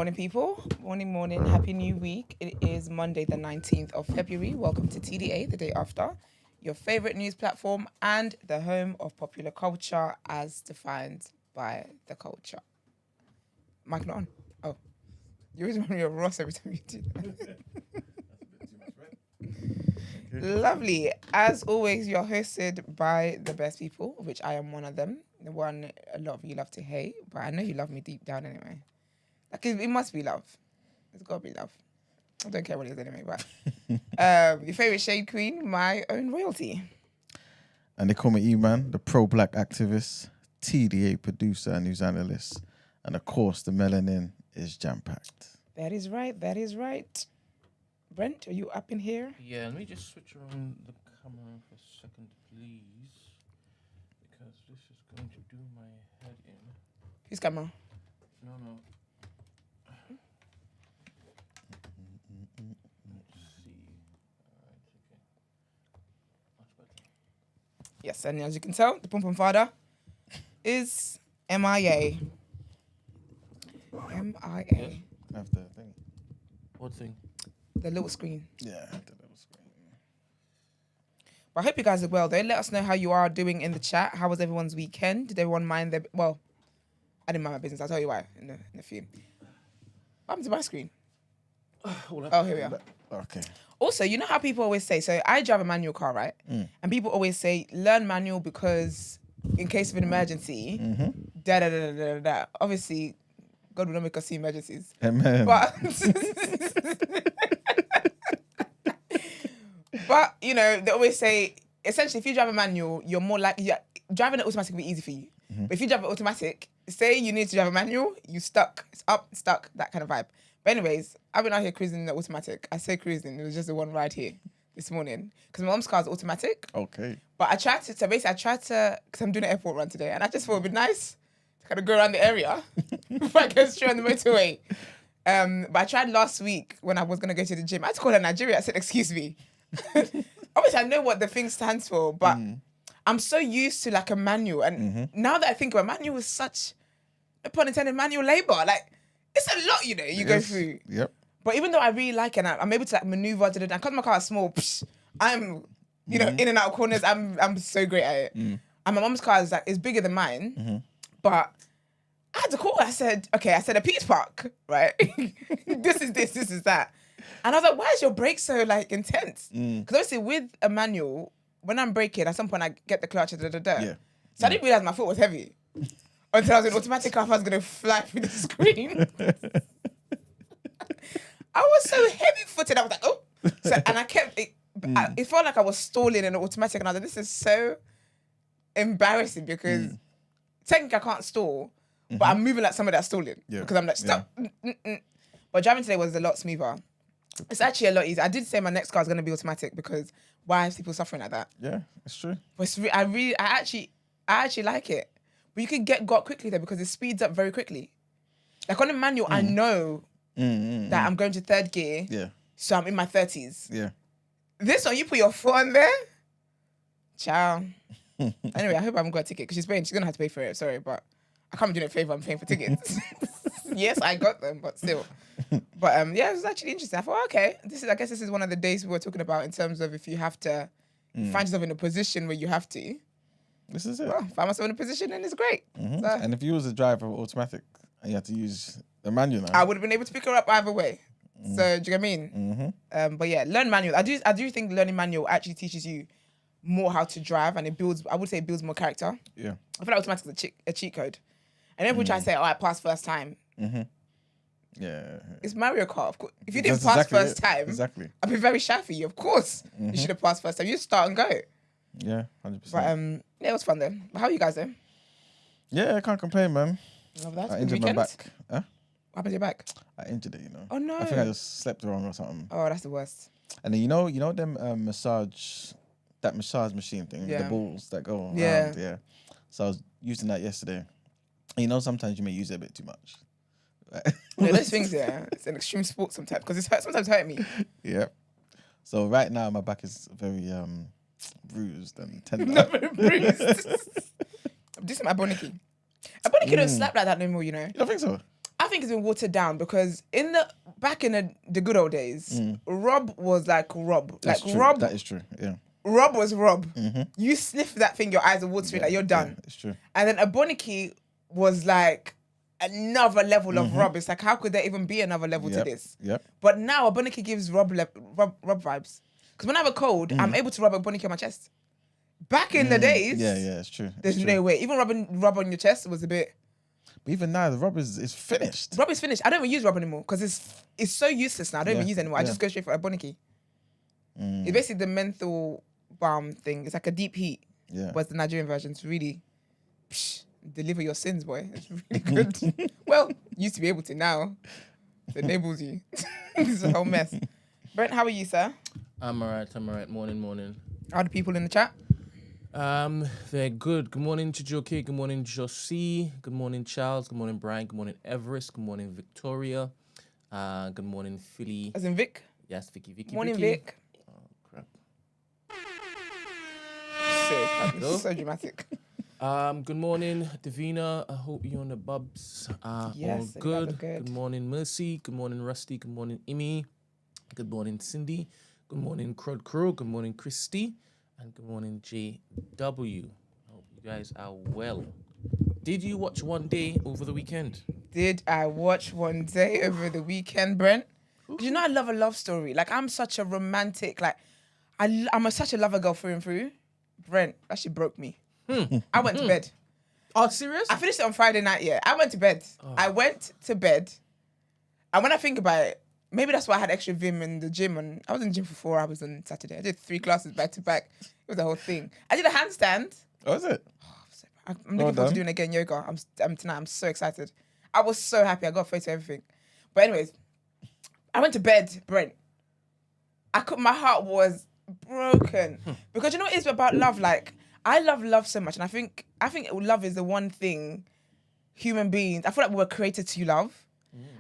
morning, people. Morning. Happy new week. It is Monday, the 19th of February. Welcome to TDA, the day after. Your favorite news platform and the home of popular culture as defined by the culture. Mic not on. Oh. You always remind me of Ross every time you do that. Lovely. As always, you're hosted by the best people, which I am one of them. The one a lot of you love to hate, but I know you love me deep down anyway. Like, it must be love. It's got to be love. I don't care what it is anyway, but your favourite shade queen, my own royalty. And they call me E-Man, the pro-black activist, TDA producer and news analyst. And of course, the melanin is jam-packed. That is right. Brent, are you up in here? Yeah, let me just switch around the camera for a second, please. Because this is going to do my head in. Whose camera? No. Yes, and as you can tell, the Pum Pum Father is MIA. MIA. After the thing. What thing? The little screen. Yeah, after the little screen. But I hope you guys are well, though. Let us know how you are doing in the chat. How was everyone's weekend? Did everyone mind their... Well, I didn't mind my business. I'll tell you why in a few. What happened to my screen? Oh, here we are. Okay. Also, you know how people always say, so I drive a manual car, right? And people always say, learn manual because in case of an emergency, da. Obviously, God will not make us see emergencies. Amen. But, you know, they always say, essentially, if you drive a manual, you're more likely, driving it automatic will be easy for you. But if you drive it automatic, say you need to drive a manual, you stuck, it's up, stuck, that kind of vibe. But anyways, I've been out here cruising in the automatic. I say cruising, it was just the one ride here this morning. Because my mom's car is automatic. Okay. But I tried to, because I'm doing an airport run today, and I just thought it'd be nice to kind of go around the area before I go straight on the motorway. But I tried last week when I was going to go to the gym. I had to call her Nigeria. I said, excuse me. Obviously, I know what the thing stands for, but I'm so used to like a manual. And now that I think about it, manual is such, no pun intended, manual labor. Like, it's a lot, you know, you go through. Yep. But even though I really like it, and I'm able to like maneuver, because my car is small, I'm, you know, in and out of corners. I'm so great at it. And my mom's car is like, is bigger than mine. But I had to call her. I said, a Peace Park, right? this is that. And I was like, why is your brake so like intense? Because obviously with a manual, when I'm braking, at some point I get the clutch, Yeah. So I didn't realize my foot was heavy. Until I was in automatic car, I was going to fly through the screen. I was so heavy-footed. I was like, oh. So, and I kept, it felt like I was stalling in the automatic. And I was like, this is so embarrassing because technically I can't stall, but I'm moving like somebody that's stalling. Yeah. Because I'm like, stop. But driving today was a lot smoother. It's actually a lot easier. I did say my next car is going to be automatic because why is people suffering like that? Yeah, it's true. But I actually like it. But you can got quickly there because it speeds up very quickly. Like on a manual, I know that I'm going to third gear. Yeah. So I'm in my 30s. Yeah. This one, you put your foot on there. Ciao. Anyway, I hope I haven't got a ticket because she's going to have to pay for it. Sorry, but I can't be doing a favour. I'm paying for tickets. Yes, I got them, but still. But yeah, it was actually interesting. I thought, okay, I guess this is one of the days we were talking about in terms of if you have to find yourself in a position where you have to. This is it. Well, find myself in a position and it's great. So, and if you was a driver of automatic and you had to use the manual now, I would have been able to pick her up either way. So do you get what I mean? But yeah, learn manual. I do think learning manual actually teaches you more how to drive and it builds more character. Yeah. I feel like automatic is a cheat code. And then people try to say, oh, I passed first time. Yeah. It's Mario Kart, of course. If you didn't pass first time, I'd be very shy for you. Of course, you should have passed first time. You start and go. Yeah, 100%. But yeah, it was fun though. How are you guys though? Yeah, I can't complain, man. Love that. I injured my back. Huh? What happened to your back? I injured it, you know. Oh no. I think I just slept wrong or something. Oh, that's the worst. And then you know them massage machine thing, the balls that go around. Yeah. So I was using that yesterday. And you know, sometimes you may use it a bit too much. Those things, it's an extreme sport sometimes because it's sometimes hurt me. Yeah. So right now my back is very bruised and tender. Not very bruised. This is my Ebuni. Ebuni don't slap like that no more, you know. You don't think so? I think it's been watered down because back in the good old days, Rob was like Rob. That's true. Rob. That is true. Yeah. Rob was Rob. You sniff that thing, your eyes are watering, like you're done. Yeah, it's true. And then Ebuni was like another level of Rob. It's like, how could there even be another level to this? Yep. But now Ebuni gives Rob vibes. Because when I have a cold, I'm able to rub Ebuni on my chest. Back in the days, yeah, it's true. There's no way. Even rub on your chest was a bit. But even now, the rub is finished. Rub is finished. I don't even use rub anymore because it's so useless now. I don't even use it anymore. I just go straight for Ebuni. It's basically the menthol balm thing. It's like a deep heat. Yeah. Whereas the Nigerian version is really deliver your sins, boy. It's really good. Well, used to be able to now. It enables you. It's a whole mess. Brent, how are you, sir? I'm alright. Morning. How are the people in the chat? They're good. Good morning, Chijoke. Good morning, Josie. Good morning, Charles. Good morning, Brian. Good morning, Everest. Good morning, Victoria. Good morning, Philly. As in Vic? Yes, Vicky. Morning, Vic. Oh, crap. So dramatic. Good morning, Davina. I hope you're on the bubs. Yes, all good. Good morning, Mercy. Good morning, Rusty. Good morning, Imi. Good morning, Cindy. Good morning, Crud Crew. Good morning, Christy. And good morning, JW. Hope you guys are well. Did you watch One Day over the weekend? Did I watch One Day over the weekend, Brent? You know I love a love story. Like, I'm such a romantic, like, I'm such a lover girl through and through. Brent, that shit broke me. I went to bed. Oh, serious? I finished it on Friday night, yeah. I went to bed. I went to bed. And when I think about it, maybe that's why I had extra vim in the gym. And I was in the gym for 4 hours on Saturday. I did 3 classes back to back. It was the whole thing. I did a handstand. Oh, is it? I'm looking forward to doing again yoga. Tonight. I'm so excited. I was so happy. I got a photo, everything. But anyways, I went to bed, Brent. My heart was broken. Because you know what it is about love? Like, I love love so much. And I think love is the one thing human beings, I feel like we were created to love.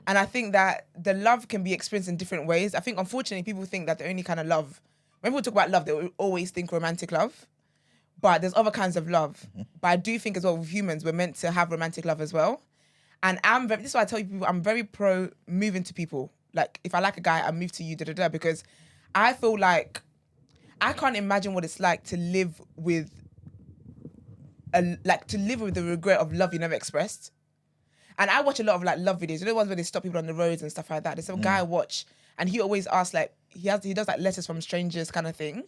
And I think that the love can be experienced in different ways. I think, unfortunately, people think that the only kind of love, when people talk about love, they always think romantic love. But there's other kinds of love. But I do think as well, with humans, we're meant to have romantic love as well. And this is why I tell you people, I'm very pro moving to people. Like, if I like a guy, I move to you, because I feel like I can't imagine what it's like to live with the regret of love you never expressed. And I watch a lot of like love videos. You know the ones where they stop people on the roads and stuff like that. There's a guy I watch, and he always asks, like, he does like letters from strangers kind of thing.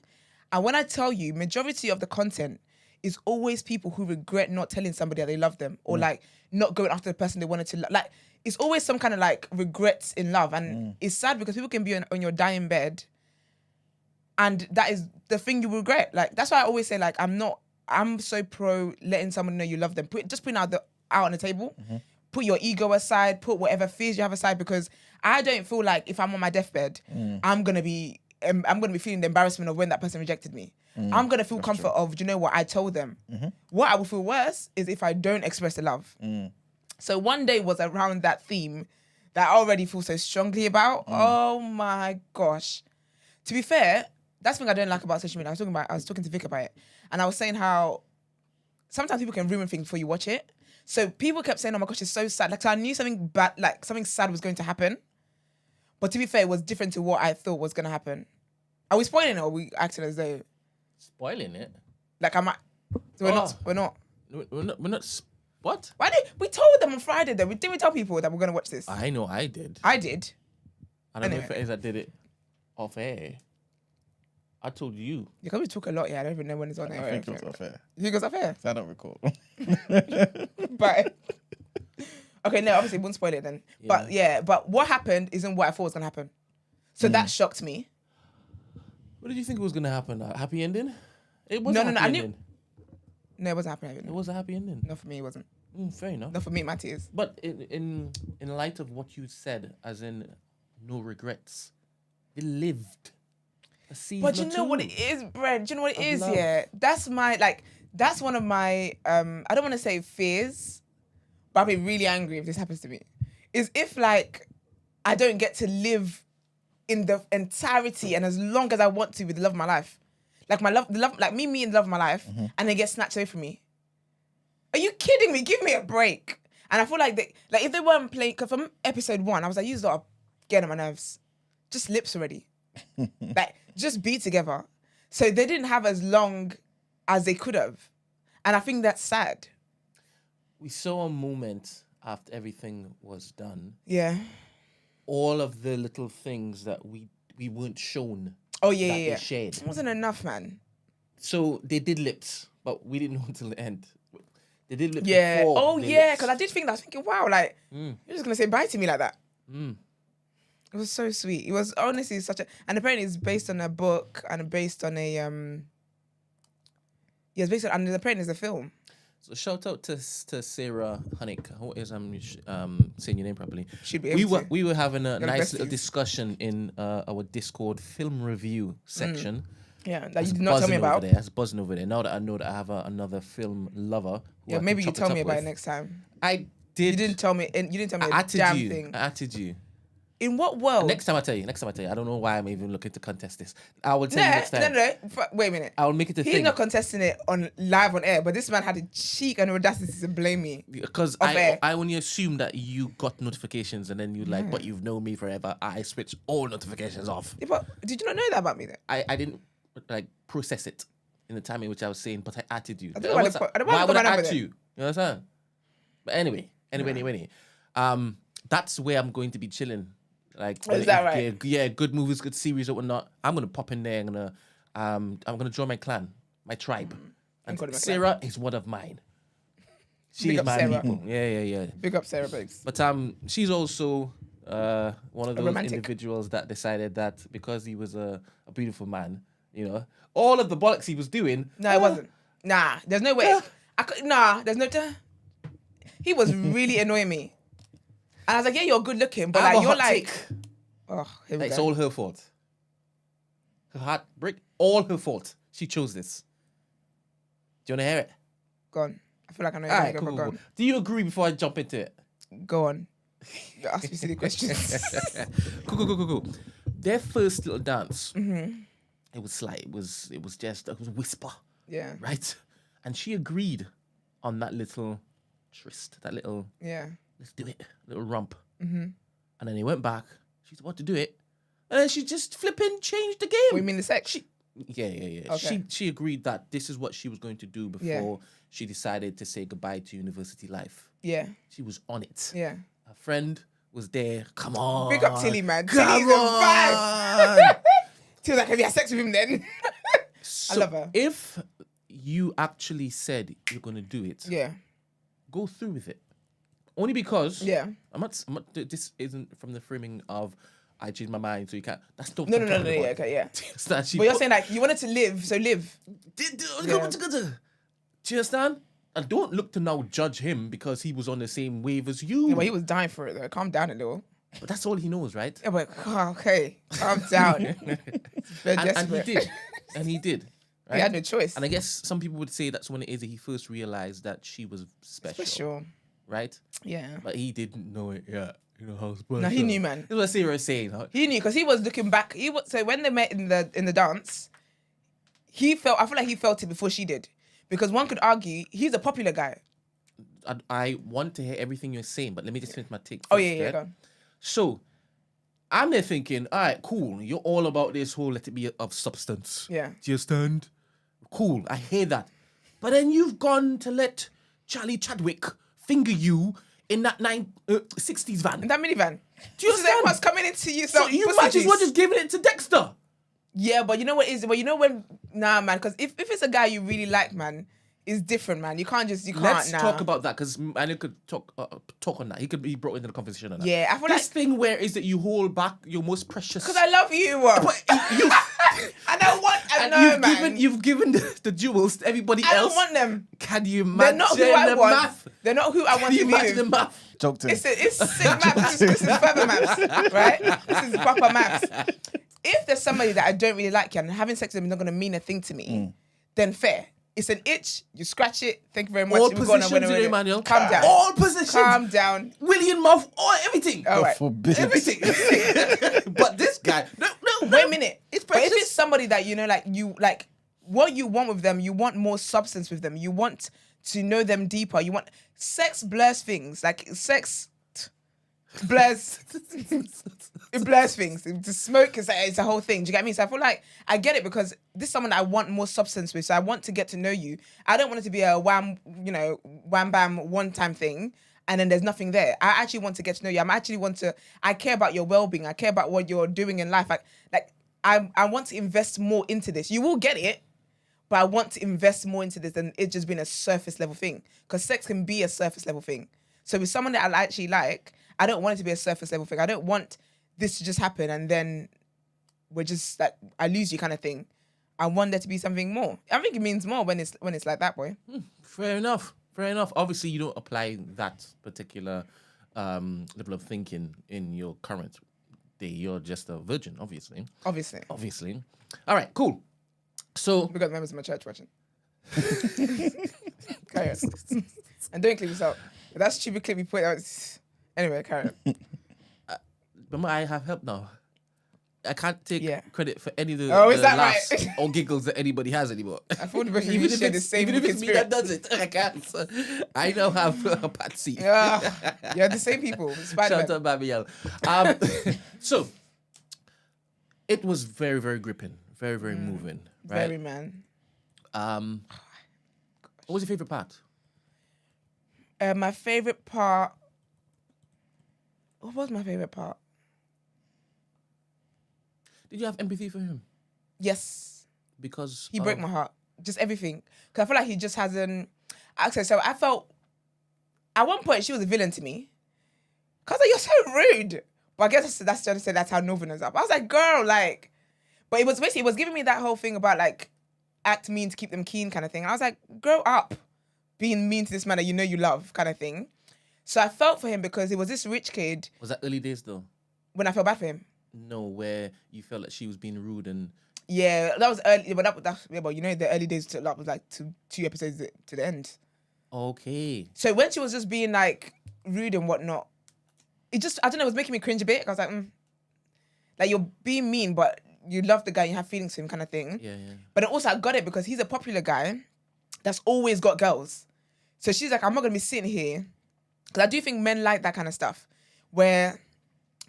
And when I tell you, majority of the content is always people who regret not telling somebody that they love them, or like not going after the person they wanted to love. Like, it's always some kind of like regrets in love. And it's sad because people can be on your dying bed, and that is the thing you regret. Like, that's why I always say, like, I'm so pro letting someone know you love them. Just putting out on the table. Put your ego aside, put whatever fears you have aside, because I don't feel like if I'm on my deathbed, I'm gonna be feeling the embarrassment of when that person rejected me. I'm gonna feel comfort of, do you know what, I told them. What I would feel worse is if I don't express the love. So One Day was around that theme that I already feel so strongly about. Oh my gosh. To be fair, that's the thing I don't like about social media. I was talking to Vic about it, and I was saying how sometimes people can ruin things before you watch it. So people kept saying, oh my gosh, it's so sad. Like, so I knew something bad, like something sad was going to happen. But to be fair, it was different to what I thought was going to happen. Are we spoiling it, or are we acting as though? Spoiling it? Like, we're not. We're not, what? Why we told them on Friday though. Didn't we tell people that we're going to watch this? I know I did. I did. I don't know if it is I did it off air. I told you. You can talk a lot, yeah. I don't even know when it's on air. I think it was off air. You think it was off air? I don't recall. But okay, no, obviously, wouldn't spoil it then. Yeah. But what happened isn't what I thought was gonna happen. So that shocked me. What did you think was gonna happen? A happy ending? It wasn't. No. I knew. No, it wasn't happy ending. It was a happy ending. No, for me, it wasn't. Fair enough. Not for me, my tears. But in light of what you said, as in no regrets, it lived. But you know what it is, Brent? Do you know what it is? Love. Yeah, that's one of my I don't want to say fears, but I'll be really angry if this happens to me. Is if like I don't get to live in the entirety and as long as I want to with the love of my life, like the love, like me and the love of my life, and they get snatched away from me. Are you kidding me? Give me a break. And I feel like if they weren't playing, because from episode 1, I was like, you lot are getting on my nerves. Just lips already. Like, just be together. So they didn't have as long as they could have. And I think that's sad. We saw a moment after everything was done. Yeah. All of the little things that we weren't shown. Oh, yeah, that yeah. They shared. It wasn't enough, man. So they did lips, but we didn't know until the end. They did lips Yeah. before. Oh, yeah, because I was thinking, wow, like, you're just going to say bye to me like that. It was so sweet. It was honestly and apparently it's based on a book and based on and apparently it's a film. So shout out to Sarah Honeck. I hope saying your name properly. Should be able to. We were having a nice little besties. discussion in our Discord film review section. Yeah, that you did not tell me about. That's buzzing over there. Now that I know that I have another film lover. Yeah, maybe you tell me about it next time. I did. You didn't tell me. You didn't tell me a damn thing. I added you. In what world? Next time I tell you. I don't know why I'm even looking to contest this. I will tell you next time. No. Wait a minute. I will make it a thing. He's not contesting it live on air, but this man had the cheek and audacity to blame me. Because I only assume that you got notifications and then you but you've known me forever. I switch all notifications off. Yeah, but did you not know that about me then? I didn't process it in the time in which I was saying, but I added you. Why would I add you? You understand? But anyway. That's where I'm going to be chilling. Is that right? Yeah, good movies, good series or whatnot. I'm gonna pop in there and I'm gonna join my clan, my tribe. And Sarah is one of mine. She's my people. Yeah. Big up Sarah, babes. But she's also one of those individuals that decided that because he was a beautiful man, all of the bollocks he was doing. No, it wasn't. Nah, there's no way. There's no. He was really annoying me. And I was like, yeah, you're good looking, but you're like... Oh, here we it's go. all her fault. Her heartbreak, all her fault. She chose this. Do you want to hear it? Go on. I feel like I know you're going to go. Cool. Do you agree before I jump into it? Go on. You ask me silly questions. Cool. Their first little dance, it was slight. It was just a whisper. Yeah. Right? And she agreed on that little tryst, that little... Yeah. Let's do it. Little rump. And then he went back. She said, what to do it? And then she just flipping changed the game. What, you mean the sex? Yeah. Okay. She agreed that this is what she was going to do before she decided to say goodbye to university life. Yeah. She was on it. Yeah. Her friend was there. Come on. Big up Tilly, man. Come Tilly's a vibe. She was like, have you had sex with him then? I love her. If you actually said you're going to do it, go through with it. Only because I'm not. This isn't from the framing of I changed my mind, so you can't. That's not. No. Yeah, okay, yeah. But you're saying like you wanted to live, so live. Do you understand? And don't look to now judge him because he was on the same wave as you. Yeah, but he was dying for it though. Calm down a little. But that's all he knows, right? Yeah, but okay, calm down. And he did. Right? He had no choice. And I guess some people would say that's when it is that he first realized that she was special. Right? Yeah. But he didn't know it yet. You know how special. No, he knew, man. That's what Sarah was saying. He knew because he was looking back. So when they met in the dance, I feel like he felt it before she did. Because one could argue he's a popular guy. I want to hear everything you're saying, but let me just finish my take first. Oh, yeah, go on. So, I'm there thinking, all right, cool. You're all about this whole let it be of substance. Yeah. Do you understand? Cool, I hear that. But then you've gone to let Charlie Chadwick finger you in that 60s van. In that minivan. Do you understand? What's coming into you? So you might as well just giving it to Dexter. Yeah, but you know what is? But you know when? Nah, man. Because if it's a guy you really like, man, it's different, man. You can't. Let's talk about that because I could talk on that. He could be brought into the conversation on that. Yeah, I feel this thing where is that you hold back your most precious. Because I love you. But you I know what. I know, man. You've given the jewels to everybody else. I don't want them. Can you imagine They're not who I want. math? They're not who I want to be. Can you imagine the math? It's sick maths. This is further maths, right? This is proper maths. If there's somebody that I don't really like and having sex with them is not going to mean a thing to me, then fair. It's an itch. You scratch it. Thank you very much. All positions, Emmanuel. Calm down. All positions. Calm down. William mouth. All everything. All right. Forbid. Everything. But this guy. No. Wait a minute. But if it's somebody that you know, like what you want with them, you want more substance with them. You want to know them deeper. You want sex blurs things. Like sex blurs it blurs things. The smoke is it's a whole thing. Do you get me? So I feel like I get it because this is someone that I want more substance with. So I want to get to know you. I don't want it to be a wham bam one time thing and then there's nothing there. I actually want to get to know you. I care about your well-being. I care about what you're doing in life. I want to invest more into this. You will get it, but I want to invest more into this than it just being a surface level thing. Because sex can be a surface level thing. So with someone that I actually like, I don't want it to be a surface level thing. I don't want this to just happen and then we're just like, I lose you kind of thing. I want there to be something more. I think it means more when it's like that, boy. Fair enough. Obviously, you don't apply that particular level of thinking in your current day. You're just a virgin, obviously. Obviously. All right, cool. So we got members of my church watching. Carry on. And don't clip this out. That stupid clip you put out. Anyway, carry on. But I have help now. I can't take credit for any of the is that laughs right? or giggles that anybody has anymore. I thought even if it's me that does it, I can't. So I now have a Patsy. You're the same people. Shout out Babiel. So it was very, very gripping, very, very moving. Right? Very, man. What was your favorite part? My favorite part. What was my favorite part? Did you have empathy for him? Yes. Because he broke my heart. Just everything. Because I feel like he just hasn't. Actually, so I felt at one point she was a villain to me. Cause like, you're so rude. But I guess that's how Northerners are. I was like, girl, like. But it was giving me that whole thing about like act mean to keep them keen kind of thing. And I was like, grow up, being mean to this man that you know you love kind of thing. So I felt for him because it was this rich kid. Was that early days though? When I felt bad for him. No, where you felt like she was being rude and... Yeah, that was early, but you know the early days that was like two episodes to the end. Okay. So when she was just being like rude and whatnot, it just, I don't know, it was making me cringe a bit. I was like, like you're being mean, but you love the guy, you have feelings for him kind of thing. Yeah. But then also I got it because he's a popular guy that's always got girls. So she's like, I'm not going to be sitting here. Because I do think men like that kind of stuff. Where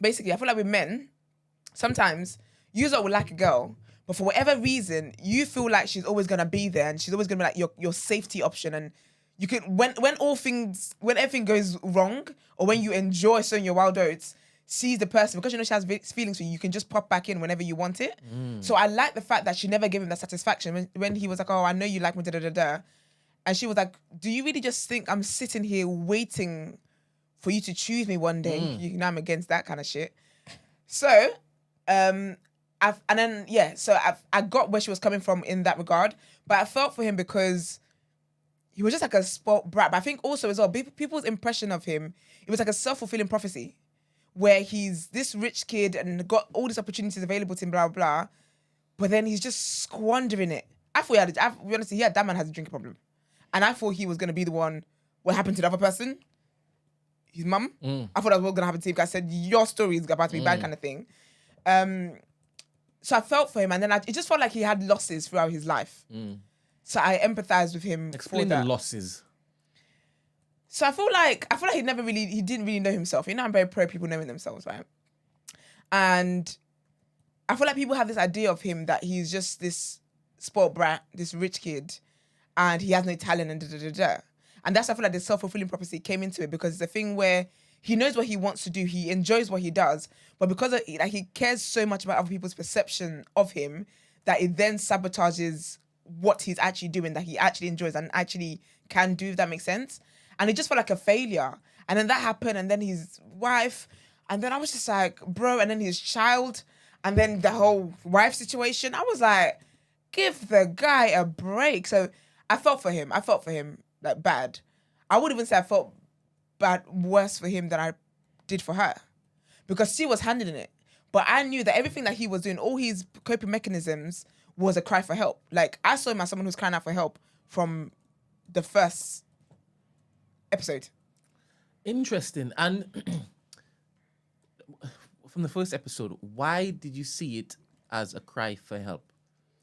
basically, I feel like with men, sometimes you will like a girl, but for whatever reason, you feel like she's always gonna be there and she's always gonna be like your safety option. And you can when everything goes wrong or when you enjoy showing your wild oats, sees the person because you know she has feelings for you. You can just pop back in whenever you want it. So I like the fact that she never gave him that satisfaction when he was like, "Oh, I know you like me," and she was like, "Do you really just think I'm sitting here waiting for you to choose me one day?" You know I'm against that kind of shit. So. I got where she was coming from in that regard, but I felt for him because he was just like a spoiled brat. But I think also as well, people's impression of him, it was like a self-fulfilling prophecy, where he's this rich kid and got all these opportunities available to him, blah, blah, blah, but then he's just squandering it. I thought that man has a drinking problem. And I thought he was going to be the one, what happened to the other person? His mum? I thought that was what was going to happen to him because I said, your story is about to be bad kind of thing. So I felt for him, and then it just felt like he had losses throughout his life. So I empathized with him. Explain the losses. So I feel like he didn't really know himself. You know, I'm very pro people knowing themselves, right? And I feel like people have this idea of him that he's just this spoiled brat, this rich kid, and he has no talent and da-da-da-da. And that's, I feel like the self-fulfilling prophecy came into it because it's a thing where he knows what he wants to do. He enjoys what he does. But because of, like, he cares so much about other people's perception of him that it then sabotages what he's actually doing, that he actually enjoys and actually can do, if that makes sense. And it just felt like a failure. And then that happened, and then his wife, and then I was just like, bro, and then his child, and then the whole wife situation. I was like, give the guy a break. So I felt for him, like, bad. I would even say I felt bad, worse for him than I did for her. Because she was handling it. But I knew that everything that he was doing, all his coping mechanisms was a cry for help. Like, I saw him as someone who's crying out for help from the first episode. Interesting. And from the first episode, why did you see it as a cry for help?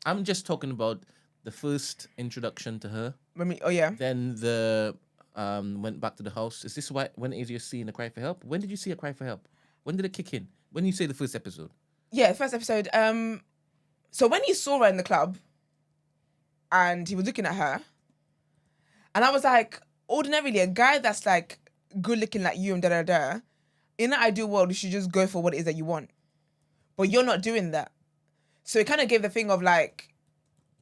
I'm just talking about the first introduction to her. Oh yeah. Then the went back to the house. Is this when it is you're seeing a cry for help? When did you see a cry for help? When did it kick in? When you say the first episode? Yeah, first episode. So when he saw her in the club, and he was looking at her, and I was like, ordinarily, a guy that's like good looking like you and da-da-da, in an ideal world, you should just go for what it is that you want. But you're not doing that. So it kind of gave the thing of like,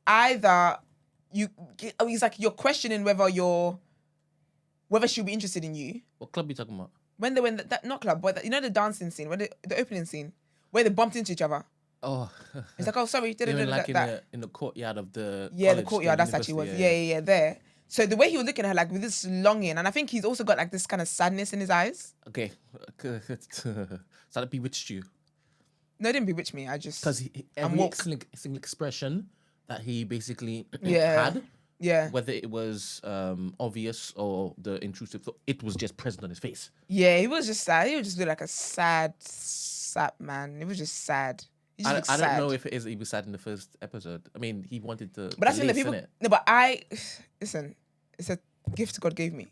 either it's like you're questioning whether she'll be interested in you. What club are you talking about? When they went, that not club, but the dancing scene, when the opening scene, where they bumped into each other. Oh. It's like, oh, sorry. They were like in the courtyard of the the courtyard, that's actually what, yeah, there. So the way he was looking at her, like with this longing, and I think he's also got like this kind of sadness in his eyes. Okay. So that bewitched you? No, it didn't bewitch me. I just... Because every single expression that he basically had, whether it was obvious or the intrusive thought, it was just present on his face. Yeah, he was just sad. He was just like a sad man. It was just sad. I don't know if it is he was sad in the first episode. I mean, he wanted to... But that's when the people... No, but listen, it's a gift God gave me.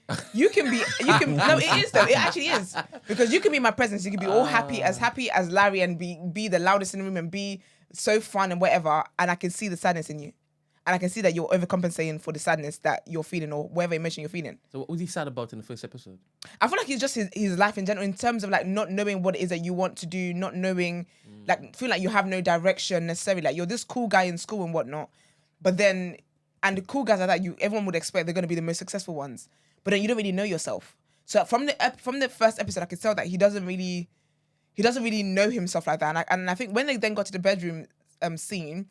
No, it is though. It actually is. Because you can be in my presence. You can be all happy as Larry and be the loudest in the room and be so fun and whatever. And I can see the sadness in you. And I can see that you're overcompensating for the sadness that you're feeling or whatever emotion you're feeling. So what was he sad about in the first episode? I feel like it's just his life in general, in terms of like not knowing what it is that you want to do, not knowing, like feel like you have no direction necessarily. Like you're this cool guy in school and whatnot. But then, and the cool guys are that everyone would expect they're going to be the most successful ones. But then you don't really know yourself. So from the first episode, I could tell that he doesn't really know himself like that. And I think when they then got to the bedroom scene,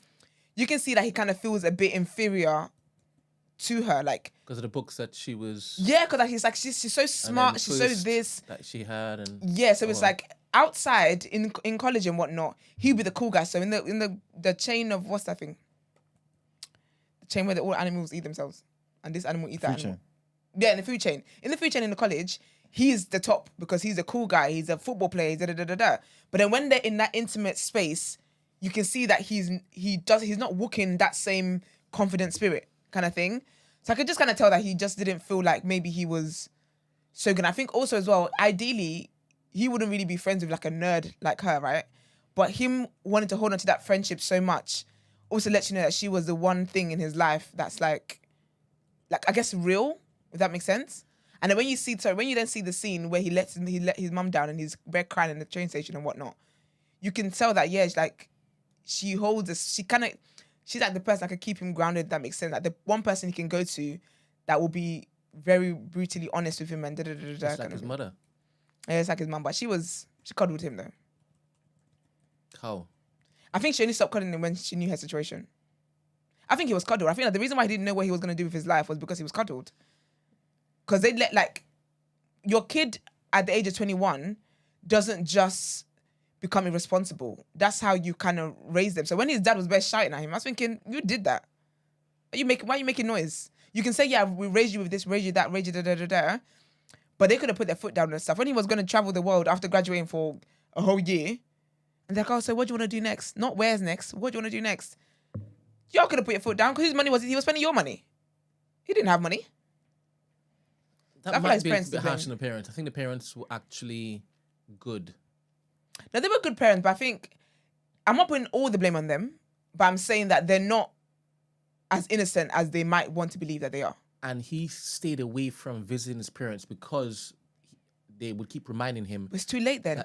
you can see that he kind of feels a bit inferior to her, like because of the books that she was. Yeah, because like he's like she's so smart, she's so this that she had, and so it's like outside in college and whatnot, he'd be the cool guy. So in the chain of what's that thing? The chain where all animals eat themselves, and this animal eats that animal. Chain. Yeah, in the food chain. In the food chain in the college, he's the top because he's a cool guy. He's a football player. He's da-da-da-da-da. But then when they're in that intimate space, you can see that he's not walking that same confident spirit kind of thing. So I could just kind of tell that he just didn't feel like maybe he was so good. I think also as well, ideally, he wouldn't really be friends with like a nerd like her, right? But him wanting to hold on to that friendship so much also lets you know that she was the one thing in his life that's like I guess real, if that makes sense. And then when you then see the scene where he let his mum down and he's bare crying in the train station and whatnot, you can tell that it's like she's like the person that can keep him grounded. That makes sense. Like the one person he can go to that will be very brutally honest with him and da-da-da-da-da. It's like his mother. Yeah, it's like his mum, but she cuddled him though. How? I think she only stopped cuddling him when she knew her situation. I think he was cuddled. I think the reason why he didn't know what he was going to do with his life was because he was cuddled. Because they let, like, your kid at the age of 21 doesn't just become irresponsible. That's how you kind of raise them. So when his dad was bare shouting at him, I was thinking, you did that. Why are you making noise? You can say, yeah, we raised you with this, raised you that, raised you da-da-da-da. But they could have put their foot down and stuff. When he was going to travel the world after graduating for a whole year, and they're like, oh, so what do you want to do next? Not where's next. What do you want to do next? Y'all could have put your foot down because he was spending your money. He didn't have money. That might be a bit harsh on the parents. I think the parents were actually good. No, they were good parents, but I think I'm not putting all the blame on them, but I'm saying that they're not as innocent as they might want to believe that they are. And he stayed away from visiting his parents because they would keep reminding him. It's too late then.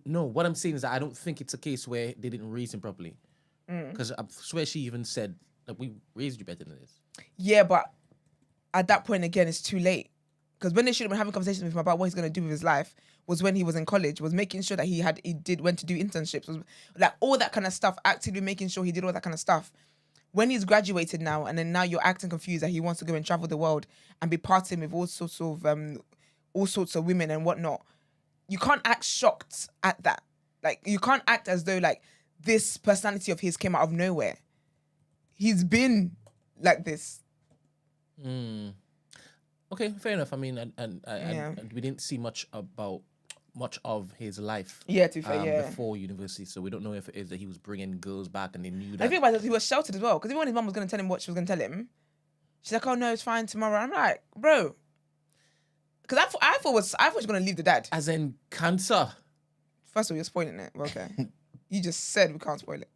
No, what I'm saying is that I don't think it's a case where they didn't raise him properly. Because I swear she even said that we raised you better than this. Yeah, but at that point, again, it's too late. Because when they should have been having conversations with him about what he's going to do with his life was when he was in college, was making sure that he went to do internships, was like all that kind of stuff, actively making sure he did all that kind of stuff. When he's graduated now, and then now you're acting confused that he wants to go and travel the world and be partying with all sorts of women and whatnot, you can't act shocked at that. Like, you can't act as though like this personality of his came out of nowhere. He's been like this. Okay, fair enough. I mean, and we didn't see much about much of his life. Yeah, to be fair, before university, so we don't know if it is that he was bringing girls back and they knew that. I think about it, he was sheltered as well, because even when his mum was going to tell him what she was going to tell him, she's like, "Oh no, it's fine tomorrow." I'm like, bro, because I thought she was going to leave the dad. As in cancer. First of all, you're spoiling it. Well, okay, you just said we can't spoil it,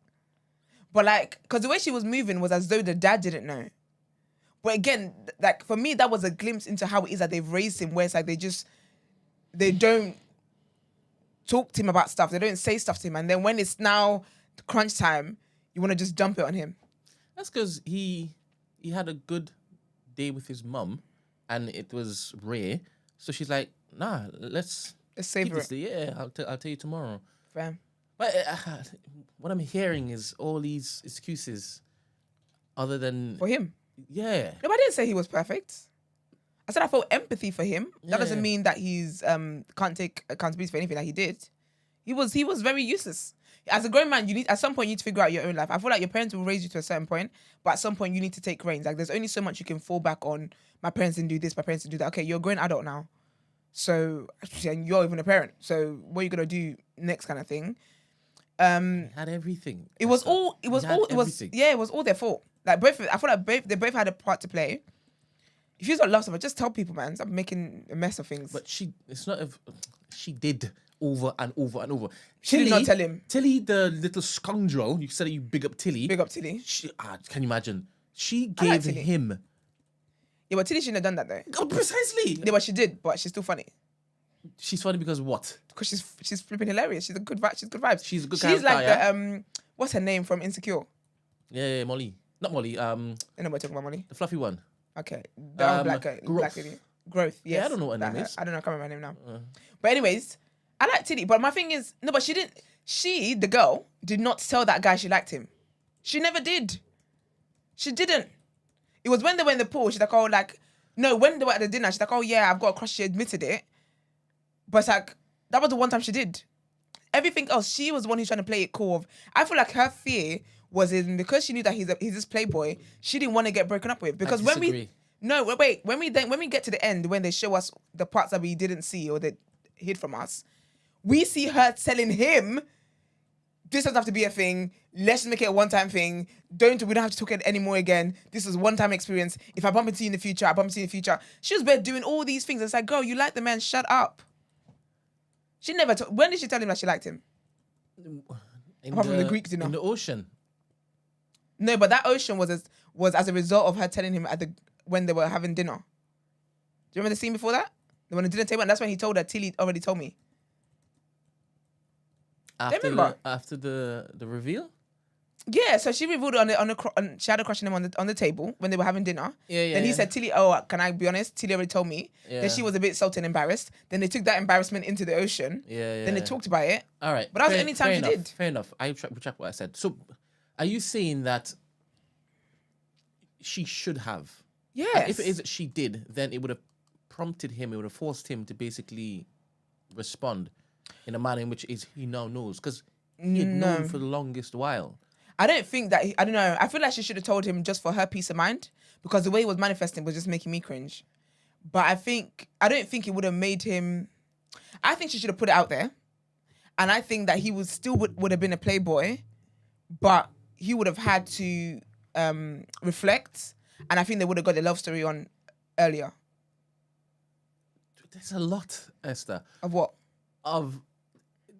but like, because the way she was moving was as though the dad didn't know. But again, like for me, that was a glimpse into how it is that they've raised him, where it's like they don't talk to him about stuff. They don't say stuff to him. And then when it's now crunch time, you want to just dump it on him. That's because he had a good day with his mum and it was rare. So she's like, nah, let's savor it. Yeah, I'll tell you tomorrow. Fair. But what I'm hearing is all these excuses other than... For him? Yeah. No, but I didn't say he was perfect. I said I felt empathy for him. That doesn't mean that he's can't take accountability for anything that he did. He was very useless. As a grown man, at some point you need to figure out your own life. I feel like your parents will raise you to a certain point, but at some point you need to take reins. Like there's only so much you can fall back on. My parents didn't do this, my parents didn't do that. Okay, you're a grown adult now. So and you're even a parent. So what are you gonna do next kind of thing? He had everything. It was all their fault. Like I feel like they both had a part to play. If you've got love stuff, just tell people, man. Stop making a mess of things. But she did over and over and over. She did not tell him. Tilly, the little scoundrel, you said you big up Tilly. Big up Tilly. Can you imagine? She gave him. Yeah, but Tilly shouldn't have done that though. Oh, precisely. Yeah, but she did. But she's still funny. She's funny because what? Because she's flipping hilarious. She's good vibes. She's a good character. She's like the what's her name from Insecure? Yeah, Molly. Not Molly. I know we're talking about Molly. The fluffy one. Okay. Black lady. Growth. Yes. Yeah, I don't know what her name is. I don't know. I can't remember her name now. But anyways, I like Tilly. But my thing is, no, but she didn't. She, the girl, did not tell that guy she liked him. She never did. She didn't. It was when they were in the pool. She's like, oh, like, no, when they were at the dinner, she's like, oh yeah, I've got a crush. She admitted it. But it's like, that was the one time she did. Everything else, she was the one who's trying to play it cool. I feel like her fear was in because she knew that he's this playboy, she didn't want to get broken up with. Because when we get to the end, when they show us the parts that we didn't see or that hid from us, we see her telling him, this doesn't have to be a thing. Let's just make it a one-time thing. We don't have to talk it anymore again. This is a one-time experience. If I bump into you in the future, I bump into you in the future. She was there doing all these things. It's like, girl, you like the man, shut up. She never when did she tell him that she liked him? Apart from the Greek dinner. In the ocean. No, but that ocean was as a result of her telling him when they were having dinner. Do you remember the scene before that? The one at the dinner table, and that's when he told her, Tilly already told me. After the reveal? Yeah, so she revealed it she had a crush on him on the table when they were having dinner. Yeah. Then he said, Tilly, oh, can I be honest? Tilly already told me. Yeah. Then she was a bit salty and embarrassed. Then they took that embarrassment into the ocean. Yeah. Then they talked about it. All right. But that was the only time she did. Fair enough. I retract what I said. So, are you saying that she should have? Yes. And if it is that she did, then it would have prompted him, it would have forced him to basically respond in a manner in which he now knows. Because he had known for the longest while. I don't think that, I don't know. I feel like she should have told him just for her peace of mind, because the way he was manifesting was just making me cringe. But I don't think it would have made him, I think she should have put it out there. And I think that he would have been a playboy, but he would have had to reflect. And I think they would have got the love story on earlier. There's a lot, Esther. Of what? Of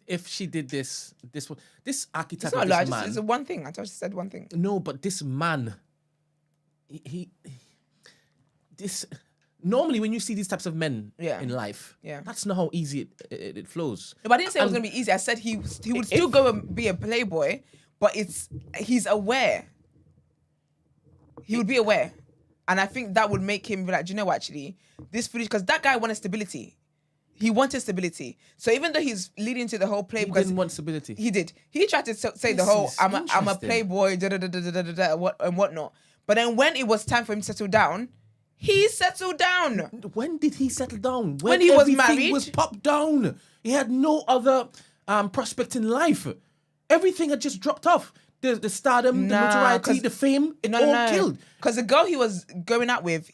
if she did this archetype of this man. It's one thing. I just said one thing. No, but this man, normally when you see these types of men in life, that's not how easy it flows. No, but I didn't say it was going to be easy. I said he would still go and be a playboy, but he's aware. He would be aware. And I think that would make him be like, do you know what, actually, this footage, because that guy wanted stability. He wanted stability. So even though he's leading to the whole play, he didn't want stability. He did. He tried to say the whole, I'm a playboy, and whatnot. But then when it was time for him to settle down, he settled down. When did he settle down? When he was married. Everything was popped down. He had no other prospect in life. Everything had just dropped off. The stardom, the notoriety, the fame, it all killed. Because the girl he was going out with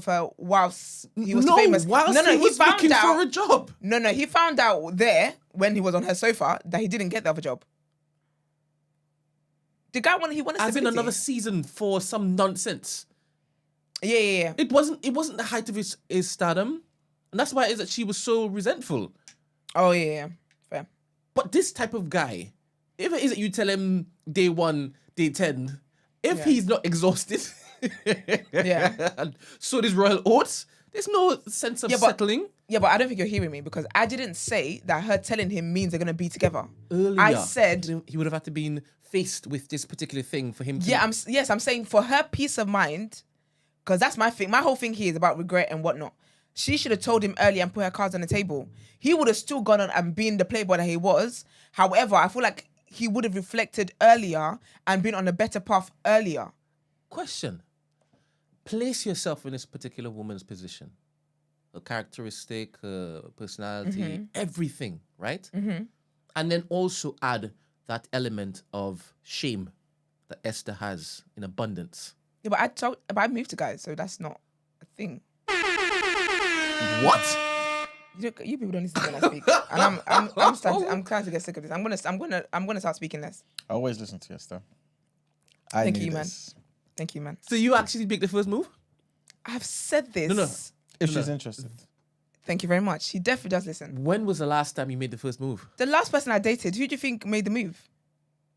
her whilst he was famous. Whilst he was looking for a job. No, he found out there when he was on her sofa that he didn't get the other job. The guy wanted stability. As in another season for some nonsense. Yeah. It wasn't the height of his stardom. And that's why it is that she was so resentful. Oh, yeah. Fair. But this type of guy, if it is that you tell him day 1, day 10, if he's not exhausted, and so does Royal Oats, there's no sense of settling. Yeah, but I don't think you're hearing me because I didn't say that her telling him means they're going to be together. Earlier, I said he would have had to been faced with this particular thing for him to... I'm saying for her peace of mind, because that's my thing. My whole thing here is about regret and whatnot. She should have told him earlier and put her cards on the table. He would have still gone on and been the playboy that he was. However, I feel like he would have reflected earlier and been on a better path earlier. Question. Place yourself in this particular woman's position. Her characteristic, her personality, everything, right? Mm-hmm. And then also add that element of shame that Esther has in abundance. Yeah, but I moved to guys, so that's not a thing. What? You people don't listen when I speak, and I'm trying to get sick of this. I'm gonna start speaking less. I always listen to your stuff. Thank you, man. So you actually make the first move? I've said this. No. If she's interested. Thank you very much. He definitely does listen. When was the last time you made the first move? The last person I dated. Who do you think made the move?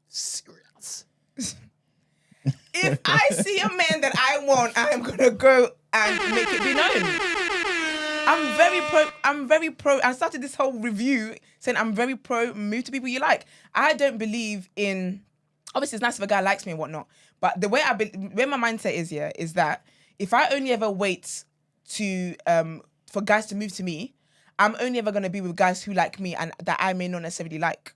Serious. If I see a man that I want, I am gonna go and make it be known. I'm very pro. I started this whole review saying I'm very pro move to people you like. I don't believe in. Obviously, it's nice if a guy likes me and whatnot. But the way where my mindset is that if I only ever wait to for guys to move to me, I'm only ever gonna be with guys who like me and that I may not necessarily like.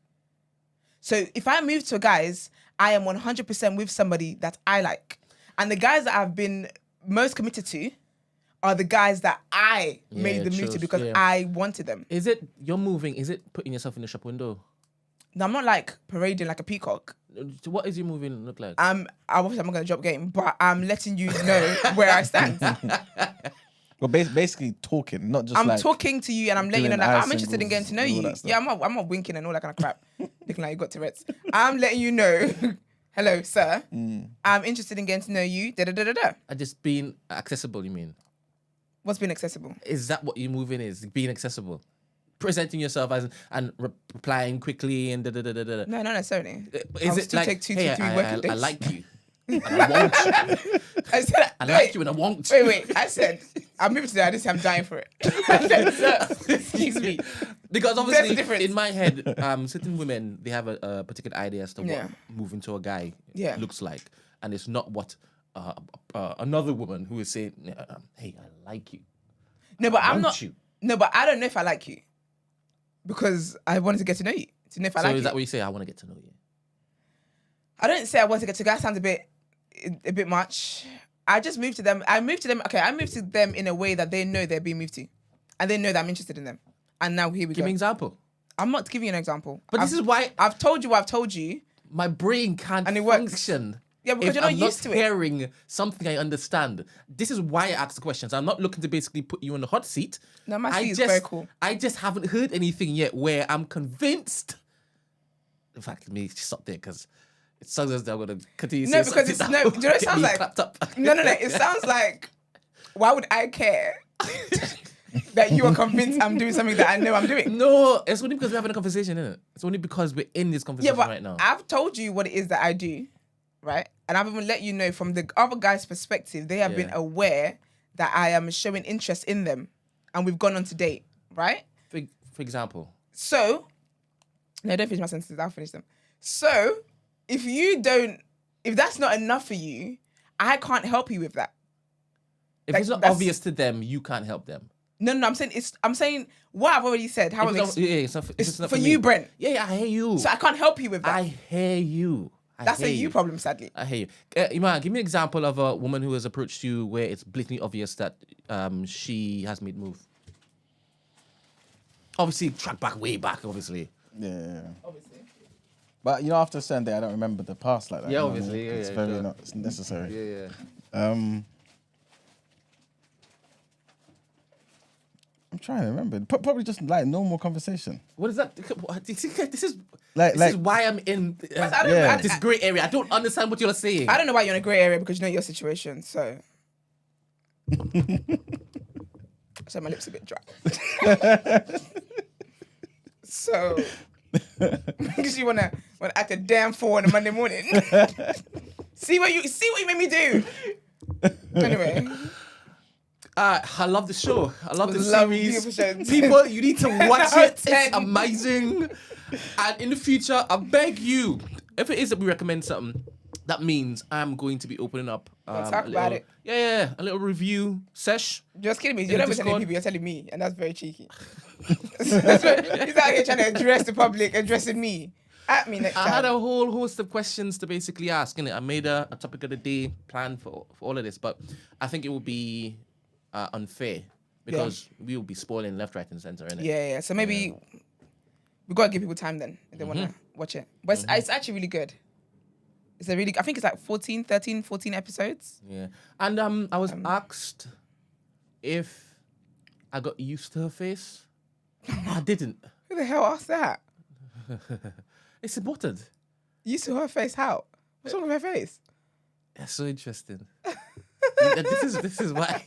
So if I move to guys, I am 100% with somebody that I like, and the guys that I've been most committed to are the guys that I made the move to because I wanted them. Is it you're moving? Is it putting yourself in the shop window? No, I'm not like parading like a peacock. So what is your moving look like? Obviously I'm not gonna drop game, but I'm letting you know where I stand. Well, basically talking, not just I'm talking to you and I'm letting you know that I'm interested in getting to know you. Yeah, I'm not winking and all that kind of crap. Looking like you got Tourette's. I'm letting you know, hello, sir. I'm interested in getting to know you. And just being accessible, you mean? What's being accessible? Is that what your moving is? Being accessible? Presenting yourself as and replying quickly and No, not necessarily. Is it like, take 2 to 3 working days. I like you. And I want you. I said, I like you and I want you. Wait. I said, I'm moving to that. I just say I'm dying for it. I said, sir, excuse me. Because obviously, in my head, certain women, they have a particular idea as to what moving to a guy looks like. And it's not what another woman who is saying, hey, I like you. No, but I'm not. You. No, but I don't know if I like you. Because I wanted to get to know you. To know if I like you. So is that what you say? I want to get to know you. I don't say I want to get to know you. That sounds a bit much. I just moved to them. I moved to them in a way that they know they're being moved to. And they know that I'm interested in them. And now here we go. Give me an example. I'm not giving you an example. But this is why... I've told you what I've told you. My brain can't and it function. Works. Yeah, because you're not used to it. Hearing something I understand. This is why I ask the questions. I'm not looking to basically put you in the hot seat. No, my seat is very cool. I just haven't heard anything yet where I'm convinced. In fact, let me stop there because it sounds as though I'm going to continue. No, because it's no. Do you know what it sounds like? No. It sounds like, why would I care that you are convinced I'm doing something that I know I'm doing? No, it's only because we're having a conversation, isn't it? It's only because we're in this conversation right now. I've told you what it is that I do. Right? And I've even let you know from the other guy's perspective, they have been aware that I am showing interest in them. And we've gone on to date. Right? For example? So, no, don't finish my sentences. I'll finish them. So, if that's not enough for you, I can't help you with that. If it's not obvious to them, you can't help them. No, I'm saying what I've already said. It's for you, Brent. Yeah, I hear you. So I can't help you with that. I hear you. That's a you problem, sadly. I hear you. Iman, give me an example of a woman who has approached you where it's blatantly obvious that she has made move. Obviously, track back, way back, obviously. Yeah. Obviously. But after a certain day, I don't remember the past like that. Yeah, obviously. I mean? It's very not necessary. Yeah. I'm trying to remember. Probably just like normal conversation. What is that? This is why I'm in this grey area. I don't understand what you're saying. I don't know why you're in a grey area because you know your situation. So, so my lips are a bit dry. So, because you wanna act a damn fool on a Monday morning. see what you made me do. Anyway. I love the show. I love the series. People, you need to watch it. It's amazing. And in the future, I beg you, if it is that we recommend something, that means I'm going to be opening up. Talk about it. Yeah, a little review sesh. Just kidding me. You're not telling people, you're telling me. And that's very cheeky. He's out here trying to address the public, addressing me. At me next time. I had a whole host of questions to basically ask. Innit? I made a topic of the day plan for all of this, but I think it will be unfair because we will be spoiling left, right, and center, innit? Yeah. So maybe we gotta give people time then if they wanna watch it. But it's actually really good. I think it's like 14 episodes. Yeah. And I was asked if I got used to her face. I didn't. Who the hell asked that? It's important. Used to her face? How? What's wrong with her face? That's so interesting. This is why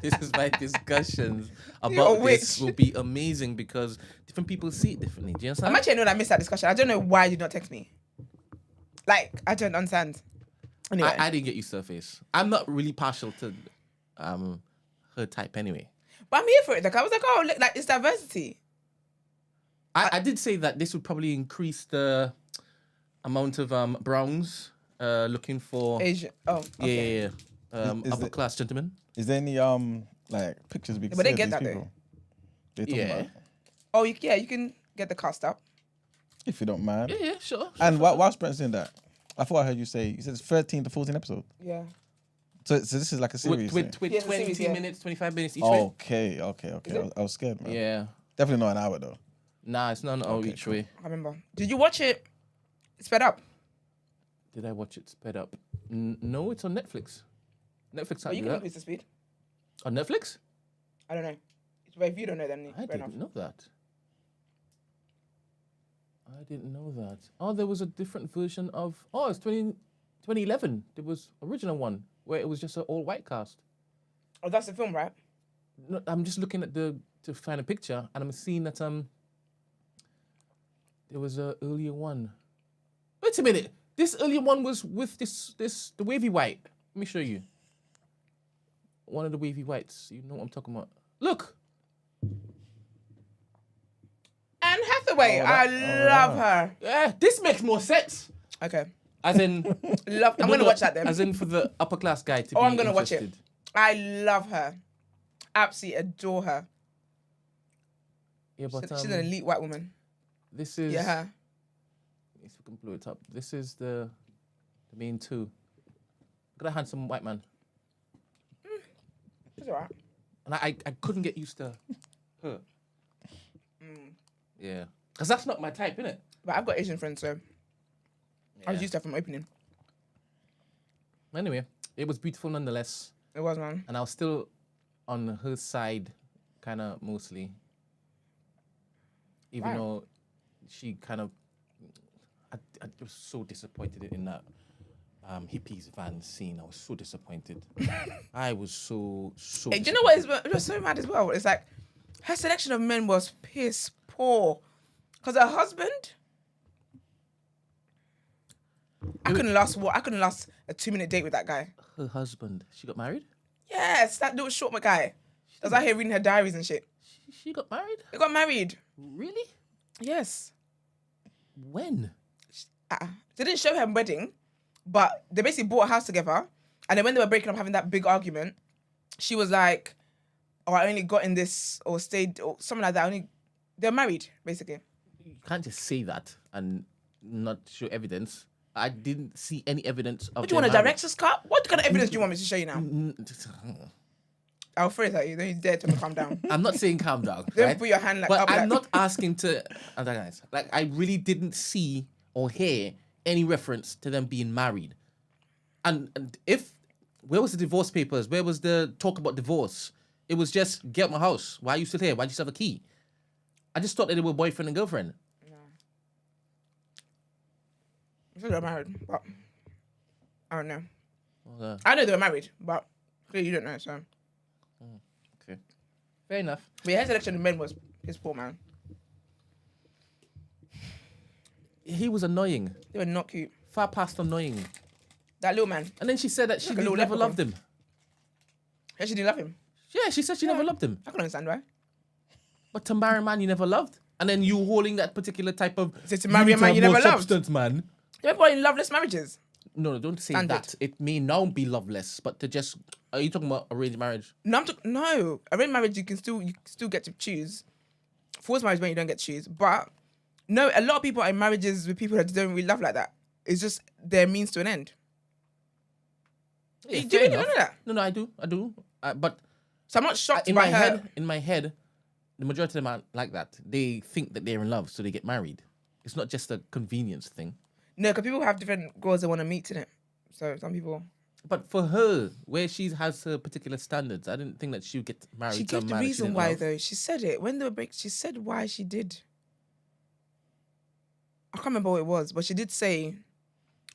this is why discussions about this will be amazing because different people see it differently. Do you understand? I'm actually annoyed I missed that discussion. I don't know why you did not text me. Like, I don't understand. Anyway. I didn't get used to her face. I'm not really partial to her type anyway. But I'm here for it. Like, I was like, oh, look, like it's diversity. I did say that this would probably increase the amount of browns looking for Asian. Oh, okay. Yeah. Upper class gentlemen. Is there any like pictures we can see? But they of get these that people? Yeah. Oh, you can get the cast up. If you don't mind. Yeah, sure. And whilst Brent's doing that, I thought I heard you said it's 13 to 14 episodes. Yeah. So this is like a series. With 20 series, minutes, 25 minutes each way. Okay. I was scared, man. Yeah. Definitely not an hour though. Nah, it's not an hour each way. I remember. Did you watch it sped up? Did I watch it sped up? No, it's on Netflix. Netflix can't you do can that. increase the speed. On Netflix? I don't know. If you don't know, then I didn't know that. I didn't know that. Oh, there was a different version of... Oh, it's 2011. There was original one where it was just an all-white cast. Oh, that's the film, right? No, I'm just looking at to find a picture, and I'm seeing that there was a earlier one. Wait a minute. This earlier one was with the wavy white. Let me show you. One of the wavy whites. You know what I'm talking about. Look. Anne Hathaway. I love her. Yeah, this makes more sense. Okay. As in, I'm gonna watch that then. As in for the upper class guy to be I'm gonna watch interested. it. I love her. Absolutely adore her. Yeah, but she's an elite white woman. This is if we can blow it up. This is the main two. Look at that handsome white man. She's alright. And I couldn't get used to her. Yeah. Because that's not my type, innit? But I've got Asian friends, so I was used to that from opening. Anyway, it was beautiful nonetheless. It was, man. And I was still on her side, kind of mostly. Even though she kind of... I was so disappointed in that hippies van scene. I was so disappointed. I was so Hey, do you know what it was so mad as well? It's like her selection of men was piss poor. Because her husband... I couldn't last a 2-minute date with that guy. Her husband. She got married? Yes, that little short guy. I was out here reading her diaries and shit. She got married? They got married. Really? Yes. When? They didn't show her wedding, but they basically bought a house together. And then when they were breaking up, having that big argument, she was like, "Oh, I only got in this or stayed or something like that." They're married, basically. You can't just say that and not show evidence. I didn't see any evidence of. What do you want, a director's cut? What kind of evidence do you want me to show you now? I'll phrase at you. Then you dare to calm down. I'm not saying calm down. Don't right? put your hand But up. I'm not asking to antagonize. Like, I really didn't see or hear any reference to them being married. And where was the divorce papers? Where was the talk about divorce? It was just, get out my house. Why are you still here? Why do you still have a key? I just thought that they were boyfriend and girlfriend. No. I said they were married, but I don't know. Okay. I know they were married, but clearly you don't know, so. Okay. Fair enough. But his selection of men was his poor man. He was annoying. They were not cute. Far past annoying. That little man. And then she said that she never loved him. Yeah, she didn't love him. Yeah, she said she never loved him. I can understand why. But to marry a man you never loved, and then you holding that particular type of... So to marry a man you never loved? Substance, man. They're probably in loveless marriages. No, don't say that. It may now be loveless, but to just... Are you talking about arranged marriage? No, no. Arranged marriage, you still get to choose. Forced marriage, when you don't get to choose. But no, a lot of people are in marriages with people that don't really love like that. It's just their means to an end. Yeah, do you really know that? No, I do. But so I'm not shocked by her. In my head, the majority of them aren't like that. They think that they're in love, so they get married. It's not just a convenience thing. No, because people have different girls they want to meet, innit? So some people... But for her, where she has her particular standards, I didn't think that she would get married. She gave the reason why, though. She said it. When they were break, she said why she did. I can't remember what it was, but she did say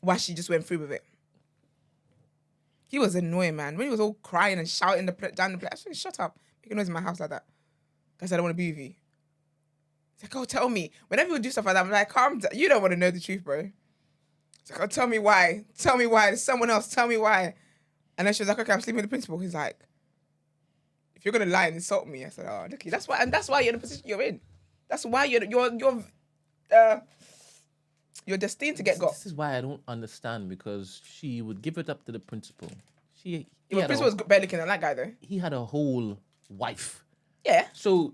why she just went through with it. He was annoying, man. When he was all crying and shouting down the place, I said, shut up. Make a noise in my house like that. Because I don't want to be with you. He's like, oh, tell me. Whenever people do stuff like that, I'm like, calm down. You don't want to know the truth, bro. He's like, oh, tell me why. Tell me why. There's someone else. Tell me why. And then she was like, okay, I'm sleeping with the principal. He's like, if you're going to lie and insult me. I said, oh, look, that's why you're in the position you're in. That's why you're destined to get got. This is why I don't understand, because she would give it up to the principal. The principal was barely looking at that guy, though. He had a whole wife. Yeah. So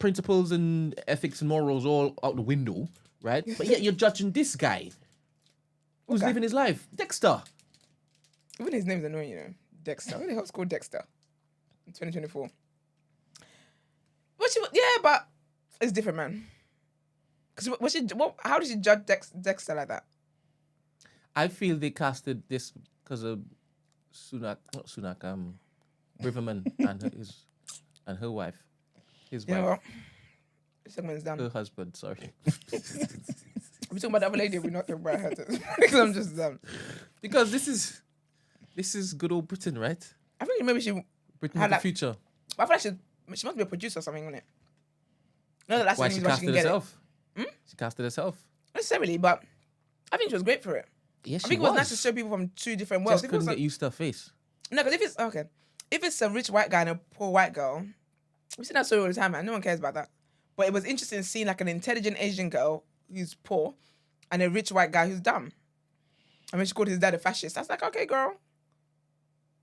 principles and ethics and morals all out the window, right? But yet you're judging this guy who's living his life. Dexter. Even his name's annoying, you know. Dexter. Who the hell's called Dexter? In 2024. But it's different, man. How did she judge Dexter like that? I feel they casted this because of Riverman and her wife. His wife. Well, this segment's done. Her husband, sorry. We're talking about the other lady, we're not talking about her. Because I'm just done. Because this is good old Britain, right? I think maybe she... Britain of the future. But I feel like she must be a producer or something, isn't it? No, that's why she casted herself. She casted herself. Not necessarily, but I think she was great for it. Yes, I think it was nice to show people from two different worlds. Just couldn't get used to her face. No, because if it's a rich white guy and a poor white girl, we see that story all the time, man. No one cares about that. But it was interesting seeing like an intelligent Asian girl who's poor and a rich white guy who's dumb. I mean, she called his dad a fascist. I was like, okay, girl,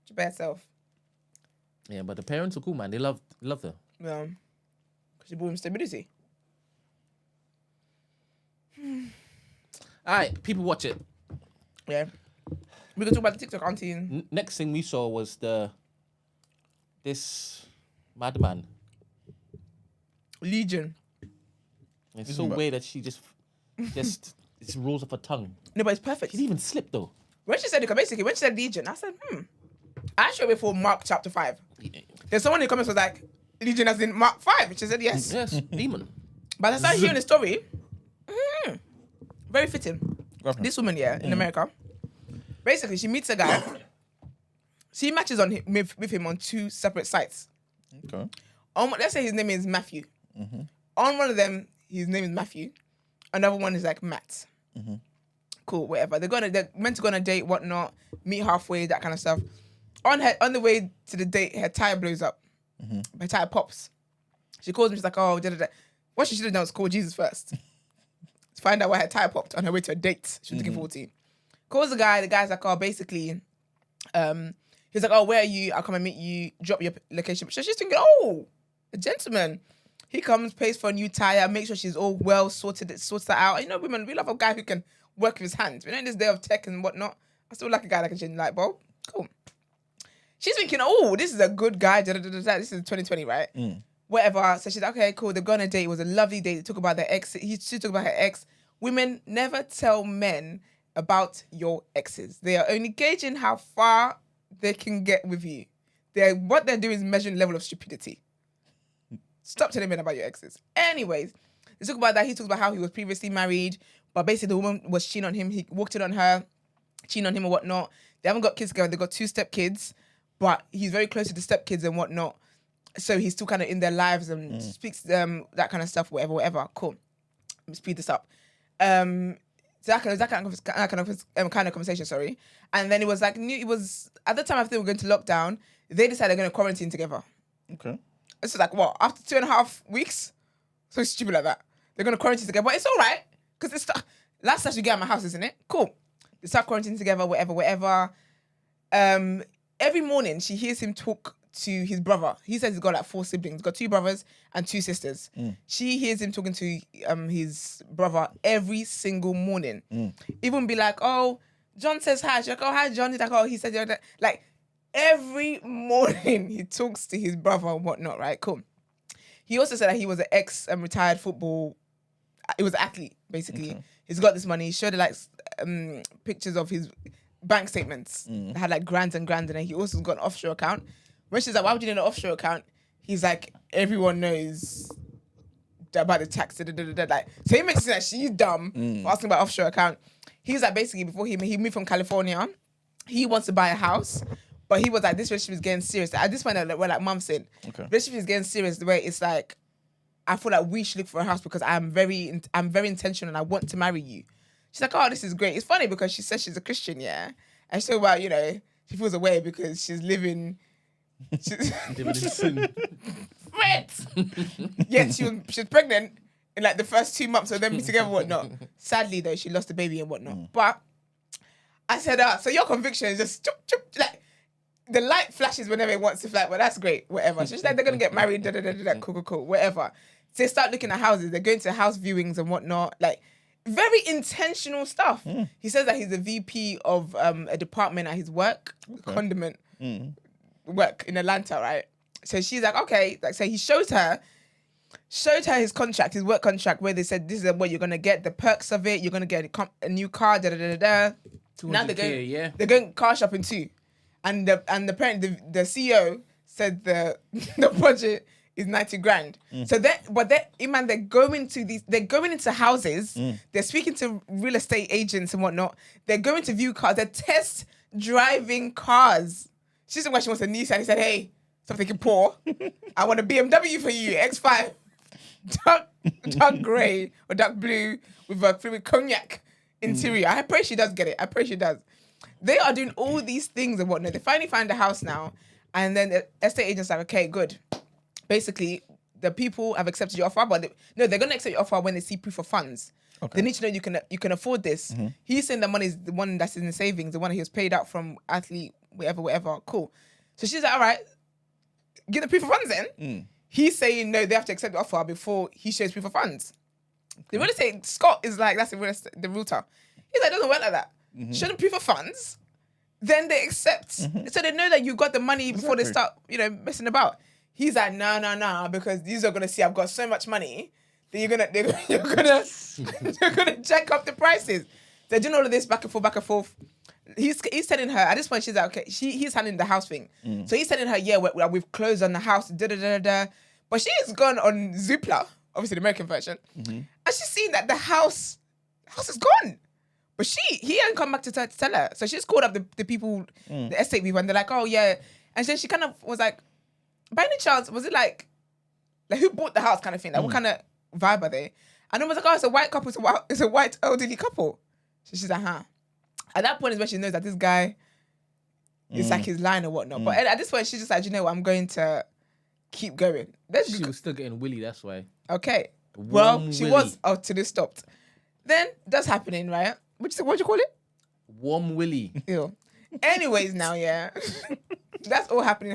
you by yourself. Yeah, but the parents are cool, man. They loved her. Yeah, because she brought him stability. All right, people watch it. Yeah. We can talk about the TikTok auntie. Next thing we saw was this madman. Legion. It's so weird that she just it rolls off her tongue. No, but it's perfect. She didn't even slip though. When she said it, basically, when she said Legion, I said, I showed before Mark chapter 5. There's someone in the comments was like, Legion as in Mark 5. Which she said, yes. Yes, demon. But I started hearing the story. Very fitting. This woman, in America. Basically, she meets a guy. She matches with him on 2 separate sites. Okay. Let's say his name is Matthew. Mm-hmm. On one of them, his name is Matthew. Another one is like Matt. Mm-hmm. Cool, whatever. They're meant to go on a date, whatnot, meet halfway, that kind of stuff. On the way to the date, her tire blows up. Mm-hmm. Her tire pops. She calls him, she's like, oh, da-da-da. What she should have done was call Jesus first. To find out why her tire popped on her way to a date she was looking forward to. Calls the guy's like, oh, basically, he's like, oh, where are you? I'll come and meet you, drop your location. So she's thinking, oh, a gentleman. He comes, pays for a new tire, makes sure she's all well sorts that out. You know, women, we love a guy who can work with his hands. We know in this day of tech and whatnot, I still like a guy that can change the light bulb. Cool. She's thinking, oh, this is a good guy. This is 2020, right? Whatever. So she's like, okay, cool. They've gone on a date. It was a lovely date. They talk about their ex. She talked about her ex. Women never tell men about your exes. They are only gauging how far they can get with you. What they're doing is measuring level of stupidity. Stop telling men about your exes. Anyways, they talk about that. He talks about how he was previously married, but basically the woman was cheating on him. He walked in on her, cheating on him and whatnot. They haven't got kids together. They've got 2 stepkids, but he's very close to the stepkids and whatnot. So he's still kind of in their lives and speaks that kind of stuff, whatever. Cool. Let me speed this up. That kind of conversation, sorry. And then it was like, it was at the time after they were going to lockdown, they decided they're going to quarantine together. Okay. It's like, what, after 2.5 weeks? So stupid like that. They're going to quarantine together. But it's all right, because it's last time you get out of my house, isn't it? Cool. They start quarantining together, whatever. Every morning, she hears him talk to his brother. He says he's got like 4 siblings. He's got 2 brothers and 2 sisters. She hears him talking to his brother every single morning. Even be like, oh, John says hi. She's like, oh, hi, John. He's like, oh, he said you're like, every morning he talks to his brother and whatnot, right? Cool. He also said that he was an ex-retired football... He was an athlete, basically. Okay. He's got this money. He showed like pictures of his bank statements. That had like grands and grands, and he also got an offshore account. When she's like, why would you need an offshore account? He's like, everyone knows about the tax. Like, so he makes it seem like she's dumb for asking about offshore account. He's like, basically, before he moved from California, he wants to buy a house, but he was like, this relationship is getting serious. At this point, we're like Mum said, relationship is getting serious. The way it's like, I feel like we should look for a house because I'm very intentional and I want to marry you. She's like, oh, this is great. It's funny because she says she's a Christian, yeah, and she's about, she feels away because she's living. Yeah, she was pregnant in like the first 2 months of them being together and whatnot. Sadly though, she lost the baby and whatnot. But I said, so your conviction is just like the light flashes whenever it wants to flash. Well, that's great, whatever. So she's like, they're gonna get married, cool, whatever. So they start looking at houses. They're going to house viewings and whatnot. Like very intentional stuff. He says that he's a VP of a department at his work, condiment. Work in Atlanta, right? So she's like, okay. Like, so he showed her his contract, his work contract, where they said this is what you're gonna get, the perks of it. You're gonna get a new car, Now they're going car shopping too, and the CEO said the budget is 90 grand. So they're going into houses. They're speaking to real estate agents and whatnot. They're going to view cars. They're test driving cars. She said when she wants a Nissan, he said, hey, stop thinking poor. I want a BMW for you, X5. Dark grey or dark blue with a fluid cognac interior. I pray she does get it. I pray she does. They are doing all these things and whatnot. They finally find a house now. And then the estate agent's like, okay, good. Basically, the people have accepted your offer, but they're going to accept your offer when they see proof of funds. Okay. They need to know you can afford this. He's saying the money is the one that's in the savings, the one he was paid out from athlete, whatever. Cool. So she's like, all right, get the proof of funds then. He's saying no, they have to accept the offer before he shows proof of funds. The real estate, Scott is like, that's the realtor. He's like, it doesn't work like that. Show them proof of funds, then they accept. So they know that you got the money before they start, messing about. He's like, no, because these are gonna see I've got so much money that you're gonna jack up the prices. They're doing all of this back and forth. He's telling her, at this point, she's like, okay, he's handling the house thing. So he's telling her, yeah, we've closed on the house, But she's gone on Zoopla, obviously the American version, and she's seen that the house is gone. But he hadn't come back to tell her. So she's called up the people, the estate people, and they're like, oh yeah. And then she kind of was like, by any chance, was it like who bought the house kind of thing? Like what kind of vibe are they? And it was like, oh, it's a white couple, it's a white elderly couple. So she's like, huh. At that point is when she knows that this guy is like his line or whatnot. But at this point, she's just like, you know what, I'm going to keep going. She was still getting willy, that's why. Okay. She was till this stopped. Then that's happening, right? What'd you call it? Warm willy. Ew. Anyways, now, yeah. That's all happening.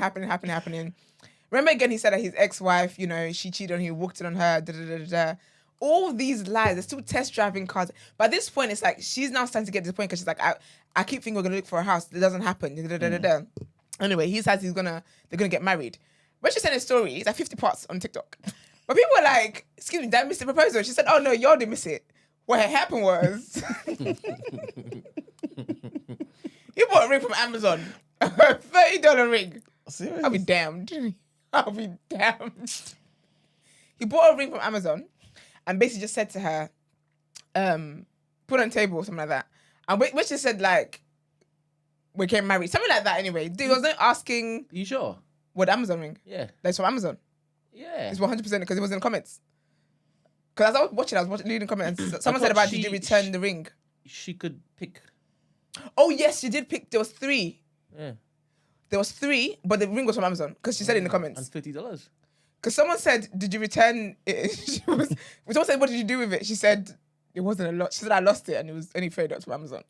Remember again, he said that his ex-wife, she cheated on him, walked in on her, All these lies, they're still test driving cars. But at this point, it's like, she's now starting to get to the point because she's like, I keep thinking we're going to look for a house. It doesn't happen. Anyway, he says they're gonna get married. When she sent a story, it's like 50 parts on TikTok. But people were like, excuse me, did I miss the proposal? She said, oh no, y'all didn't miss it. What had happened was he bought a ring from Amazon. A $30 ring. Serious? I'll be damned. He bought a ring from Amazon and basically just said to her, put on the table or something like that. And when she said like, we getting married, something like that anyway. He wasn't asking. You sure? What, Amazon ring? Yeah. That's from Amazon. Yeah. It's 100% because it was in the comments. Because as I was watching reading comments. Someone said about, did you return the ring? She could pick. Oh yes, she did pick. There was 3. Yeah. There was 3, but the ring was from Amazon because she said it in the comments. And $50. Because someone said, did you return it? Someone said, what did you do with it? She said, it wasn't a lot. She said, I lost it and it was only $30 from Amazon.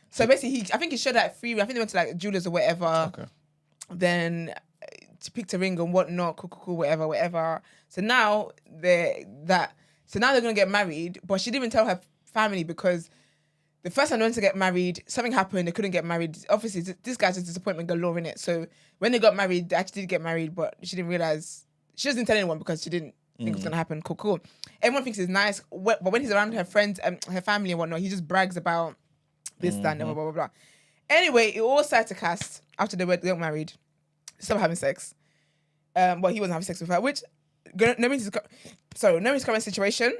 So basically, I think he showed that free. I think they went to like jewelers or whatever. Okay. Then she picked a ring and whatnot, cool, whatever. So now they're gonna get married, but she didn't even tell her family because the first time they went to get married, something happened. They couldn't get married. Obviously, this guy's just disappointment galore in it. So when they got married, they actually did get married, but she didn't realize. She doesn't tell anyone because she didn't think it was gonna happen. Cool. Everyone thinks it's nice, but when he's around her friends and her family and whatnot, he just brags about this, that, and blah, blah, blah. Anyway, it all started to cast after they got married. Stop having sex. Well, he wasn't having sex with her, which Naomi's current situation,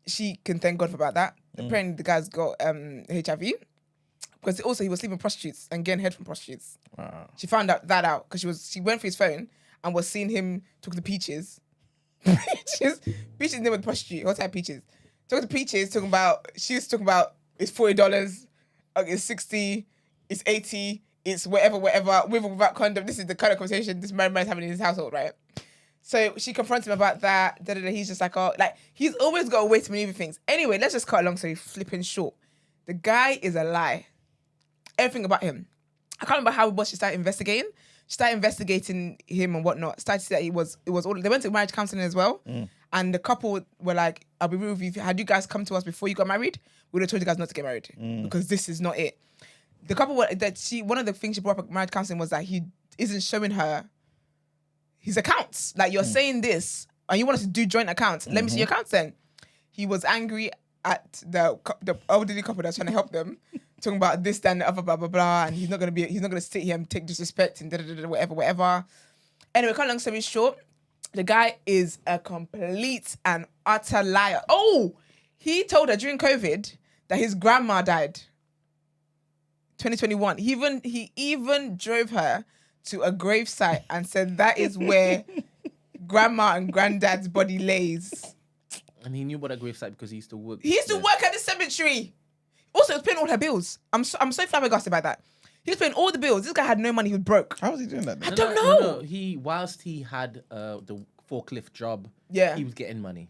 she can thank God for about that. Apparently, the guy's got HIV because also he was sleeping with prostitutes and getting head from prostitutes. Wow. She found that out because she went through his phone and was seeing him talking to Peaches. Peaches name with prostitute. What type of Peaches? Talking to Peaches, she was talking about it's $40, it's 60, it's 80, it's whatever, with or without condom. This is the kind of conversation this man's having in his household, right? So she confronts him about that. He's just like, he's always got a way to maneuver things. Anyway, let's just cut along so he's flipping short. The guy is a lie. Everything about him. I can't remember how it was she started investigating. She started investigating him and whatnot. Started to see that it was all. They went to marriage counseling as well. And the couple were like, I'll be real with you. Had you guys come to us before you got married, we would have told you guys not to get married because this is not it. The couple one of the things she brought up at marriage counseling was that he isn't showing her his accounts. Like, you're saying this and you want us to do joint accounts. Let me see your accounts then. He was angry at the elderly couple that's trying to help them, talking about this, that, and the other, blah, blah, blah. And he's not gonna sit here and take disrespect and whatever. Anyway, cut long story short, the guy is a complete and utter liar. Oh, he told her during COVID that his grandma died. 2021. He even drove her to a gravesite and said that is where grandma and granddad's body lays. And he knew about that gravesite because he used to work. He used to work at the cemetery. Also, he was paying all her bills. I'm so flabbergasted by that. He was paying all the bills. This guy had no money. He was broke. How was he doing that? I don't know. No. Whilst he had the forklift job, he was getting money.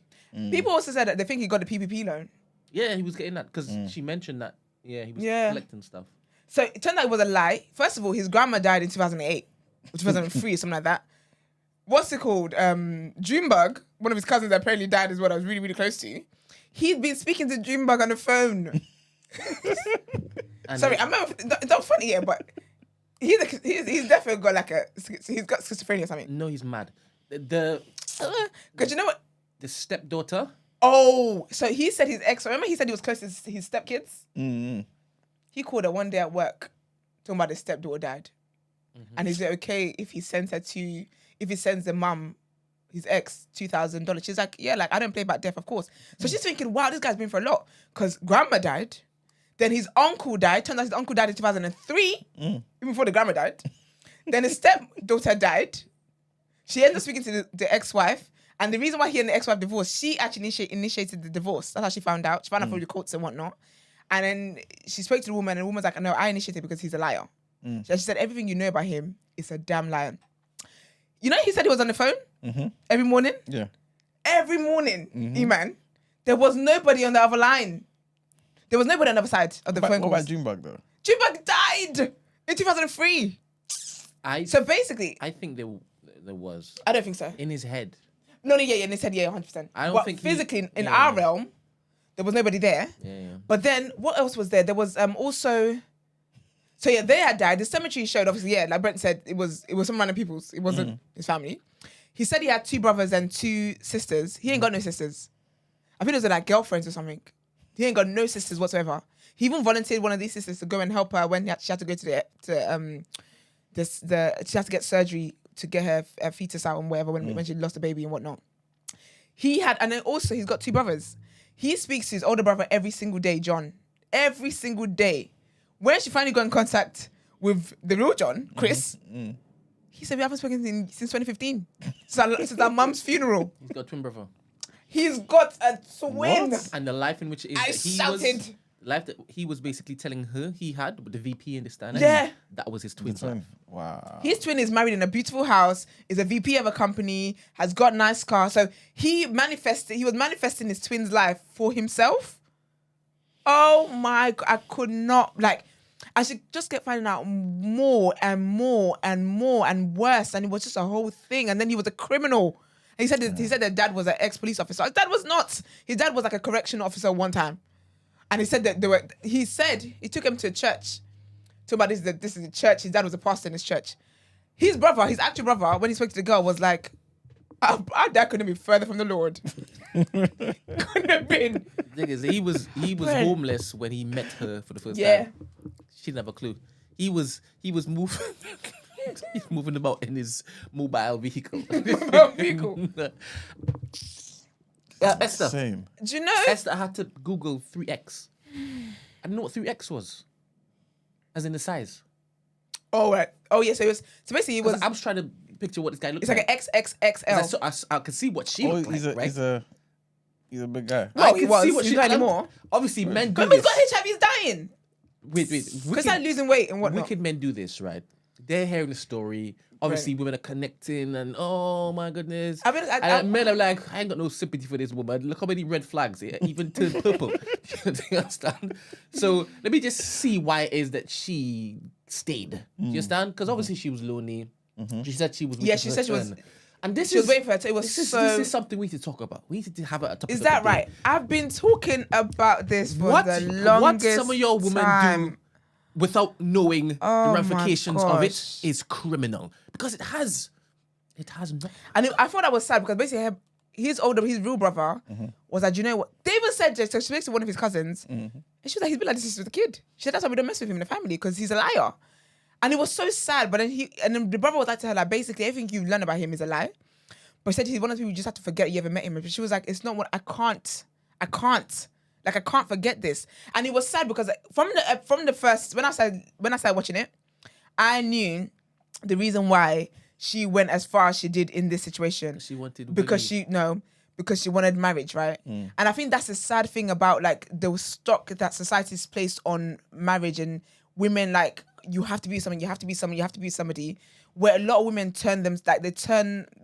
People also said that they think he got the PPP loan. Yeah, he was getting that because she mentioned that. Yeah, he was collecting stuff. So it turned out it was a lie. First of all, his grandma died in 2008 or 2003 or something like that. What's it called? Junebug, one of his cousins that apparently died as well, I was really, really close to. He'd been speaking to Junebug on the phone. Sorry, I'm not funny yet, but he's definitely got he's got schizophrenia or something. No, he's mad. Because you know what? The stepdaughter. Oh, so he said his ex. Remember, he said he was close to his stepkids. He called her one day at work, talking about his stepdaughter died, and is it okay if he sends the mum, his ex, $2,000? She's like, yeah, I don't play about death, of course. So she's thinking, wow, this guy's been for a lot because grandma died. Then his uncle died. Turns out his uncle died in 2003, even before the grandma died. Then his stepdaughter died. She ended up speaking to the ex-wife. And the reason why he and the ex-wife divorced, she actually initiated the divorce. That's how she found out. She found out through the courts and whatnot. And then she spoke to the woman, and the woman's like, no, I initiated because he's a liar. So she said, everything you know about him is a damn liar. You know, he said he was on the phone every morning? Yeah. Every morning, E-man. There was nobody on the other line. There was nobody on the other side of the phone call. What about Junebug, though? Junebug died in 2003. So basically... I think there was. I don't think so. In his head. No, in his head, 100%. I don't think physically, in our realm, there was nobody there. Yeah. But then, what else was there? There was also... So yeah, they had died. The cemetery showed, obviously, yeah, like Brent said, it was some random people's. It wasn't his family. He said he had 2 brothers and 2 sisters. He ain't got no sisters. I think those are like girlfriends or something. He ain't got no sisters whatsoever. He even volunteered one of these sisters to go and help her when she had to go to she had to get surgery to get her fetus out and whatever when she lost a baby and whatnot. And then also he's got 2 brothers. He speaks to his older brother every single day, John. Every single day. When she finally got in contact with the real John, Chris, he said we haven't spoken since 2015. Since our mum's funeral. He's got a twin brother. He's got a twin. What? And the life in which it is life that he was basically telling her he had with the VP in the stand. Yeah. That was his twin's life. Wow. His twin is married in a beautiful house, is a VP of a company, has got nice car. So he was manifesting his twin's life for himself. Oh my God, I could not, I should just kept finding out more and more and more and worse. And it was just a whole thing. And then he was a criminal. And he said their dad was an ex-police officer. His dad was not. His dad was like a correction officer one time. And he said that he took him to a church. Talk about this is the church. His dad was a pastor in this church. His actual brother, when he spoke to the girl, was like, our dad couldn't be further from the Lord. Couldn't have been. The thing is, he was homeless when he met her for the first time. She didn't have a clue. He was moving. He's moving about in his mobile vehicle. Esther. Same. Do you know? Esther had to Google 3X. I didn't know what 3X was. As in the size. Oh, right. Oh, yeah. So basically it was. I was trying to picture what this guy looked like. It's like an XXXL. I could see what she looked like, right? He's a big guy. Well, I can see what she's not anymore. Obviously, men do this. this. He's got HIV, he's dying. Wait. Because I'm losing weight and whatnot. Wicked men do this, right? They're hearing the story. Obviously, women are connecting, and oh my goodness. And men are like, I ain't got no sympathy for this woman. Look how many red flags, even turned purple. You understand? So let me just see why it is that she stayed. Do you understand? Because obviously she was lonely. She said she was. Yeah, she said she was. And this she was waiting for her. This is something we need to talk about. We need to have it at the top. Is that right? I've been talking about this for the longest What some of your women do without knowing the ramifications of it is criminal, because it has not. And I thought that was sad because basically his real brother was like, you know what? David said so she speaks to one of his cousins, and she was like, he's been like this with the kid. She said that's why we don't mess with him in the family, because he's a liar. And it was so sad. But then the brother was like to her, like, basically everything you've learned about him is a lie. But he said he's one of the people you just have to forget you ever met him. But she was like, it's not what I can't. Like, I can't forget this. And it was sad because from the first, when I started watching it, I knew the reason why she went as far as she did in this situation. She wanted because she wanted marriage, right? And I think that's the sad thing about like the stock that society's placed on marriage and women, like, you have to be someone, you have to be someone, you have to be somebody, where a lot of women turn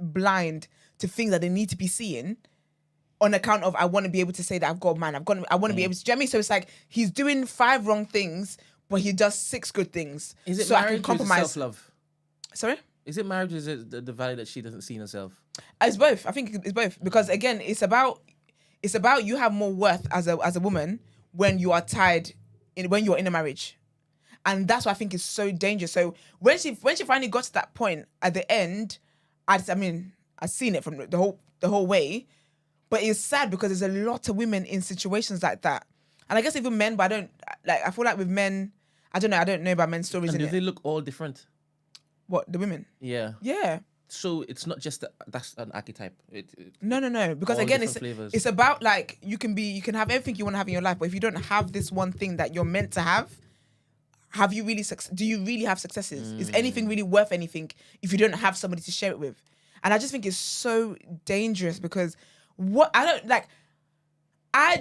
blind to things that they need to be seeing on account of, I want to be able to say that I've got a man, I want to be able to, do you know what I mean? So it's like, he's doing 5 wrong things, but he does 6 good things. Is it so marriage I can compromise. or is it self-love? Sorry? Is it marriage or is it the value that she doesn't see in herself? It's both. I think it's both. Because again, it's about you have more worth as a woman when you are when you're in a marriage. And that's what I think is so dangerous. So when she finally got to that point at the end, I've seen it from the whole way, but it's sad because there's a lot of women in situations like that. And I guess even men, but I feel like with men, I don't know about men's stories. And do they look all different? What, the women? Yeah. Yeah. So it's not just that's an archetype. No. Because again, it's about like you can have everything you want to have in your life, but if you don't have this one thing that you're meant to have you really do you really have successes? Is anything really worth anything if you don't have somebody to share it with? And I just think it's so dangerous because I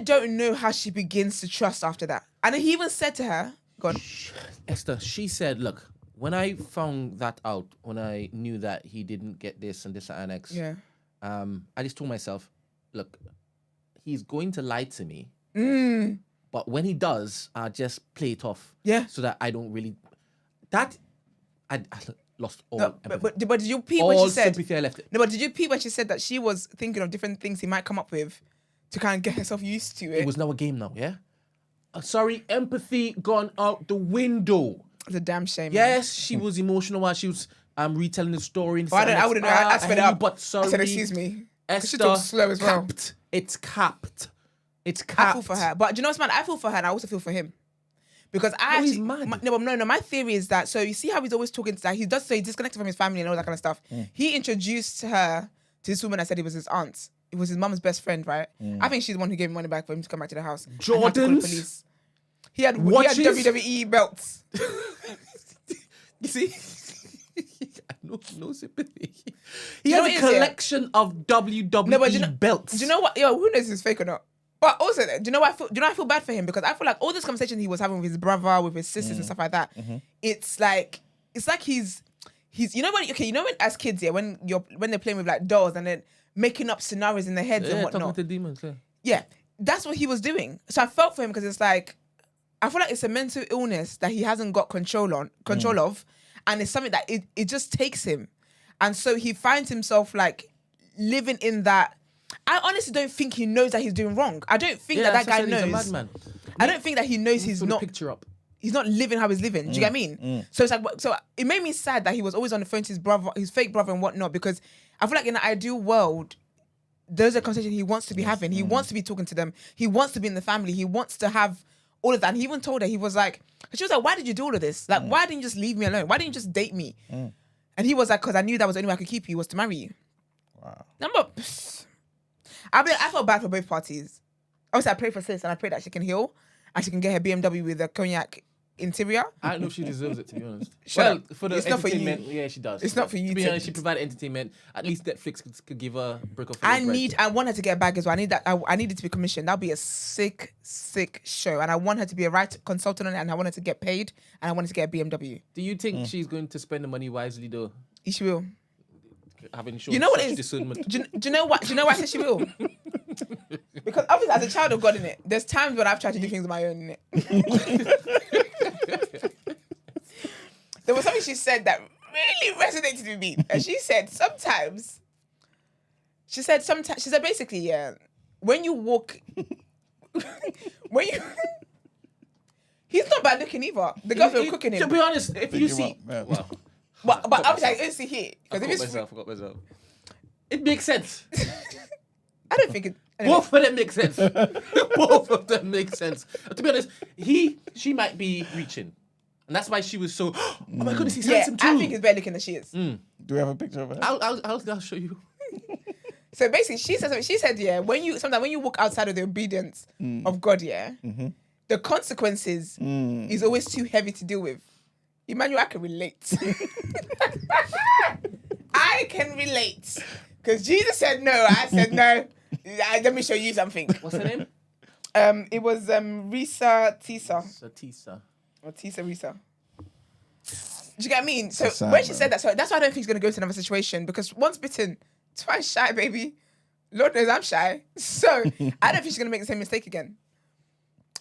don't know how she begins to trust after that. And he even said to her, go on. Esther, she said, look, when I found that out, when I knew that he didn't get this and this and X, I just told myself, look, he's going to lie to me. But when he does, I'll just play it off. Yeah. So that I don't really... I lost all empathy. But did you peep when she said... All sympathy I left it. No, but did you peep when she said that she was thinking of different things he might come up with to kind of get herself used to it? It was now a game now, yeah? Sorry, empathy gone out the window. It's a damn shame. Yes, she was emotional while she was retelling the story. I wouldn't know. I sped it up. But sorry. I said, excuse me. Esther, she talks slow as well. It's capped. It's capped. I feel for her. But do you know what's mad? I feel for her and I also feel for him. Because he's mad. No, my theory is that, so you see how he's always talking to that, he does, so he's disconnected from his family and all that kind of stuff. He introduced her to this woman that said it was his aunt. It was his mum's best friend, right? I think she's the one who gave him money back for him to come back to the house. Jordans? He had WWE belts. You see? No sympathy. He has a collection of WWE belts. Do you know what? Yo, who knows if it's fake or not? But also, do you know what I feel bad for him? Because I feel like all this conversation he was having with his brother, with his sisters and stuff like that, it's like he's you know when as kids, when they're playing with like dolls and then making up scenarios in their heads and whatnot. Talking to demons, yeah, that's what he was doing. So I felt for him because it's like, I feel like it's a mental illness that he hasn't got control of, and it's something that it just takes him, and so he finds himself like living in that. I honestly don't think he knows that he's doing wrong. I don't think that guy knows. He's a madman. I don't think that he knows he's not. Picture up. He's not living how he's living. Do you get what I mean? So it's like, so it made me sad that he was always on the phone to his brother, his fake brother, and whatnot. Because I feel like in the ideal world, those are conversations he wants to be having. He wants to be talking to them. He wants to be in the family. He wants to have all of that. And he even told her, he was like, she was like, why did you do all of this? Like, why didn't you just leave me alone? Why didn't you just date me? And he was like, because I knew that was the only way I could keep you was to marry you. Wow. I felt bad for both parties. Obviously, I pray for sis and I pray that she can heal and she can get her BMW with a cognac interior. I don't know if she deserves it, to be honest. Well, for the entertainment, yeah, she does. It's not for you. To be honest, she provided entertainment. At least Netflix could give her a break off. I want her to get a bag as well. I need it to be commissioned. That'll be a sick show. And I want her to be a right consultant on it, and I want her to get paid, and I want her to get a BMW. Do you think she's going to spend the money wisely though? She will. Having shown you know what such is, discernment. do you know why I say she will? Because obviously as a child of God in it, there's times when I've tried to do things on my own in it. There was something she said that really resonated with me. And she said basically, when you walk he's not bad looking either. The girls were cooking him. To be honest, if you see But obviously I didn't see here. I forgot myself. It makes sense. I don't think it. Anyway. Both of them make sense. Both of them make sense. To be honest, she might be reaching, and that's why she was so. Oh my goodness, he's handsome too. I think he's better looking than she is. Do we have a picture of her? I'll show you. So basically, she said, when you walk outside of the obedience of God, the consequences is always too heavy to deal with. Emmanuel, I can relate. I can relate. Because Jesus said no, I said no. Let me show you something. What's her name? It was Risa Tisa. Or Tisa Risa. Do you get what I mean? So sad, when she said that, so that's why I don't think she's going to go to another situation. Because once bitten, twice shy, baby. Lord knows I'm shy. So I don't think she's going to make the same mistake again.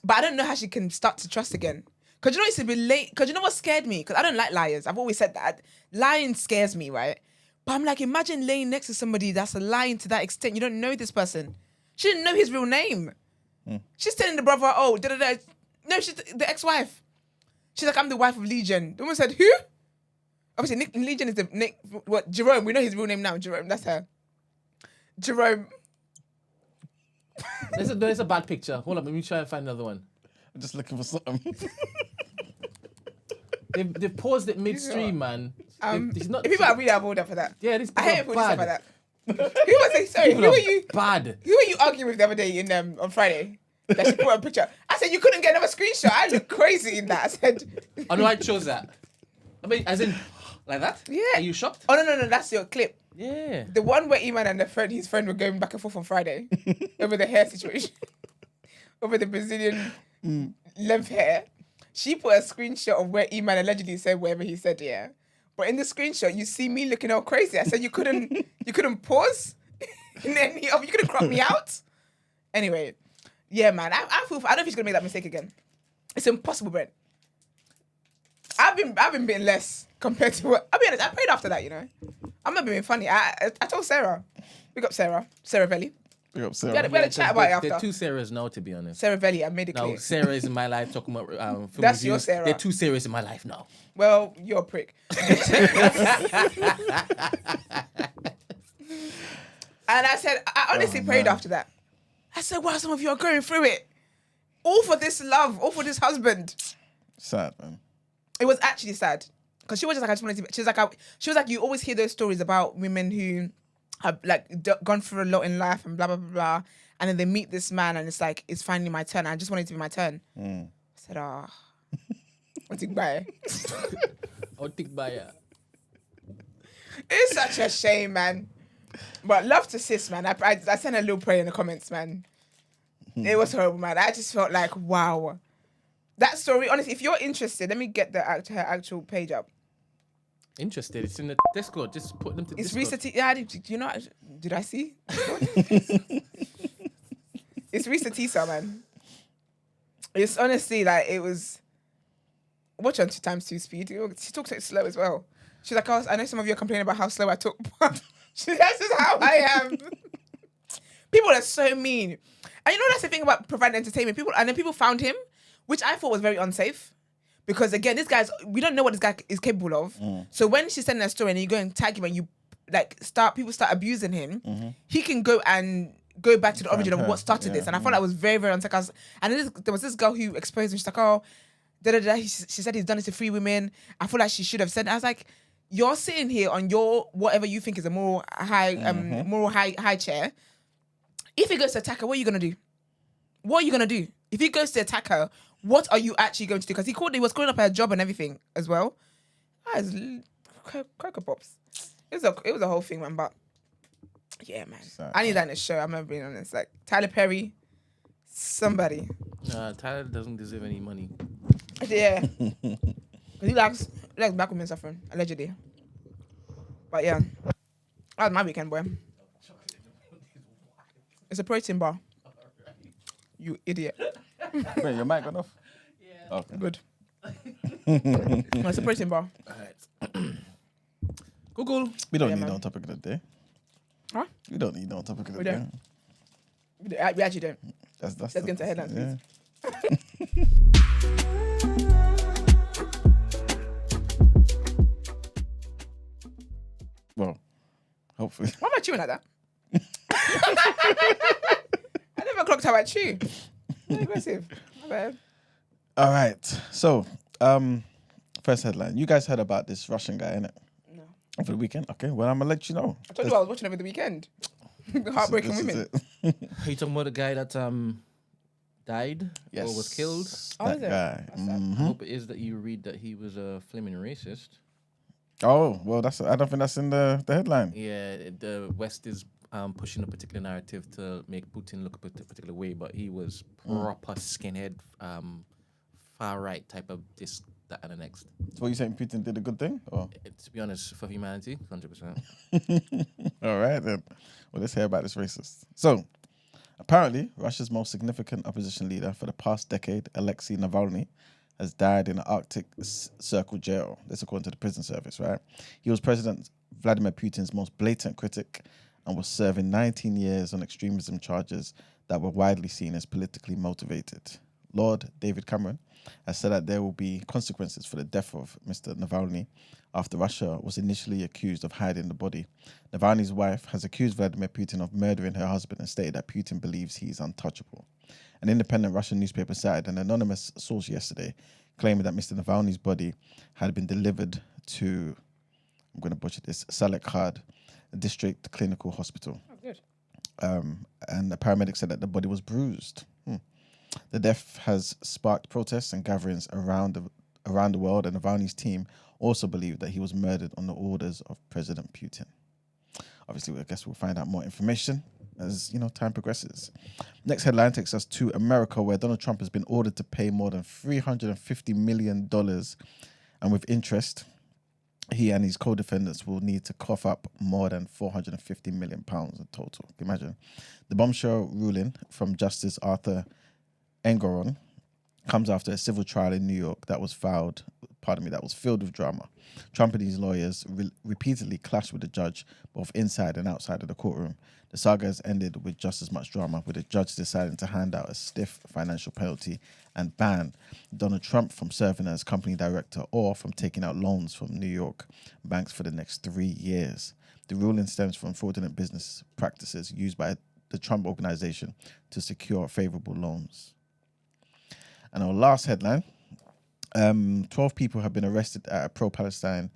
But I don't know how she can start to trust again. Because you know, it's a bit late. Because you know what scared me? Because I don't like liars. I've always said that. Lying scares me, right? But I'm like, imagine laying next to somebody that's lying to that extent. You don't know this person. She didn't know his real name. She's telling the brother, oh, da-da-da. No, she's the ex-wife. She's like, I'm the wife of Legion. The woman said, who? Obviously, Legion is Jerome. We know his real name now, Jerome. That's her. Jerome. There's a bad picture. Hold on, let me try and find another one. I'm just looking for something. They've paused it midstream, man. If people are really bored for that. Yeah, this I hate people bad. like that. Who are you? Bad. Who were you arguing with the other day on Friday? That she put a picture. I said you couldn't get another screenshot. I look crazy in that. I said. Oh no, I chose that. I mean, as in, like that? Yeah. Are you shocked? Oh no, that's your clip. Yeah. The one where Iman and his friend were going back and forth on Friday over the hair situation, over the Brazilian length hair. She put a screenshot of where Iman allegedly said whatever he said, yeah. But in the screenshot, you see me looking all crazy. I said you couldn't pause, and then you couldn't crop me out. Anyway, yeah, man, I don't think he's gonna make that mistake again. It's impossible, Brent. I've been bitten less compared to what. I'll be honest. I prayed after that, you know. I'm not being funny. I told Sarah, big up Sarah Velli. Big up Sarah. We had a chat about it after. There are two Sarahs now, to be honest. Sarah Velli, I made it clear. No, Sarah is in my life talking about film That's reviews. your Sarah. There are two Sarahs in my life now. Well, you're a prick. And I said, I honestly prayed after that. I said, wow, some of you are going through it. All for this love, all for this husband. Sad, man. It was actually sad. Because she was just like, I just wanted to, she was like, you always hear those stories about women who have like gone through a lot in life and blah, blah, blah, blah. And then they meet this man and it's like, it's finally my turn. I just wanted it to be my turn. I said, I'll take by it. It's such a shame, man. But love to sis, man. I sent a little prayer in the comments, man. It was horrible, man. I just felt like, wow. That story, honestly, if you're interested, let me get her actual page up. Interested? It's in the Discord. Just put them to it's Discord. Risa T. Yeah, you know, did I see? It's Risa Tisa, man. It's honestly like, it was... Watch on 2x2 speed. She talks it slow as well. She's like, oh, I know some of you are complaining about how slow I talk, but that's just how I am. People are so mean. And you know, that's the thing about providing entertainment. People found him, which I thought was very unsafe. Because again, we don't know what this guy is capable of. So when she's sending that story and you go and tag him and you people start abusing him, he can go back to the origin of what started this. And I thought that was very, very unsafe. And then there was this girl who exposed him. She's like, oh, she said he's done it to 3 women. I feel like she should have said it. I was like, you're sitting here on your whatever you think is a moral high chair. If he goes to attack her, what are you gonna do? What are you gonna do? If he goes to attack her, what are you actually going to do? Because he was calling up her job and everything as well. That is Cocoa Pops. It was a whole thing, man. But yeah, man, I need that in a show. I'm not being honest. Like Tyler Perry, somebody. Tyler doesn't deserve any money. Yeah. He likes black women suffering, allegedly. But yeah, that was my weekend, boy. It's a protein bar. You idiot. Wait, your mic got off? Yeah. Okay. Good. It's a protein bar. Alright. Google. We don't need no topic of the day. Huh? We don't need no topic of the day. We actually don't. Let's get into headlines, please. Well, hopefully. Why am I chewing like that? I never clocked how I chew. Very aggressive. My bad. All right. So, first headline. You guys heard about this Russian guy, innit? No. Over the weekend? Okay, well, I'm going to let you know. I told you I was watching over the weekend. The Heartbreaking Women. Are you talking about the guy that died or was killed? Oh, is it? Guy. I hope it is that you read that he was a flaming racist. Oh, well, I don't think that's in the headline. Yeah, the West is pushing a particular narrative to make Putin look a particular way, but he was proper skinhead, far right type of this, that, and the next. So, what are you saying? Putin did a good thing? Or? To be honest, for humanity, 100%. All right, then. Well, let's hear about this racist. So, apparently, Russia's most significant opposition leader for the past decade, Alexei Navalny, has died in an Arctic Circle jail. That's according to the prison service, right? He was President Vladimir Putin's most blatant critic and was serving 19 years on extremism charges that were widely seen as politically motivated. Lord David Cameron has said that there will be consequences for the death of Mr. Navalny after Russia was initially accused of hiding the body. Navalny's wife has accused Vladimir Putin of murdering her husband and stated that Putin believes he is untouchable. An independent Russian newspaper cited an anonymous source yesterday claiming that Mr. Navalny's body had been delivered to, I'm going to butcher this, Salakhard District Clinical Hospital. Oh, good. And the paramedic said that the body was bruised. The death has sparked protests and gatherings around the world, and Navalny's team also believed that he was murdered on the orders of President Putin. Obviously, I guess we'll find out more information as time progresses. Next headline takes us to America, where Donald Trump has been ordered to pay more than $350 million, and with interest, he and his co-defendants will need to cough up more than £450 million in total. Can you imagine? The bombshell ruling from Justice Arthur Engoron comes after a civil trial in New York that was filed that was filled with drama. Trump and his lawyers repeatedly clashed with the judge, both inside and outside of the courtroom. The saga has ended with just as much drama, with the judge deciding to hand out a stiff financial penalty and ban Donald Trump from serving as company director or from taking out loans from New York banks for the next 3 years. The ruling stems from fraudulent business practices used by the Trump organization to secure favorable loans. And our last headline, 12 people have been arrested at a pro-Palestine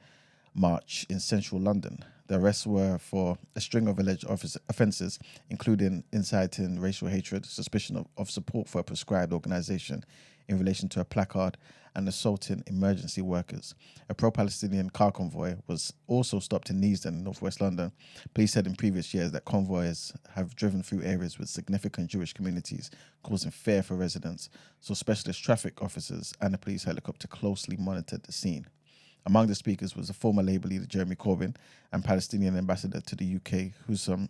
march in central London. The arrests were for a string of alleged offences, including inciting racial hatred, suspicion of support for a prescribed organisation in relation to a placard, and assaulting emergency workers. A pro-Palestinian car convoy was also stopped in Neasden, in northwest London. Police said in previous years that convoys have driven through areas with significant Jewish communities, causing fear for residents, so specialist traffic officers and a police helicopter closely monitored the scene. Among the speakers was a former Labour leader, Jeremy Corbyn, and Palestinian ambassador to the UK, Hussam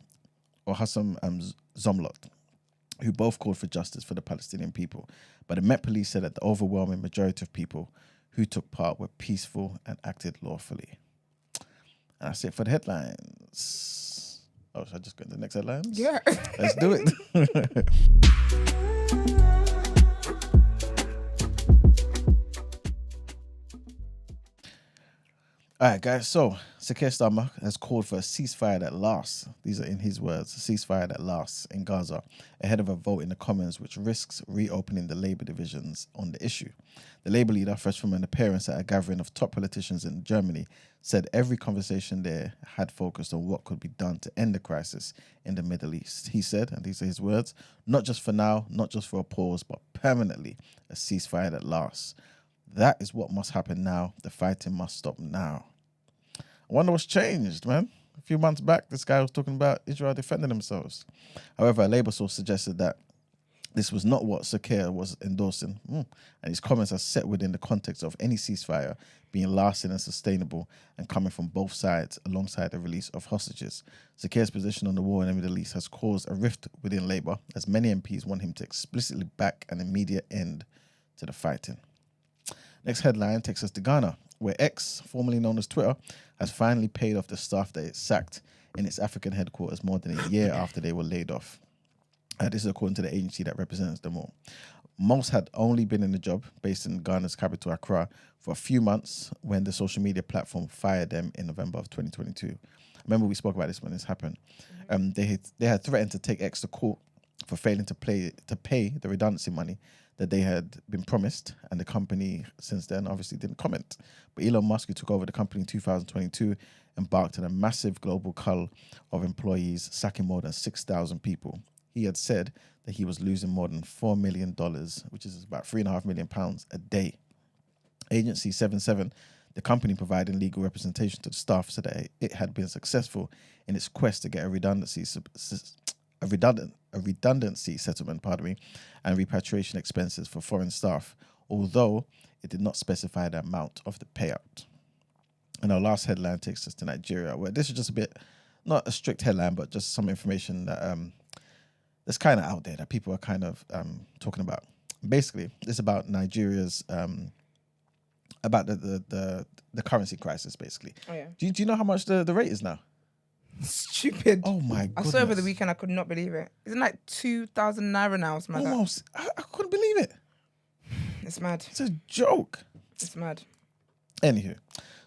Zomlot, who both called for justice for the Palestinian people. But the Met Police said that the overwhelming majority of people who took part were peaceful and acted lawfully. And that's it for the headlines. Oh, should I just go to the next headlines? Yeah. Let's do it. All right, guys. So, Starmer has called for a ceasefire that lasts. These are in his words, a ceasefire that lasts in Gaza ahead of a vote in the Commons, which risks reopening the Labour divisions on the issue. The Labour leader, fresh from an appearance at a gathering of top politicians in Germany, said every conversation there had focused on what could be done to end the crisis in the Middle East. He said, and these are his words, not just for now, not just for a pause, but permanently a ceasefire that lasts. That is what must happen now. The fighting must stop now. I wonder what's changed, man. A few months back, this guy was talking about Israel defending themselves. However, a Labour source suggested that this was not what Saka was endorsing, and his comments are set within the context of any ceasefire being lasting and sustainable and coming from both sides alongside the release of hostages. Saka's position on the war in the Middle East has caused a rift within Labour, as many MPs want him to explicitly back an immediate end to the fighting. Next headline takes us to Ghana, where X, formerly known as Twitter, has finally paid off the staff that it sacked in its African headquarters more than a year after they were laid off. This is according to the agency that represents them all. Most had only been in the job, based in Ghana's capital, Accra, for a few months when the social media platform fired them in November of 2022. Remember, we spoke about this when this happened. They had threatened to take X to court for failing to pay the redundancy money that they had been promised, and the company since then obviously didn't comment. But Elon Musk, who took over the company in 2022, embarked on a massive global cull of employees, sacking more than 6,000 people. He had said that he was losing more than $4 million, which is about £3.5 million a day. Agency 77, the company providing legal representation to the staff, said that it had been successful in its quest to get a redundancy settlement, and repatriation expenses for foreign staff, although it did not specify the amount of the payout. And our last headline takes us to Nigeria, where this is just a bit, not a strict headline, but just some information that that's kind of out there that people are kind of talking about. Basically, it's about Nigeria's about the currency crisis. Basically, Oh yeah. Do you know how much the rate is now? Stupid. Oh my I goodness. saw over the weekend. I could not believe it. Isn't like 2,000 naira now? It's mad. Almost. I couldn't believe it. It's mad. It's a joke. It's mad. Anywho,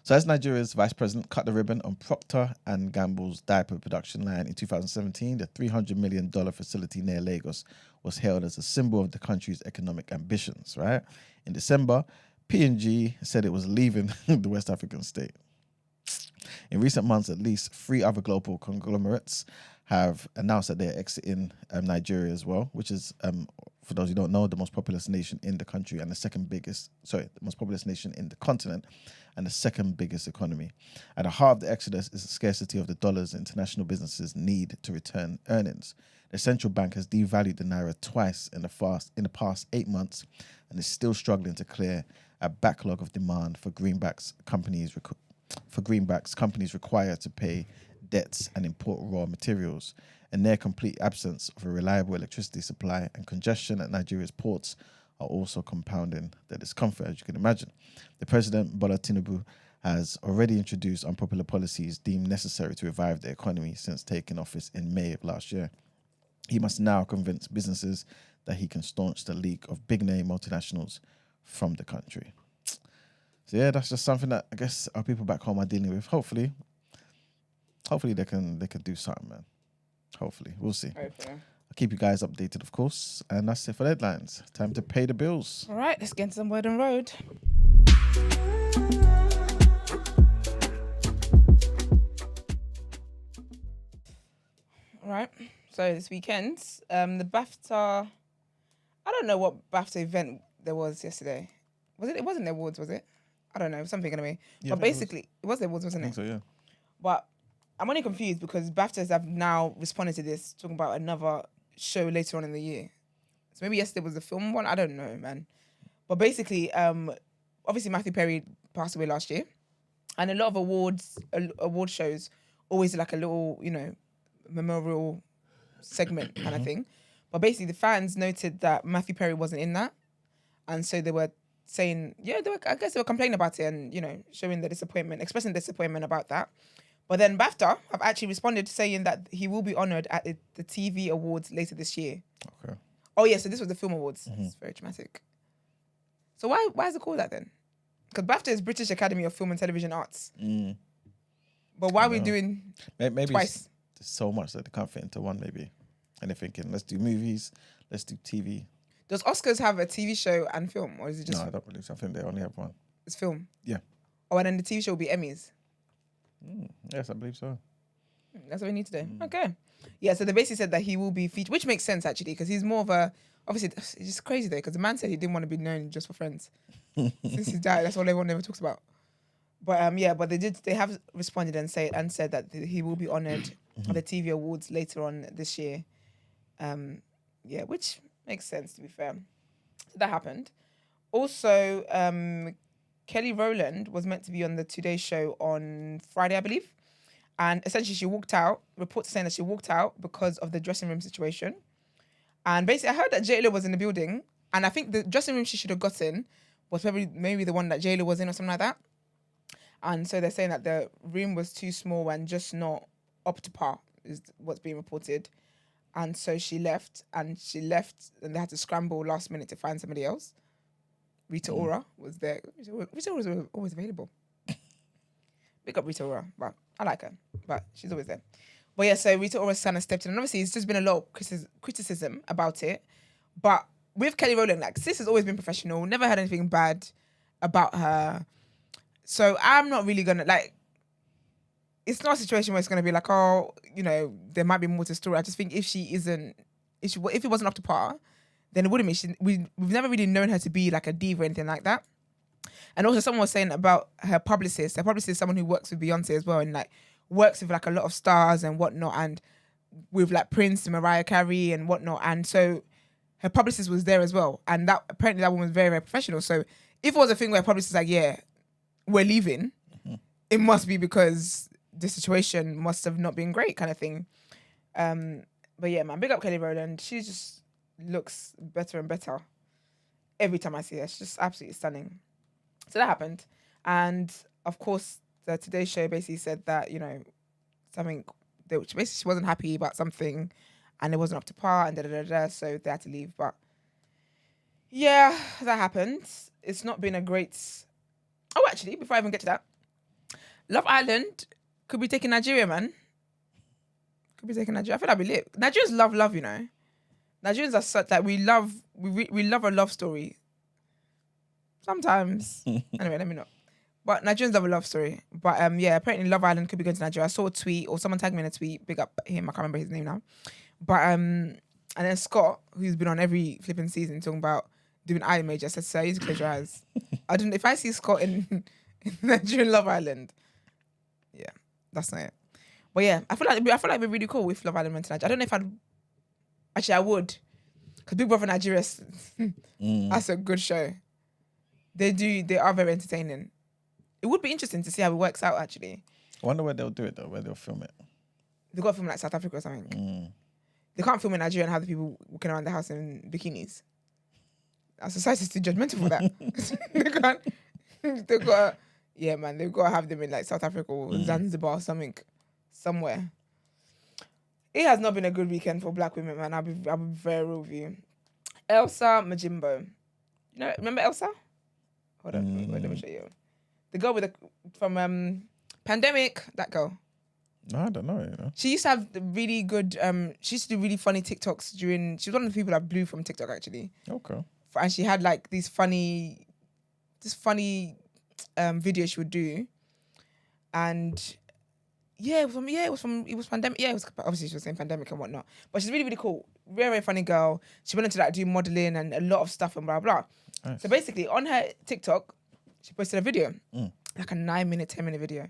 so as Nigeria's vice president cut the ribbon on Procter & Gamble's diaper production line in 2017, the $300 million facility near Lagos was hailed as a symbol of the country's economic ambitions, right? In December, P&G said it was leaving the West African state. In recent months, at least 3 other global conglomerates have announced that they're exiting Nigeria as well, which is, for those who don't know, the most populous nation in the country and the most populous nation in the continent and the second biggest economy. At the heart of the exodus is the scarcity of the dollars international businesses need to return earnings. The central bank has devalued the naira twice in the past 8 months and is still struggling to clear a backlog of demand for greenbacks companies required to pay debts and import raw materials. A near complete absence of a reliable electricity supply and congestion at Nigeria's ports are also compounding the discomfort, as you can imagine. The President, Bola Tinubu, has already introduced unpopular policies deemed necessary to revive the economy since taking office in May of last year. He must now convince businesses that he can staunch the leak of big-name multinationals from the country. So yeah, that's just something that I guess our people back home are dealing with. Hopefully they can do something, man. Hopefully, we'll see. Okay. I'll keep you guys updated, of course. And that's it for headlines. Time to pay the bills. All right, let's get into some word on road. All right. So this weekend, the BAFTA. I don't know what BAFTA event there was yesterday. Was it? It wasn't the awards, was it? I don't know. Something anyway. Yeah, but basically, it was the awards, wasn't I it? think so, yeah. But I'm only confused because BAFTAs have now responded to this, talking about another show later on in the year. So maybe yesterday was the film one. I don't know, man. But basically, obviously Matthew Perry passed away last year, and a lot of award shows always like a little, memorial segment kind of thing. But basically, the fans noted that Matthew Perry wasn't in that, and so they were saying, I guess they were complaining about it and showing the disappointment, expressing disappointment about that. But then BAFTA have actually responded saying that he will be honoured at the TV awards later this year. Okay. Oh yeah, so this was the film awards. It's very dramatic. So why is it called that then? Because BAFTA is British Academy of Film and Television Arts. But why are we doing maybe twice? There's so much that they can't fit into one, maybe. And they're thinking, let's do movies, let's do TV. Does Oscars have a TV show and film, or is it just? No, I don't believe so. I think they only have one. It's film. Yeah. Oh, and then the TV show will be Emmys. Yes, I believe so. That's what we need to do. Okay. Yeah, so they basically said that he will be featured, which makes sense actually, because he's more of a. Obviously, it's just crazy though, because the man said he didn't want to be known just for Friends. Since he died, that's all everyone ever talks about. But but they have responded and said that he will be honoured at the TV awards later on this year. Which makes sense to be fair. So that happened. Also, Kelly Rowland was meant to be on the Today Show on Friday, I believe. And essentially she walked out, reports saying that she walked out because of the dressing room situation. And basically I heard that J-Lo was in the building, and I think the dressing room she should have gotten was maybe the one that J-Lo was in or something like that. And so they're saying that the room was too small and just not up to par is what's being reported. And so she left and they had to scramble last minute to find somebody else. Rita Ora was there. Rita Ora was always available. Big up Rita Ora, but I like her, but she's always there. But yeah, so Rita Ora kind of stepped in, and obviously it's just been a lot of criticism about it. But with Kelly Rowland, like, sis has always been professional, never had anything bad about her. So I'm not really gonna it's not a situation where it's gonna be like, oh, there might be more to the story. I just think if it wasn't up to par, then it wouldn't be. We've never really known her to be like a diva or anything like that. And also someone was saying about her publicist. Her publicist is someone who works with Beyonce as well, and like works with like a lot of stars and whatnot, and with like Prince and Mariah Carey and whatnot. And so her publicist was there as well. And that apparently that woman was very, very professional. So if it was a thing where a publicist is like, yeah, we're leaving, it must be because the situation must have not been great, kind of thing. But yeah, man, big up Kelly Rowland. She just looks better and better every time I see her. She's just absolutely stunning. So that happened. And of course, the Today Show basically said that, something, which basically she wasn't happy about something and it wasn't up to par and so they had to leave. But yeah, that happened. It's not been a great... Oh, actually, before I even get to that, Love Island could be taking Nigeria, man. Could be taking Nigeria. I feel like we lit. Nigerians love, Nigerians are such that we love a love story. Sometimes. Anyway, let me know. But Nigerians love a love story. But apparently Love Island could be going to Nigeria. I saw a tweet, or someone tagged me in a tweet. Big up him. I can't remember his name now. But and then Scott, who's been on every flipping season talking about doing eye major, said, "Sir, you need to close your eyes." I don't. If I see Scott in Nigerian Love Island, yeah, that's not it. But yeah, I feel like it'd be really cool if Love Island went to Nigeria. I don't know if I'd. Actually, I would, because Big Brother Nigeria, that's a good show. They are very entertaining. It would be interesting to see how it works out, actually. I wonder where they'll do it, though, where they'll film it. They've got to film like South Africa or something. They can't film in Nigeria and have the people walking around the house in bikinis. our society's too judgmental for that. They've got to have them in like South Africa or Zanzibar or somewhere. It has not been a good weekend for black women, man. I'll be very real with you. Elsa Majimbo. Remember Elsa? Hold on, let me show you. The girl from Pandemic, that girl. No, I don't know. She used to have the really good, she used to do really funny TikToks she was one of the people that blew from TikTok, actually. Okay. And she had like these funny videos she would do. And it was pandemic. Yeah, it was obviously she was saying pandemic and whatnot. But she's really, really cool. Very, very funny girl. She went into like do modeling and a lot of stuff and blah, blah. Nice. So basically on her TikTok, she posted a video, like a 9-minute, 10-minute video.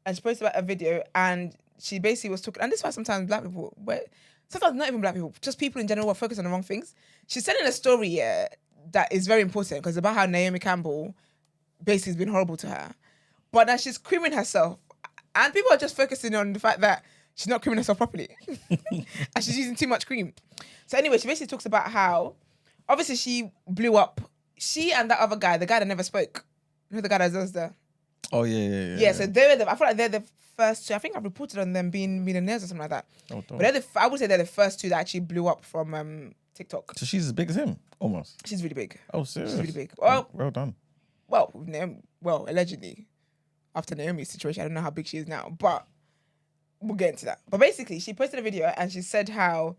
And she posted about a video and she basically was talking, and this is why sometimes black people, sometimes not even black people, just people in general are focused on the wrong things. She's telling a story that is very important because about how Naomi Campbell basically has been horrible to her. But now she's creaming herself. And people are just focusing on the fact that she's not creaming herself properly. And she's using too much cream. So anyway, she basically talks about how, obviously she blew up. She and that other guy, the guy that never spoke. You know the guy that does the... Oh, yeah. Yeah, so I feel like they're the first two. I think I've reported on them being millionaires or something like that. Oh, but I would say they're the first two that actually blew up from TikTok. So she's as big as him, almost? She's really big. Oh, serious? She's really big. Well done. Well, allegedly. After Naomi's situation, I don't know how big she is now, but we'll get into that. But basically, she posted a video and she said how,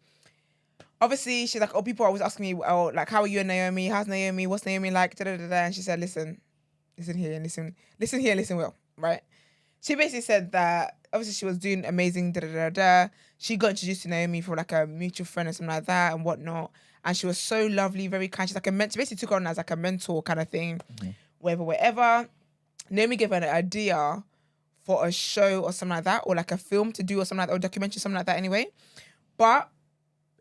obviously, she's like, people are always asking me, like, how are you and Naomi? How's Naomi? What's Naomi like? Da-da-da-da. And she said, listen here and listen well, right? She basically said that, obviously, she was doing amazing, da-da-da-da. She got introduced to Naomi from like a mutual friend or something like that and whatnot. And she was so lovely, very kind. She's like she basically took her on as like a mentor kind of thing, whatever. Naomi gave her an idea for a show or something like that, or like a film to do or something like that, or a documentary, something like that anyway. But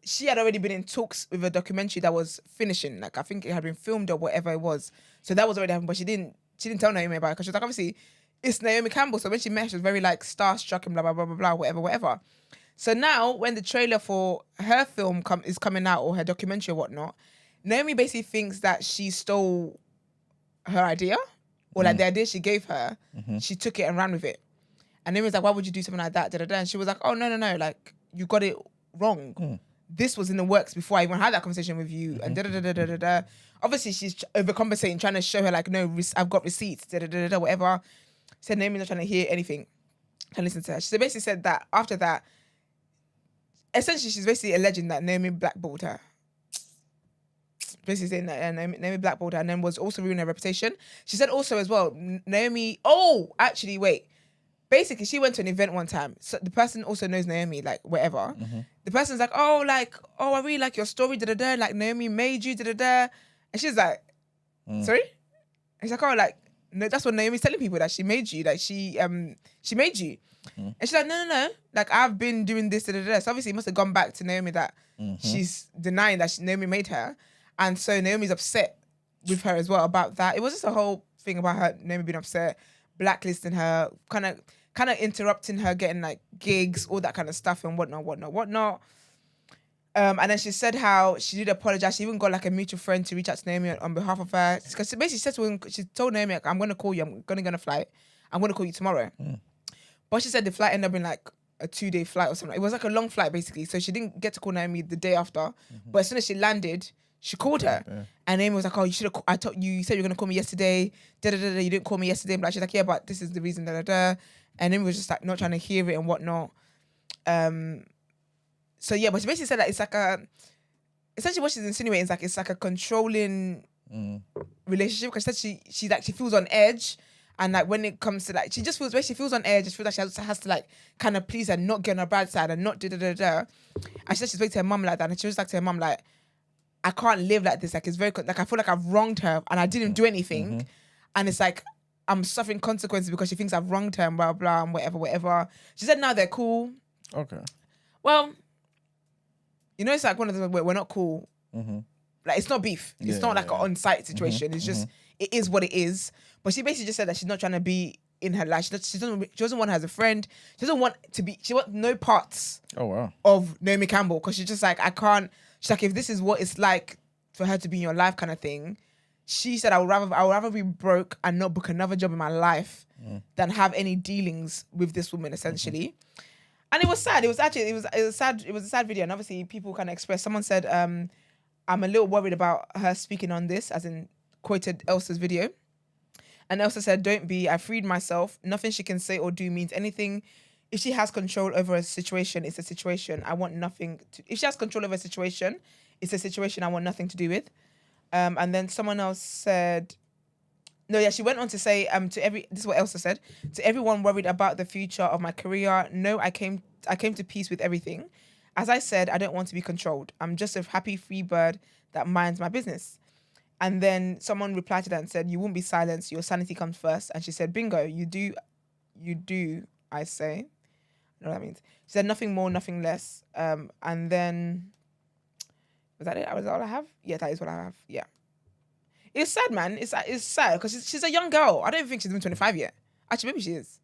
she had already been in talks with a documentary that was finishing. Like I think it had been filmed or whatever it was. So that was already happening, but she didn't tell Naomi about it because she was like, obviously, it's Naomi Campbell. So when she met her, she was very like starstruck and blah, blah, blah, blah, blah, whatever. So now when the trailer for her film is coming out or her documentary or whatnot, Naomi basically thinks that she stole her idea. Or like the idea she gave her, she took it and ran with it. And then was like, why would you do something like that? Da-da-da. And she was like, oh, no. Like, you got it wrong. This was in the works before I even had that conversation with you. And da-da-da-da-da-da. Obviously, she's overcompensating, trying to show her like, no, I've got receipts, da-da-da-da-da, whatever. Said Naomi's not trying to hear anything. Trying to listen to her. She basically said that after that, essentially, she's basically alleging that Naomi blackballed her. Basically saying that Naomi blackballed her and then was also ruining her reputation. She said also as well, Naomi, basically she went to an event one time. So the person also knows Naomi, like whatever. The person's like, I really like your story, da-da-da, like Naomi made you, da-da-da. And she's like, sorry? And she's like, no, that's what Naomi's telling people, that she made you, like she made you. And she's like, no, like I've been doing this, da-da-da. So obviously it must have gone back to Naomi that she's denying that Naomi made her. And so Naomi's upset with her as well about that. It was just a whole thing about her, Naomi being upset, blacklisting her, kind of interrupting her getting like gigs, all that kind of stuff and whatnot. And then she said how she did apologize. She even got like a mutual friend to reach out to Naomi on behalf of her. Because basically she told Naomi, like, I'm going to call you. I'm going to get on a flight. I'm going to call you tomorrow. But she said the flight ended up being like a 2-day flight or something. It was like a long flight basically. So she didn't get to call Naomi the day after. But as soon as she landed, she called her. And Naomi was like, oh, you should have, you said you were going to call me yesterday. Da-da-da-da, you didn't call me yesterday. But she's like, yeah, but this is the reason, da-da-da. And Naomi was just like not trying to hear it and whatnot. So yeah, but she basically said that it's like essentially what she's insinuating is like, it's like a controlling relationship. Because she said she feels on edge. And like when it comes to like, she feels on edge. She feels like she has to like kind of please and not get on her bad side and not da-da-da-da. And she said she spoke to her mum like that. And she was like to her mum like, I can't live like this. Like it's very, like I feel like I've wronged her and I didn't do anything. And it's like, I'm suffering consequences because she thinks I've wronged her and blah, blah, and whatever. She said now they're cool. Okay. Well, it's like one of them where we're not cool. Like it's not beef. It's not like an on-site situation. It's just, it is what it is. But she basically just said that she's not trying to be in her life. She doesn't want her as a friend. She wants no parts of Naomi Campbell because she's just like, I can't. She's like, if this is what it's like for her to be in your life kind of thing. She said, I would rather be broke and not book another job in my life than have any dealings with this woman, essentially. And it was sad. It was sad. It was a sad video. And obviously people kind of expressed, someone said, I'm a little worried about her speaking on this, as in quoted Elsa's video. And Elsa said, don't be, I freed myself. Nothing she can say or do means anything. If she has control over a situation, it's a situation. I want nothing to, if she has control over a situation, it's a situation I want nothing to do with. And then someone else said, she went on to say, this is what Elsa said, to everyone worried about the future of my career, no, I came to peace with everything. As I said, I don't want to be controlled. I'm just a happy free bird that minds my business. And then someone replied to that and said, you won't be silenced, your sanity comes first. And she said, bingo, you do, I say. I know what that means. She said, nothing more, nothing less. And then, was that it? Was that all I have? Yeah, that is what I have. Yeah. It's sad, man. It's sad because she's a young girl. I don't think she's even 25 yet. Actually, maybe she is.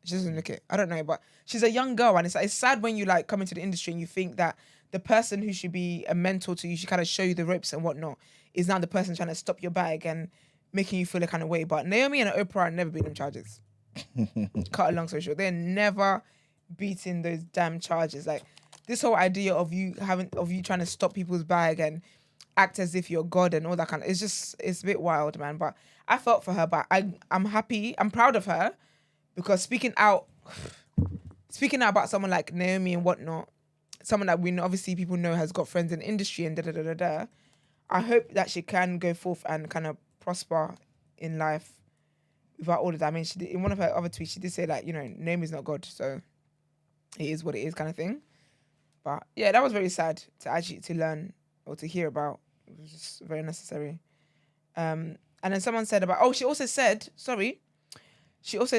She doesn't look it. I don't know, but she's a young girl, and it's sad when you like come into the industry and you think that the person who should be a mentor to you, should kind of show you the ropes and whatnot, is now the person trying to stop your bag and making you feel a kind of way. But Naomi and Oprah are never beating them charges. Cut a long story short, they're never beating those damn charges. Like this whole idea of you trying to stop people's bag and act as if you're God and all that kind of, it's a bit wild, man. But I felt for her, but I'm happy, I'm proud of her, because speaking out about someone like Naomi and whatnot, someone that we know, obviously people know has got friends in the industry and da-da-da-da-da, I hope that she can go forth and kind of prosper in life without all of that. I mean, in one of her other tweets, she did say that, Naomi's not God, so it is what it is kind of thing. But yeah, that was very sad to learn or to hear about. It was just very necessary. And then someone said she also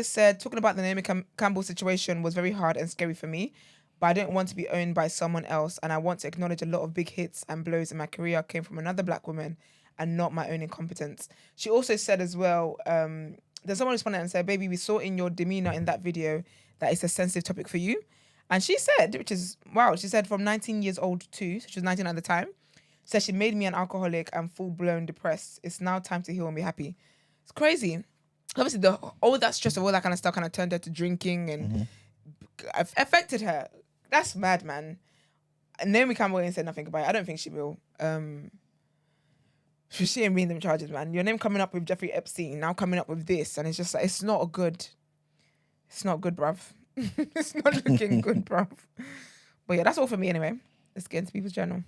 said, talking about the Naomi Campbell situation was very hard and scary for me, but I don't want to be owned by someone else, and I want to acknowledge a lot of big hits and blows in my career came from another black woman and not my own incompetence. She also said as well, there's someone responded and said, baby, we saw in your demeanor in that video that it's a sensitive topic for you. And she said, which is, wow, she said from 19 years old too, so she was 19 at the time, said she made me an alcoholic and full-blown depressed. It's now time to heal and be happy. It's crazy. Obviously, all that stress of all that kind of stuff kind of turned her to drinking and affected her. That's mad, man. And Naomi Campbell ain't said nothing about it. I don't think she will. She ain't being them charges, man. Your name coming up with Jeffrey Epstein, now coming up with this, and it's just like, it's not good, bruv. It's not looking good, bruv. But yeah, that's all for me anyway. Let's get into people's journal.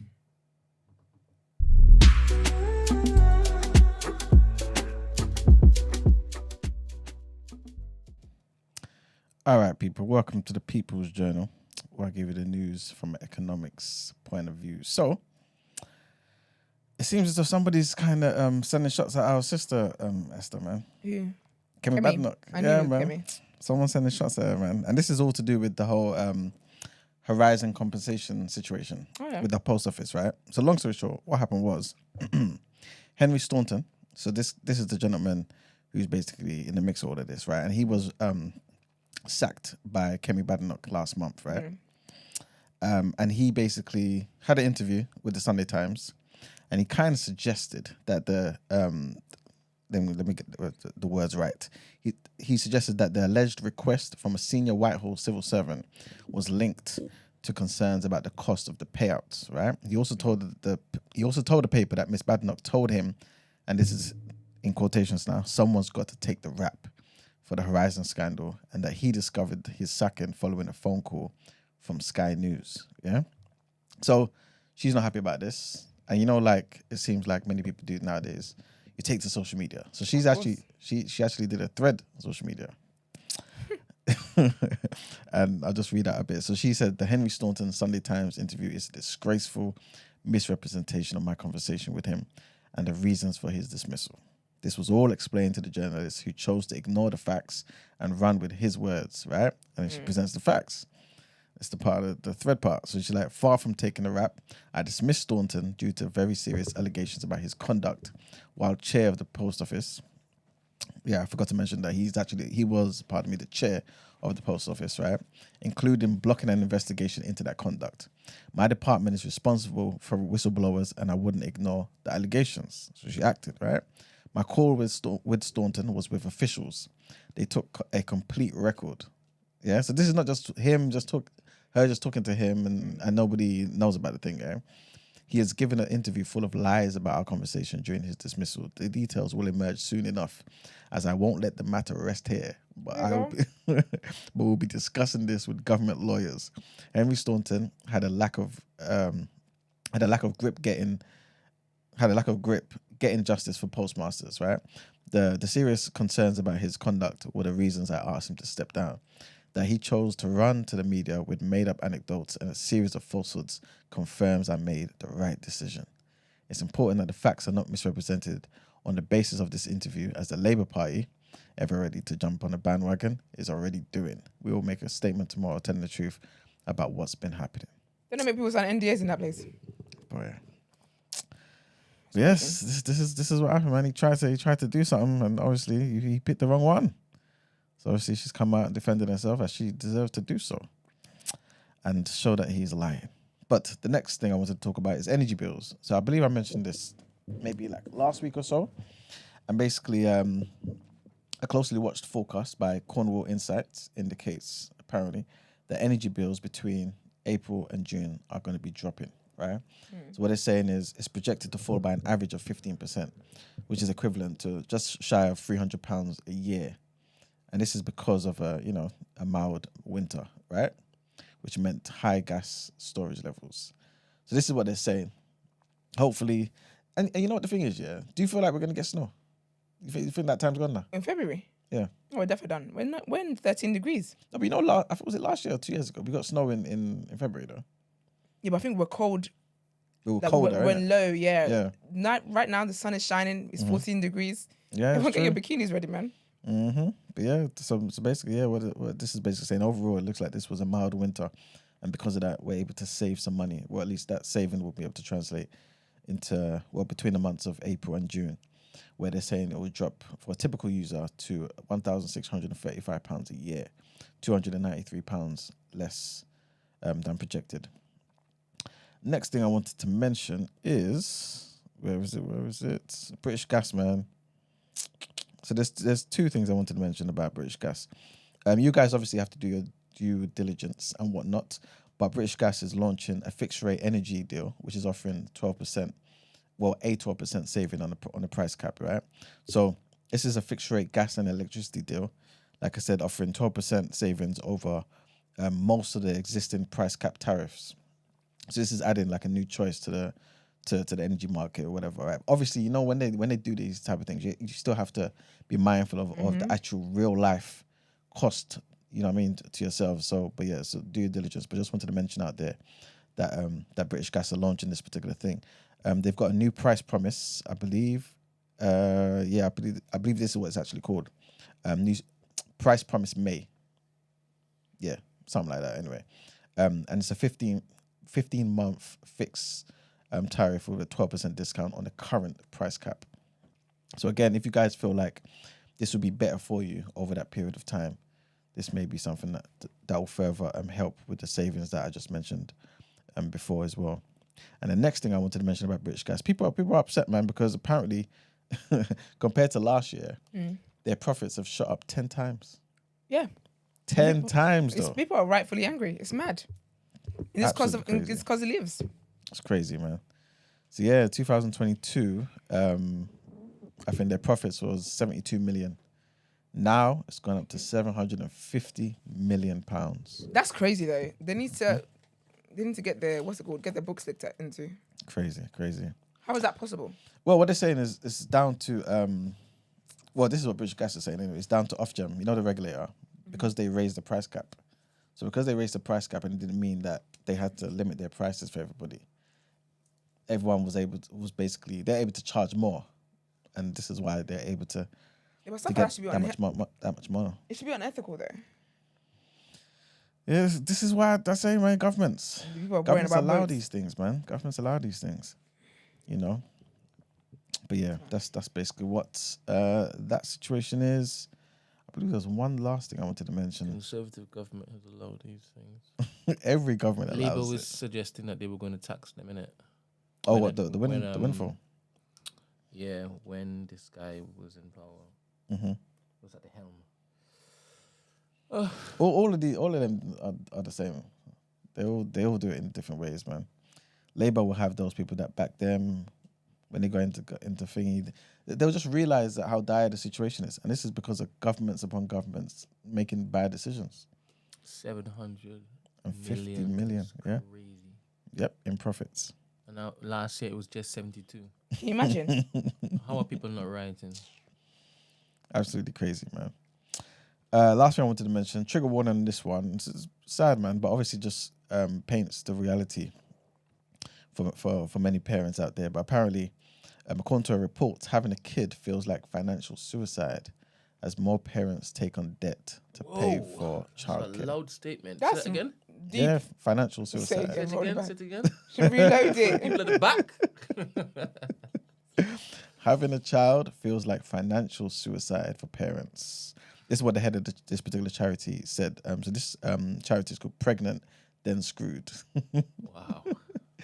All right, people, welcome to the People's Journal, where I give you the news from an economics point of view. So, it seems as though somebody's kind of sending shots at our sister, Esther, man. Who? Kemi Badenoch. Yeah, man. Kemi. Someone sending shots at her, man. And this is all to do with the whole Horizon compensation situation with the post office, right? So, long story short, what happened was Henry Staunton, so this is the gentleman who's basically in the mix of all of this, right? And he was sacked by Kemi Badenoch last month, right? And he basically had an interview with the Sunday Times, and he kind of suggested that let me get the words right. He suggested that the alleged request from a senior Whitehall civil servant was linked to concerns about the cost of the payouts, right? He also told the paper that Miss Badenoch told him, and this is in quotations now, someone's got to take the rap for the Horizon scandal, and that he discovered his sacking following a phone call from Sky News. Yeah, so she's not happy about this, and it seems like many people do nowadays. You take to social media. So she actually did a thread on social media, and I'll just read out a bit. So she said the Henry Staunton Sunday Times interview is a disgraceful misrepresentation of my conversation with him and the reasons for his dismissal. This was all explained to the journalist who chose to ignore the facts and run with his words, right? And then she presents the facts. It's the part of the thread part. So she's like, far from taking the rap, I dismissed Staunton due to very serious allegations about his conduct while chair of the post office. I forgot to mention that he was, pardon me, the chair of the post office, right? Including blocking an investigation into that conduct. My department is responsible for whistleblowers and I wouldn't ignore the allegations. So she acted, right? My call with Staunton was with officials. They took a complete record. Yeah, so this is not just him, her just talking to him and nobody knows about the thing, yeah? He has given an interview full of lies about our conversation during his dismissal. The details will emerge soon enough, as I won't let the matter rest here. But but we'll be discussing this with government lawyers. Henry Staunton had a lack of grip getting justice for postmasters, right? The serious concerns about his conduct were the reasons I asked him to step down. That he chose to run to the media with made-up anecdotes and a series of falsehoods confirms I made the right decision. It's important that the facts are not misrepresented on the basis of this interview, as the Labour Party, ever ready to jump on the bandwagon, is already doing. We will make a statement tomorrow telling the truth about what's been happening. Don't know many people sign NDAs in that place. Oh yeah. Yes, this is what happened, man. He tried to do something, and obviously he picked the wrong one. So obviously she's come out and defended herself as she deserves to do so and show that he's lying. But the next thing I wanted to talk about is energy bills. So I believe I mentioned this maybe like last week or so. And basically, a closely watched forecast by Cornwall Insights indicates apparently that energy bills between April and June are going to be dropping, right? So what they're saying is it's projected to fall by an average of 15%, which is equivalent to just shy of £300 a year. And this is because of a mild winter, right? Which meant high gas storage levels. So this is what they're saying. Hopefully, and you know what the thing is, yeah? Do you feel like we're going to get snow? You think that time's gone now? In February? Yeah. Oh, we're definitely done. When 13 degrees? No, but I thought was it last year or 2 years ago? We got snow in February, though. Yeah, but I think we're cold. We were colder, we're low, yeah. Yeah. Right now, the sun is shining. It's 14 degrees. Yeah, Everyone get your bikinis ready, man. Mm-hmm. But yeah, so basically, yeah, what this is basically saying, overall, it looks like this was a mild winter. And because of that, we're able to save some money. Well, at least that saving will be able to translate into, between the months of April and June, where they're saying it will drop for a typical user to £1,635 a year, £293 less than projected. Next thing I wanted to mention is, where is it? British Gas, man. So there's two things I wanted to mention about British Gas. You guys obviously have to do your due diligence and whatnot, but British Gas is launching a fixed rate energy deal, which is offering 12%, a 12% saving on the price cap, right? So this is a fixed rate gas and electricity deal, like I said, offering 12% savings over most of the existing price cap tariffs. So this is adding like a new choice to the energy market or whatever, right? Obviously, when they do these type of things, you still have to be mindful of the actual real life cost, to yourself. So, but yeah, so do your diligence. But just wanted to mention out there that British Gas are launching this particular thing. They've got a new price promise, I believe. I believe this is what it's actually called. New price promise May. Yeah, something like that. Anyway, and it's a 15-month fixed tariff with a 12% discount on the current price cap. So again, if you guys feel like this would be better for you over that period of time, this may be something that will further help with the savings that I just mentioned before as well. And the next thing I wanted to mention about British Gas, people are upset, man, because apparently compared to last year, their profits have shot up 10 times. Yeah. 10 times, though. People are rightfully angry. It's mad. And it's because it lives. It's crazy, man. So yeah, 2022, I think their profits was 72 million. Now it's gone up to 750 million pounds. That's crazy, though. They need to get their get their books looked into. Crazy. How is that possible? Well, what they're saying is it's down to this is what British Gas is saying anyway. It's down to Ofgem, the regulator, because they raised the price cap. So because they raised the price cap, and it didn't mean that they had to limit their prices for everybody. Everyone they're able to charge more, and this is why they're able to. Yeah, but that should be that much more. It should be unethical, though. Yes, this is why I say, man, governments allow these things, man. Governments allow these things, But yeah, that's basically what that situation is. I believe there's one last thing I wanted to mention. Conservative government has allowed these things. Every government allows Labour was it. suggesting that they were going to tax them, innit? Oh, what the windfall? Yeah, when this guy was in power, was at the helm. All of them are the same. They all do it in different ways, man. Labour will have those people that back them when they go into thingy. They'll just realise that how dire the situation is, and this is because of governments upon governments making bad decisions. 750 million, yeah. Crazy. Yep, in profits. And now last year it was just 72. Can you imagine? How are people not rioting? Absolutely crazy, man. Last thing I wanted to mention, trigger warning on this one. This is sad, man, but obviously just paints the reality for many parents out there. But apparently, according to a report, having a kid feels like financial suicide as more parents take on debt to pay for childcare. That's a loud statement. That's Say that again. deep. Yeah, financial Say suicide. it Say it again. Should reload it. People at the back. Having a child feels like financial suicide for parents. This is what the head of this particular charity said. So this charity is called Pregnant Then Screwed. Wow.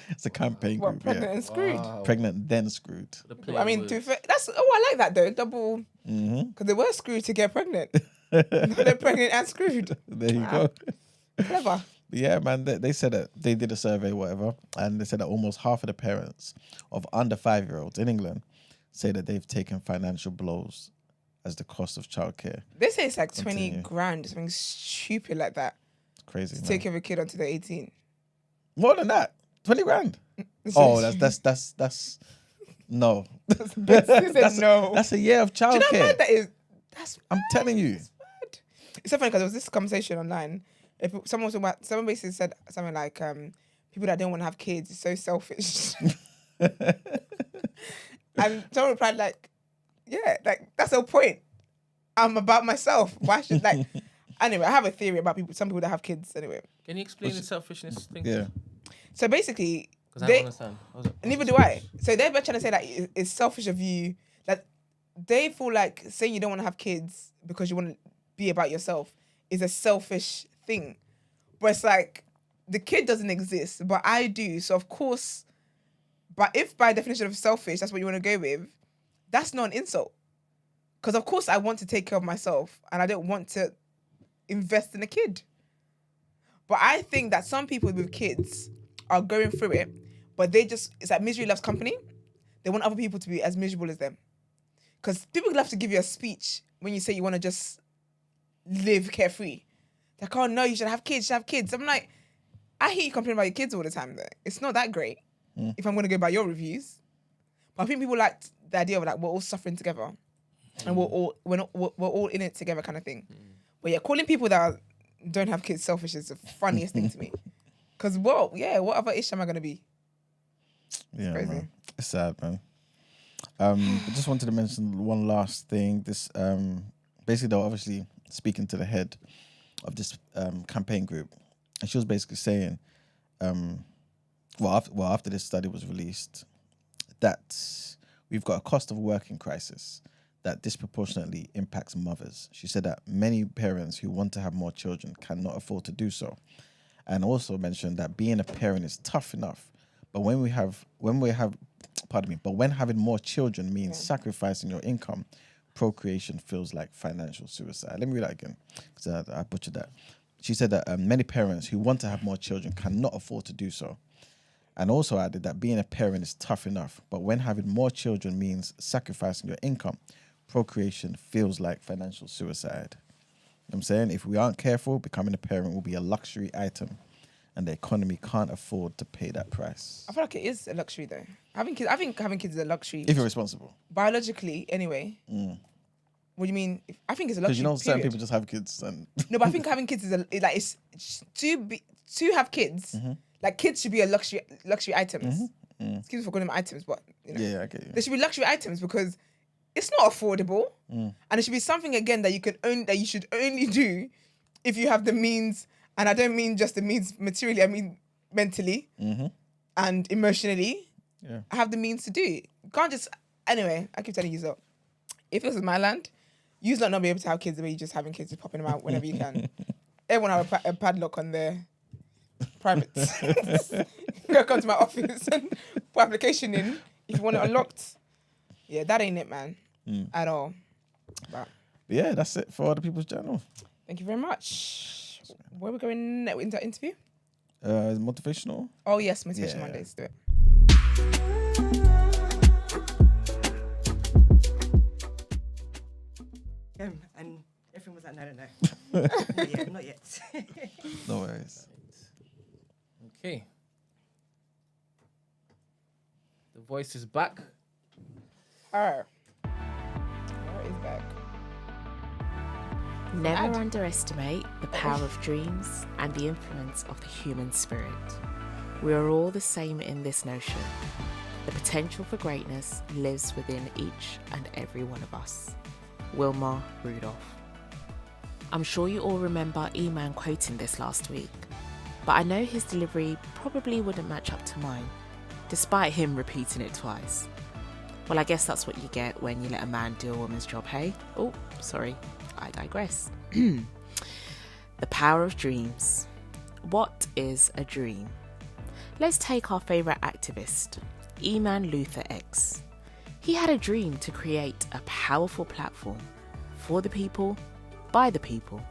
It's a campaign What, group. pregnant and screwed? Wow. Pregnant Then Screwed. I mean, that's I like that though. Double, because they were screwed to get pregnant. Now they're pregnant and screwed. There you go. Clever. But yeah, man, they said that they did a survey, whatever, and they said that almost half of the parents of under 5-year-olds in England say that they've taken financial blows as the cost of childcare. They say it's like 20 grand, something stupid like that. It's crazy. To Man. take care of a kid until they're 18. More than that. 20 grand. Oh, that's no. No. That's a year of childcare. Do you know how bad that is? I'm telling you. That's bad. It's so funny because there was this conversation online. If someone basically said something like, people that don't want to have kids is so selfish. And someone replied like, yeah, like that's the point. I'm about myself. Why should anyway, I have a theory about some people that have kids anyway. Can you explain the selfishness thing? Yeah. So basically, because I don't understand. Neither do I. So they're trying to say that it's selfish of you. That they feel like saying you don't want to have kids because you want to be about yourself is a selfish thing. But it's like the kid doesn't exist, but I do. So of course, but if by definition of selfish, that's what you want to go with, that's not an insult. Because of course I want to take care of myself and I don't want to invest in a kid. But I think that some people with kids are going through it, but it's like misery loves company. They want other people to be as miserable as them. Because people love to give you a speech when you say you want to just live carefree. Like, oh no, you should have kids, I'm like, I hear you complain about your kids all the time though. It's not that great if I'm going to go by your reviews. But I think people like the idea of like, we're all suffering together and we're all in it together kind of thing. But yeah, calling people that don't have kids selfish is the funniest thing to me. Because what other issue am I going to be? Yeah, crazy. man. It's sad, man. I just wanted to mention one last thing. This basically, they were obviously speaking to the head of this campaign group, and she was basically saying, after this study was released, that we've got a cost of working crisis that disproportionately impacts mothers. She said that many parents who want to have more children cannot afford to do so, and also mentioned that being a parent is tough enough, but when having more children means sacrificing your income, procreation feels like financial suicide. Let me read that again, because I butchered that. She said that many parents who want to have more children cannot afford to do so, and also added that being a parent is tough enough, but when having more children means sacrificing your income, procreation feels like financial suicide. You know what I'm saying? If we aren't careful, becoming a parent will be a luxury item, and the economy can't afford to pay that price. I feel like it is a luxury though. I think having kids is a luxury. If you're responsible. Biologically, anyway. What do you mean? I think it's a luxury. Because certain people just have kids and... No, but I think having kids is to have kids. Like kids should be a luxury items. Excuse me for calling them items, but Yeah, I get you. They should be luxury items because it's not affordable, and it should be something again that you should only do if you have the means. And I don't mean just the means materially. I mean mentally and emotionally. Yeah. Have the means to do it. You can't just Anyway, I keep telling you so. If this was my land, you'd not be able to have kids the way you're just having kids, just popping them out whenever you can. Everyone have a padlock on their privates. Go come to my office and put application in if you want it unlocked. Yeah, that ain't it, man. At all. But yeah, that's it for the People's Journal. Thank you very much. Where are we going into our interview? Motivational? Oh, yes, Motivational Mondays. Do it. And everyone was like, no. Not yet. No worries. Okay. The voice is back. Her is back. Never underestimate the power of dreams and the influence of the human spirit. We are all the same in this notion. The potential for greatness lives within each and every one of us. Wilma Rudolph. I'm sure you all remember E-Man quoting this last week, but I know his delivery probably wouldn't match up to mine, despite him repeating it twice. Well, I guess that's what you get when you let a man do a woman's job, hey? Oh, sorry, I digress. The power of dreams. What is a dream? Let's take our favourite activist, E-Man Luther X. He had a dream to create a powerful platform for the people, by the people.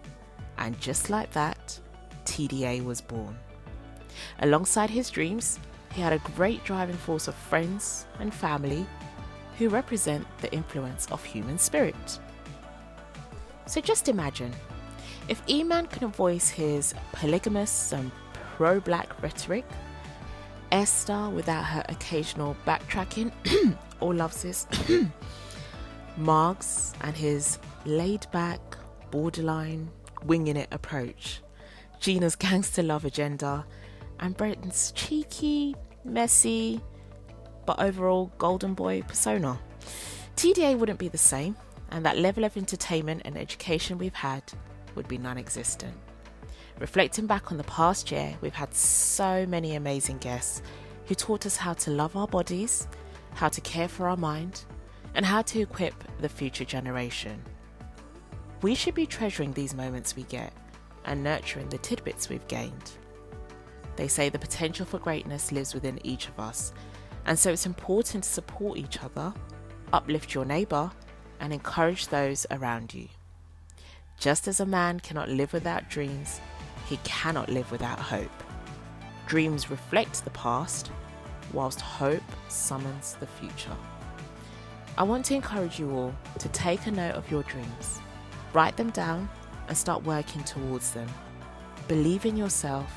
And just like that, TDA was born. Alongside his dreams, he had a great driving force of friends and family who represent the influence of human spirit. So just imagine, if E-Man couldn't voice his polygamous and pro-black rhetoric, Esther without her occasional backtracking or loves Margs and his laid-back, borderline, winging-it approach, Gina's gangster love agenda, and Brenton's cheeky, messy, but overall golden boy persona, TDA wouldn't be the same, and that level of entertainment and education we've had would be non-existent. Reflecting back on the past year, we've had so many amazing guests who taught us how to love our bodies, how to care for our mind, and how to equip the future generation. We should be treasuring these moments we get and nurturing the tidbits we've gained. They say the potential for greatness lives within each of us, and so it's important to support each other, uplift your neighbour, and encourage those around you. Just as a man cannot live without dreams, he cannot live without hope. Dreams reflect the past, whilst hope summons the future. I want to encourage you all to take a note of your dreams, write them down, and start working towards them. Believe in yourself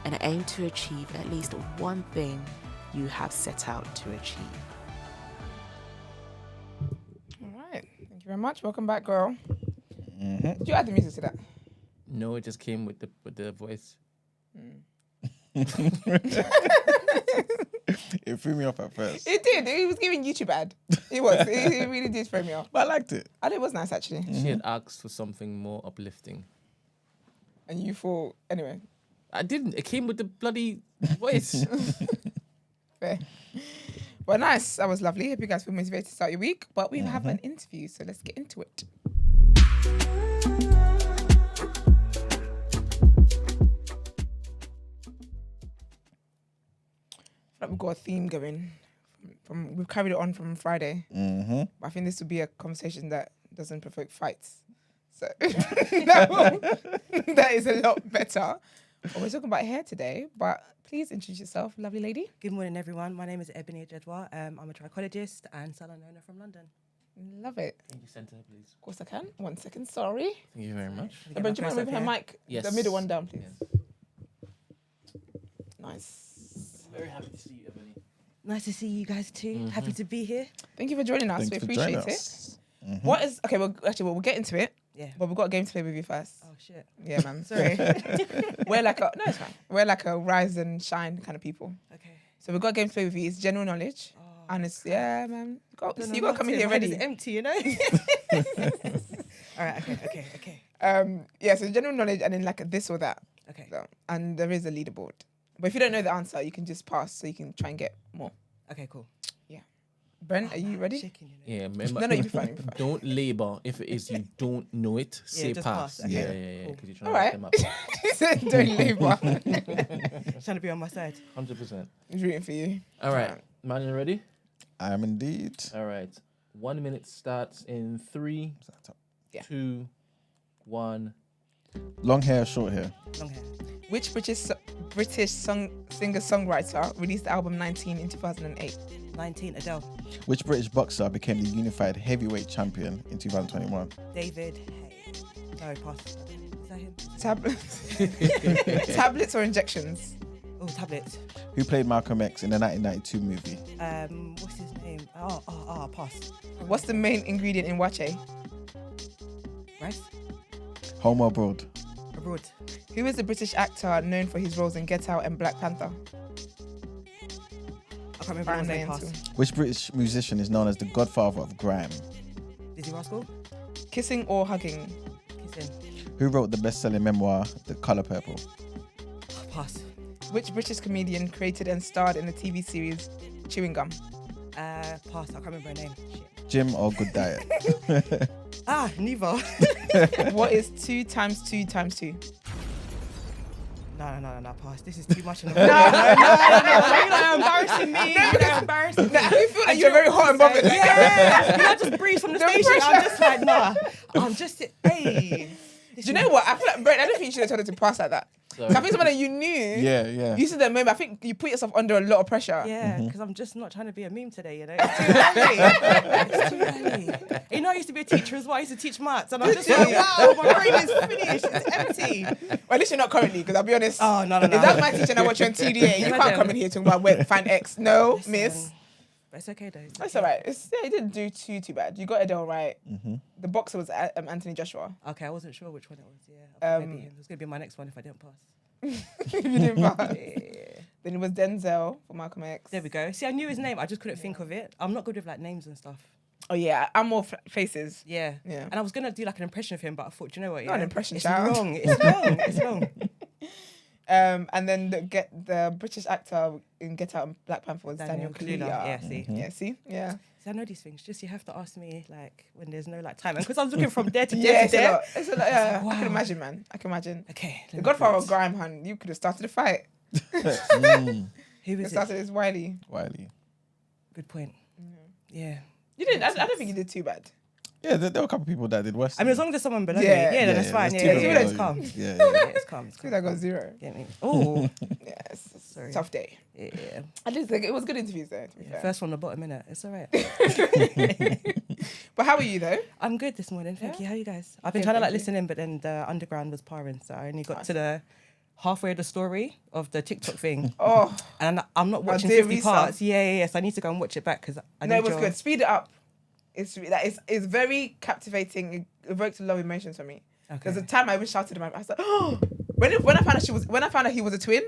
and aim to achieve at least one thing you have set out to achieve. All right. Thank you very much. Welcome back, girl. Did you add the music to that? No, it just came with the voice. It threw me off at first. It did. It was giving YouTube ad. It was. It really did throw me off. But I liked it. And it was nice, actually. She had asked for something more uplifting. And you thought, anyway. I didn't. It came with the bloody voice. Fair. Well, nice. That was lovely. Hope you guys feel motivated to start your week. But we have an interview, so let's get into it. Like we've got a theme going. We've carried it on from Friday. But I think this will be a conversation that doesn't provoke fights. So that is a lot better. Well, we're talking about hair today, but please introduce yourself, lovely lady. Good morning, everyone. My name is Ebuni Ajiduah. I'm a trichologist and salon owner from London. Love it. Can you center, please? Of course I can. 1 second, sorry. Thank you very much. But do you mind moving her mic? Yes. The middle one down, please. Yes. Nice. Very happy to see you, Ebony. Nice to see you guys too. Happy to be here. Thank you for joining us. Thanks We for joining appreciate us. it. What is okay? Well, actually, we'll get into it. Yeah. But we've got a game to play with you first. Oh shit. Yeah, man. Sorry. We're like a it's fine. We're like a rise and shine kind of people. Okay. So we've got a game to play with you. It's general knowledge, and it's man. You got to come in here ready. It's empty, you know. All right. Okay. Yeah. So general knowledge, and then like a this or that. Okay. So, and there is a leaderboard. But if you don't know the answer, you can just pass, so you can try and get more. Okay. Cool. Yeah. Brent, are you ready? Shaking, you know. Yeah, remember. No, you'll be fine. You'll be fine. Don't label if it is you don't know it. Say just pass. pass, okay. Yeah. Cool. Because you're trying All to right. them up. He said, don't leave one. Trying to be on my side. 100%. He's rooting for you. All right. Man, you ready? I am indeed. All right. 1 minute starts in 3, Yeah. 2, 1. Long hair, short hair. Long hair. Which British singer-songwriter released the album 19 in 2008? 19, Adele. Which British boxer became the unified heavyweight champion in 2021? David. No, pass. Is that him? Tablets or injections? Oh, tablets. Who played Malcolm X in the 1992 movie? What's his name? Pass. What's the main ingredient in wache? Rice? Home or abroad? Abroad. Who is the British actor known for his roles in Get Out and Black Panther? I can't remember his name. Pass. Which British musician is known as the godfather of grime? Dizzy Rascal? Kissing or hugging? Kissing. Who wrote the best-selling memoir, The Colour Purple? Pass. Which British comedian created and starred in the TV series Chewing Gum? Pass. I can't remember her name. Shit. Gym or Good Diet? Neither. What is 2 times 2 times 2? No, pass. This is too much. No. No. You're embarrassing me. You're embarrassing me. I feel like you're very hot and bothered. Yeah. I just breathe from the No station. pressure. I'm just like, nah. I'm just, hey. Do you know what? I feel like, Brent, I don't think you should have told her to pass like that. Sorry. I think someone that you knew, Yeah. you said that moment, I think you put yourself under a lot of pressure. Yeah, because I'm just not trying to be a meme today, you know. It's too early. It's too early. You know, I used to be a teacher as well. I used to teach maths, and I'm just like, wow, my brain is finished. It's empty. Well, at least you're not currently, because I'll be honest. Oh, no. If that's my teacher and I watch you on TDA, you can't come in here talking about where find X. No, Listen, miss. But it's okay, though. It's That's okay. all right. You didn't do too bad. You got Adele right. The boxer was Anthony Joshua. Okay, I wasn't sure which one it was. Yeah, maybe him. It was going to be my next one if I didn't pass. You didn't pass. Then it was Denzel for Malcolm X. There we go. See, I knew his name. I just couldn't think of it. I'm not good with like names and stuff. Oh yeah, I'm more faces. Yeah. Yeah. And I was going to do like an impression of him, but I thought, do you know what? Not an Yeah, impression, it's child. long. It's long. It's long. And then the British actor in Get Out and Black Panther was Daniel Kaluuya. Yeah, see. Yeah, see? Yeah. See, I know these things. Just you have to ask me like when there's no like time. And because I was looking from there to Yeah, there it's to a there. lot. It's a lot. Yeah. Wow. I can imagine, man. I can imagine. Okay. The Godfather of Grime, hun. You could have started a fight. Who It is it? started as Wiley. Wiley. Good point. Yeah. You didn't. I don't think you did too bad. Yeah, there were a couple of people that did worse. I mean, as long as there's someone below Yeah. me, yeah, then that's fine. there's Yeah, two yeah, people it's below calm. you. Yeah. Yeah, it's calm. It's I think calm. I got 0. Get me? Oh, Yeah, it's a Sorry. tough day. yeah. I did think it was good interviews though. To be fair. First from the bottom, innit? It's all right. But how are you though? I'm good this morning. Thank Yeah? you. How are you guys? I've been Good, trying to like thank you. listen in, but then the underground was powering, so I only got to the halfway of the story of the TikTok thing. Oh, And I'm not watching dear 50 Risa. parts. Yeah. So I need to go and watch it back because I no, need it was your... good. Speed it up. It's very captivating. It evoked a lot of emotions for me. Okay. There's a time I even shouted at my. I was like, oh, when I found out he was a twin,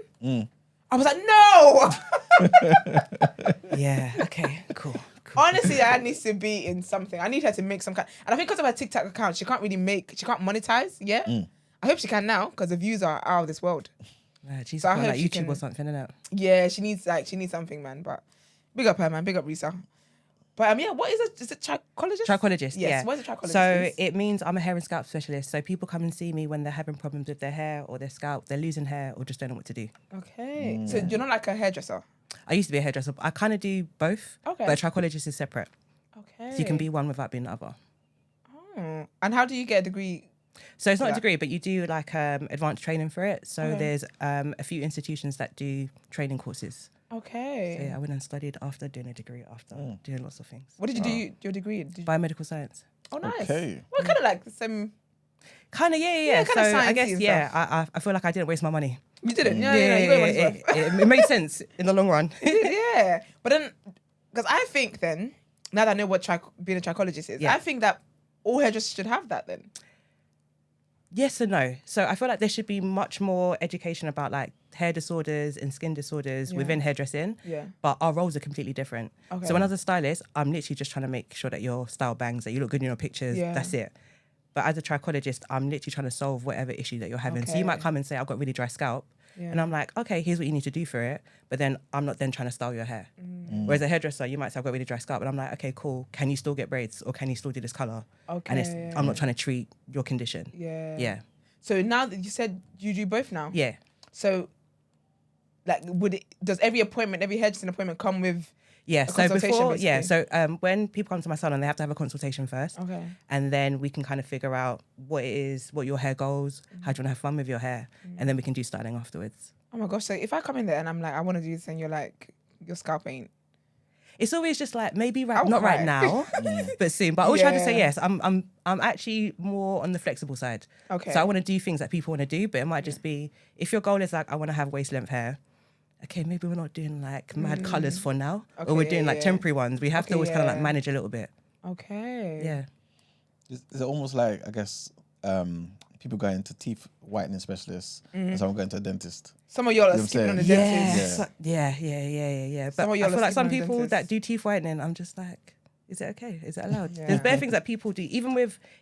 I was like, no. Yeah. Okay. Cool. Honestly, that needs to be in something. I need her to make some kind. And I think because of her TikTok account, she can't monetize yet. I hope she can now because the views are out of this world. Right, she's So I on hope like she YouTube or can- something, innit? Yeah, she needs something, man. But big up her, man. Big up Risa. But yeah, what is it? Is it trichologist? Trichologist, Yes. yeah. What is a trichologist? So please? it means I'm a hair and scalp specialist. So people come and see me when they're having problems with their hair or their scalp, they're losing hair or just don't know what to do. Okay. So you're not like a hairdresser. I used to be a hairdresser. But I kind of do both. Okay. But a trichologist is separate. Okay. So you can be one without being the other. Oh. And how do you get a degree? So it's not Yeah. a degree, but you do like advanced training for it. So Okay. there's a few institutions that do training courses. Okay. So yeah, I went and studied after doing a degree, after doing lots of things. What did you do your degree in? Did you... Biomedical science. Oh, nice. Okay. Well, kind of like the same. Kind of, yeah. kinda So I sciencey guess, and yeah, I feel like I didn't waste my money. You didn't. Yeah, you got your money's worth. It made sense in the long run. Yeah. But then, because I think then, now that I know what being a trichologist is, Yeah. I think that all hairdressers should have that then. Yes and no. So I feel like there should be much more education about like hair disorders and skin disorders within hairdressing. Yeah. But our roles are completely different. Okay. So when I was a stylist, I'm literally just trying to make sure that your style bangs, that you look good in your pictures. Yeah. That's it. But as a trichologist, I'm literally trying to solve whatever issue that you're having. So you might Okay. come and say, I've got really dry scalp. And I'm like, okay, here's what you need to do for it. But then I'm not then trying to style your hair. Whereas a hairdresser, you might say, I've got a really dry scalp. But I'm like, okay, cool. Can you still get braids? Or can you still do this color? Okay. And I'm not trying to treat your condition. Yeah. So now that you said you do both now? Yeah. So, like, does every hairdressing appointment come with a consultation, basically? So when people come to my salon, they have to have a consultation first. Okay. And then we can kind of figure out what it is, what your hair goals, how do you want to have fun with your hair, and then we can do styling afterwards. Oh my gosh! So if I come in there and I'm like, I want to do this, and you're like, your scalp ain't. It's always just like maybe not right now, but soon. But I always try to say yes. I'm actually more on the flexible side. Okay. So I want to do things that people want to do, but it might just be if your goal is like I want to have waist length hair. Okay, maybe we're not doing like mad colours for now, or we're doing like temporary ones. We have to always kind of like manage a little bit. Okay. Yeah. Is it almost like, I guess, people going to teeth whitening specialists and someone going to a dentist? Some of y'all are You know what I'm skipping on the saying? dentist. Yeah. But Some of I y'all feel are like some sleeping on people dentists. that do teeth whitening, I'm just like, is it okay? Is it allowed? There's bare things that people do, even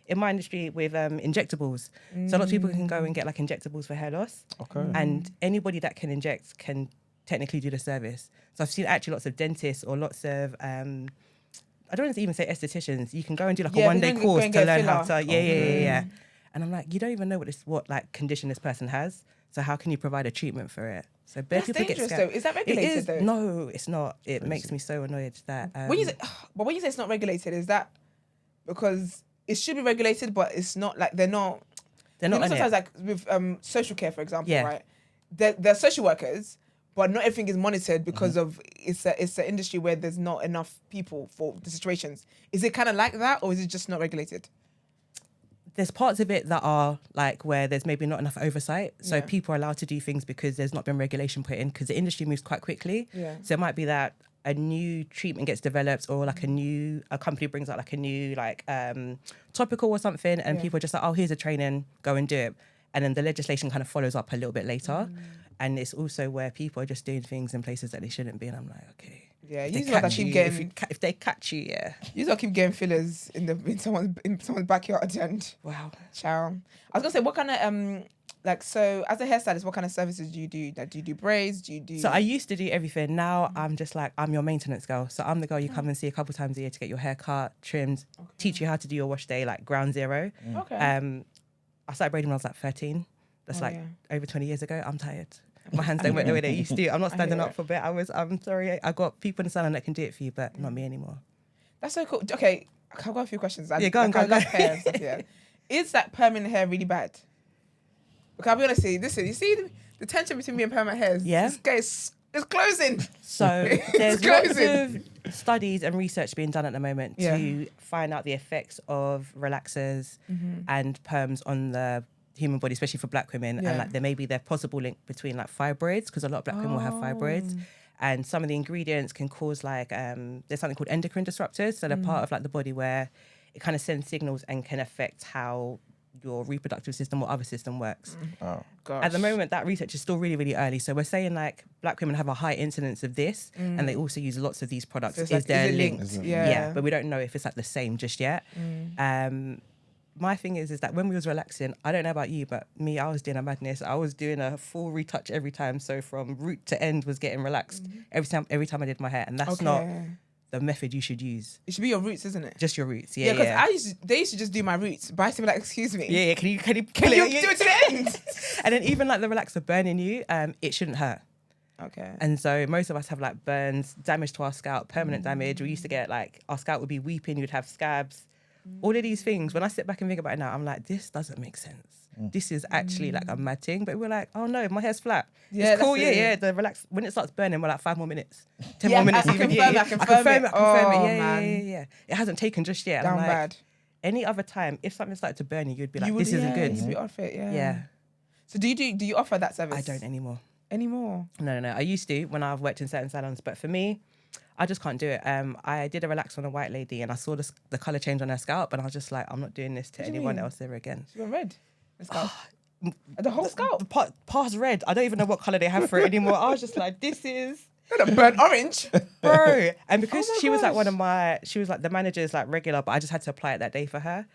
in my industry with injectables. So a lot of people can go and get like injectables for hair loss. Okay. And anybody that can inject can technically do the service. So I've seen actually lots of dentists or lots of I don't want to even say estheticians. You can go and do like a 1-day course to learn how to yeah. And I'm like, you don't even know what like condition this person has. So how can you provide a treatment for it? So bare That's people get dangerous scared. though. Is that regulated though? No, it's not. It makes me so annoyed that When you say it's not regulated, is that because it should be regulated, but it's not like they're not. they're not on sometimes it. like with social care, for example, Yeah. right? They're social workers, but not everything is monitored because of it's an industry where there's not enough people for the situations. Is it kind of like that, or is it just not regulated? There's parts of it that are like where there's maybe not enough oversight. So Yeah. people are allowed to do things because there's not been regulation put in because the industry moves quite quickly. Yeah. So it might be that a new treatment gets developed or like a company brings out like a new topical or something and people are just like, oh, here's a training, go and do it. And then the legislation kind of follows up a little bit later. And it's also where people are just doing things in places that they shouldn't be. And I'm like, okay. Yeah, If you they lot catch keep you, getting if they catch you, yeah. you lot keep getting fillers in someone's backyard and Wow. ciao. I was gonna say, what kind of so as a hairstylist, what kind of services do you do? Like, do you do braids? Do you do? So I used to do everything. Now I'm just like, I'm your maintenance girl. So I'm the girl you come and see a couple times a year to get your hair cut, trimmed, teach you how to do your wash day, like ground zero. Okay. I started braiding when I was like 13. That's over 20 years ago. I'm tired. My hands don't work the way they used to. I'm not standing up for a bit. I'm sorry. I got people in the salon that can do it for you, but not me anymore. That's so cool. Okay, I've got a few questions. Go on. I love hair and stuff, yeah. Is that permanent hair really bad? Because I'll be honest with you, listen, you see the tension between me and permanent hairs? Yeah. This guy is closing. So there's lots closing. of studies and research being done at the moment to find out the effects of relaxers and perms on the human body, especially for black women. And like there may be their possible link between like fibroids, because a lot of black women will have fibroids. And some of the ingredients can cause like, there's something called endocrine disruptors. So they're part of like the body where it kind of sends signals and can affect how your reproductive system or other system works. Oh. Gosh. At the moment, that research is still really, really early. So we're saying like black women have a high incidence of this and they also use lots of these products. So it's Is like, there is it linked? linked? Yeah, but we don't know if it's like the same just yet. My thing is that when we was relaxing, I don't know about you, but me, I was doing a madness. I was doing a full retouch every time. So from root to end was getting relaxed every time I did my hair. And that's not the method you should use. It should be your roots, isn't it? Just your roots. Yeah, because they used to just do my roots. But I used to be like, excuse me. Yeah, can you Can you do it to the end? And then even like the relaxer burning you, it shouldn't hurt. Okay. And so most of us have like burns, damage to our scalp, permanent damage. We used to get like, our scalp would be weeping, you'd have scabs. All of these things, when I sit back and think about it now, I'm like, this doesn't make sense. This is actually like a mad thing. But we're like, oh no, my hair's flat. Yeah, it's cool, that's it. yeah. The relax, when it starts burning, we're like 5 more minutes, 10 Yeah, more minutes. I even. confirm it, I confirm it. Oh, Yeah, man. yeah. It hasn't taken just yet. Down I'm like, bad. any other time, if something started to burn you, you'd be like, You would- this isn't good. You'd be off it, yeah. Yeah, So do you offer that service? I don't anymore. Anymore. No. I used to when I've worked in certain salons, but for me, I just can't do it. I did a relax on a white lady and I saw the colour change on her scalp and I was just like, I'm not doing this to What do you anyone mean? else ever again. She went red. The scalp. The whole scalp. The past red. I don't even know what colour they have for it anymore. I was just like, this is... Not a burnt orange. Bro. And because Oh my she was like gosh. she was like the manager's like regular, but I just had to apply it that day for her.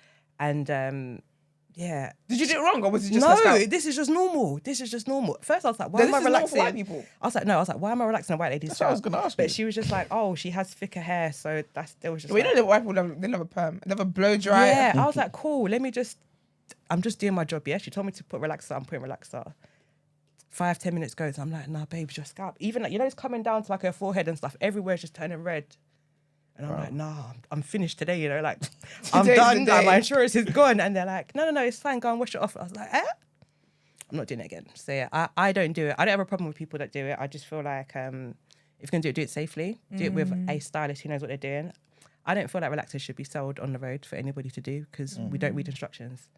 And Yeah. Did you do it wrong, or was it just no? This is just normal. This is just normal. First, I was like, why am I relaxing? White people. I was like, why am I relaxing a white lady's That's what I was gonna ask you. But she was just like, oh, she has thicker hair, so there was just. Well, you know the white people they love a perm, they love a blow dry. Yeah, I was like, cool. I'm just doing my job. Yeah, she told me to put relaxer. I'm putting relaxer. 5-10 minutes goes. I'm like, nah, babe, your scalp. Even like, you know, it's coming down to like her forehead and stuff. Everywhere's just turning red. And I'm like, nah, I'm finished today, you know, like, I'm done, my insurance is gone. And they're like, no, it's fine, go and wash it off. I was like, I'm not doing it again. So yeah, I don't do it. I don't have a problem with people that do it. I just feel like if you're going to do it safely. Do it with a stylist who knows what they're doing. I don't feel like relaxers should be sold on the road for anybody to do because we don't read instructions.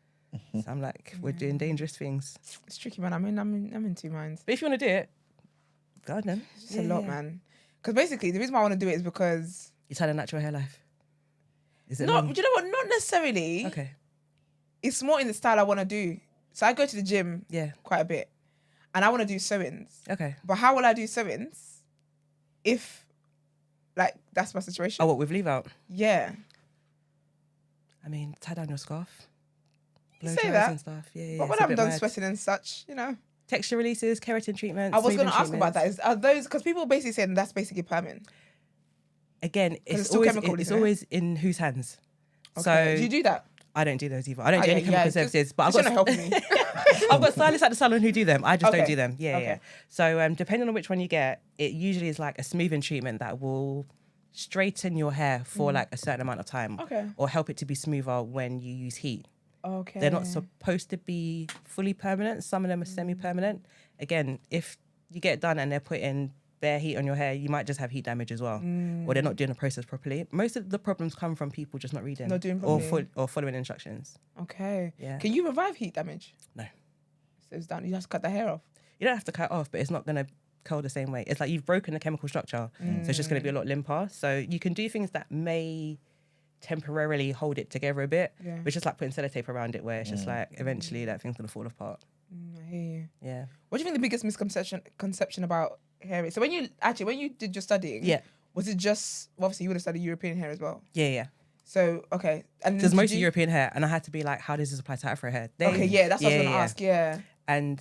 So I'm like, we're doing dangerous things. It's tricky, man. I'm in two minds. But if you want to do it, God, then. It's a lot, man. Because basically, the reason why I want to do it is because... You've had a natural hair life. Is it No, do you know what? Not necessarily. Okay. It's more in the style I want to do. So I go to the gym quite a bit. And I want to do sew-ins. Okay. But how will I do sew-ins if, like, that's my situation? Oh, what, with leave out? Yeah. I mean, tie down your scarf. You say that. And stuff. Yeah, but when I'm done sweating and such, you know. Texture releases, keratin treatments. I was going to ask about that. Are those, because people basically saying that's basically permanent. Again, it's always in whose hands. Okay. So do you do that? I don't do those either. I don't do any chemical preservatives. But I've got help me. I've got stylists at the salon who do them. I just don't do them. Yeah. So depending on which one you get, it usually is like a smoothing treatment that will straighten your hair for like a certain amount of time. Okay. Or help it to be smoother when you use heat. Okay. They're not supposed to be fully permanent. Some of them are semi-permanent. Again, if you get it done and they're putting bare heat on your hair, you might just have heat damage as well. Or they're not doing the process properly. Most of the problems come from people just not reading. Not doing properly. Or following instructions. Okay. Yeah. Can you revive heat damage? No. So it's done. You just cut the hair off. You don't have to cut it off, but it's not going to curl the same way. It's like you've broken the chemical structure. So it's just going to be a lot limper. So you can do things that may temporarily hold it together a bit. Yeah. But it's just like putting sellotape around it where it's just like eventually that thing's going to fall apart. I hear you. Yeah. What do you think the biggest misconception about hair is? So when you did your studying, was it just, obviously you would have studied European hair as well? Yeah. So, okay. And there's mostly European hair, and I had to be like, how does this apply to Afro hair? That's what I was going to ask, And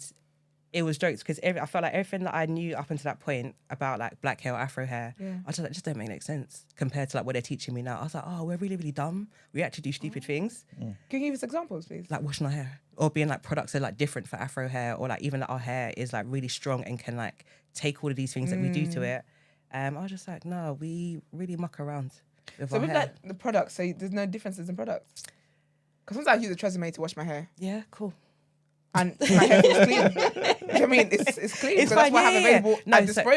it was jokes because I felt like everything that I knew up until that point about like black hair or Afro hair, I was like, just don't make sense compared to like what they're teaching me now. I was like, oh, we're really, really dumb. We actually do stupid things. Can you give us examples, please? Like washing our hair or being like products are like different for Afro hair, or like even that our hair is like really strong and can like take all of these things that we do to it. I was just like, no, we really muck around with our hair. Like the products, so there's no differences in products? Because sometimes I use a Tresemme to wash my hair. Yeah, cool. And my hair is clean. You know what I mean? It's clean. It's so fine, that's what I have available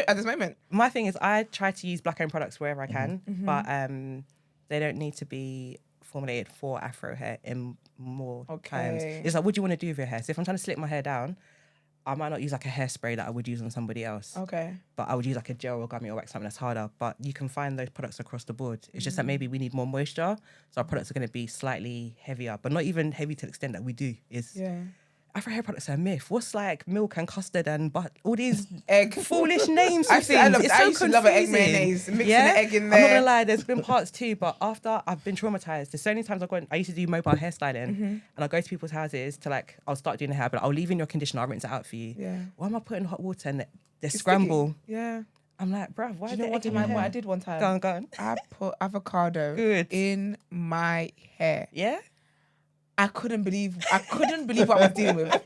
at this moment. My thing is I try to use black-owned products wherever I can, but they don't need to be formulated for Afro hair in more times. It's like, what do you want to do with your hair? So if I'm trying to slick my hair down, I might not use like a hairspray that I would use on somebody else. Okay. But I would use like a gel or gummy or wax, something that's harder. But you can find those products across the board. It's just that maybe we need more moisture. So our products are going to be slightly heavier, but not even heavy to the extent that we do. Afro hair products are a myth. What's like milk and custard and all these foolish names for things? I used to love an egg mayonnaise, mixing the egg in there. I'm not gonna lie, there's been parts too, but after I've been traumatized, there's so many times I used to do mobile hairstyling, and I go to people's houses to like, I'll start doing the hair, but I'll leave in your conditioner, I'll rinse it out for you. Yeah. Why am I putting hot water and they scramble? Sticky. Yeah. I'm like, bruv, why? Do you know what I did one time? Go on. I put avocado in my hair. Yeah. I couldn't believe what I was dealing with.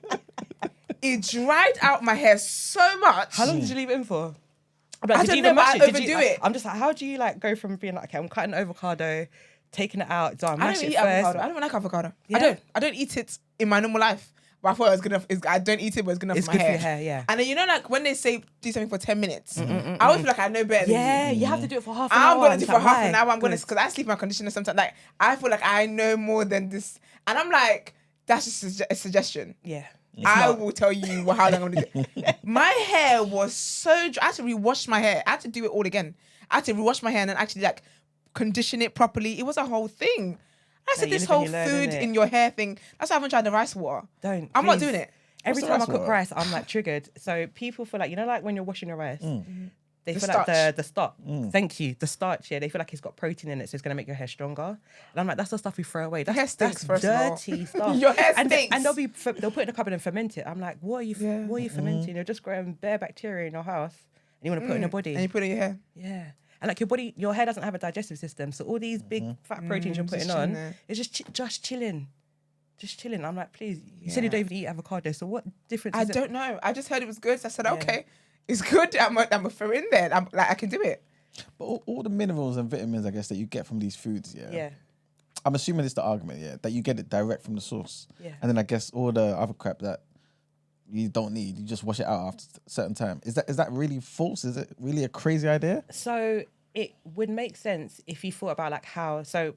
It dried out my hair so much. How long did you leave it in for? I don't know, but I overdo it. I'm just like, how do you like go from being like, okay, I'm cutting avocado, taking it out, so I don't eat avocado. I don't like avocado. Yeah? I don't eat it in my normal life. But I thought it was good enough. I don't eat it, but it's good enough for my hair. It's good for your hair, yeah. And then, you know, like when they say do something for 10 minutes, I always feel like I know better than you. Yeah, you have to do it for half an hour. I'm going to do it for half an hour. Because I sleep my conditioner sometimes. Like, I feel like I know more than this. And I'm like, that's just a suggestion. Yeah. I will tell you how long I'm going to do it. My hair was so dry. I had to rewash my hair. I had to do it all again. I had to rewash my hair and then actually like condition it properly. It was a whole thing. I said this whole food in your hair thing. That's why I haven't tried the rice water. I'm not doing it. Every time I cook rice, I'm like triggered. So people feel like, you know, like when you're washing your rice, They The feel starch. like the starch. Thank you. The starch, yeah. They feel like it's got protein in it, so it's gonna make your hair stronger. And I'm like, that's the stuff we throw away. That's hair stinks, that's first of all. dirty stuff. Your hair and stinks. and they'll put it in the cupboard and ferment it. I'm like, what are you fermenting? You're just growing bare bacteria in your house, and you want to put it in your body. And you put it in your hair. Yeah. And like your hair doesn't have a digestive system, so all these big fat proteins you're putting on, it's just chilling. Just chilling. I'm like, please. You said you don't even eat avocado, so what difference? I don't know. I just heard it was good, so I said, okay, it's good. I'm gonna throw it in there. I'm like, I can do it. But all the minerals and vitamins, I guess, that you get from these foods, Yeah. I'm assuming it's the argument, that you get it direct from the source. Yeah. And then I guess all the other crap that you don't need, you just wash it out after a certain time. Is that really false? Is it really a crazy idea? So it would make sense if you thought about like how. So,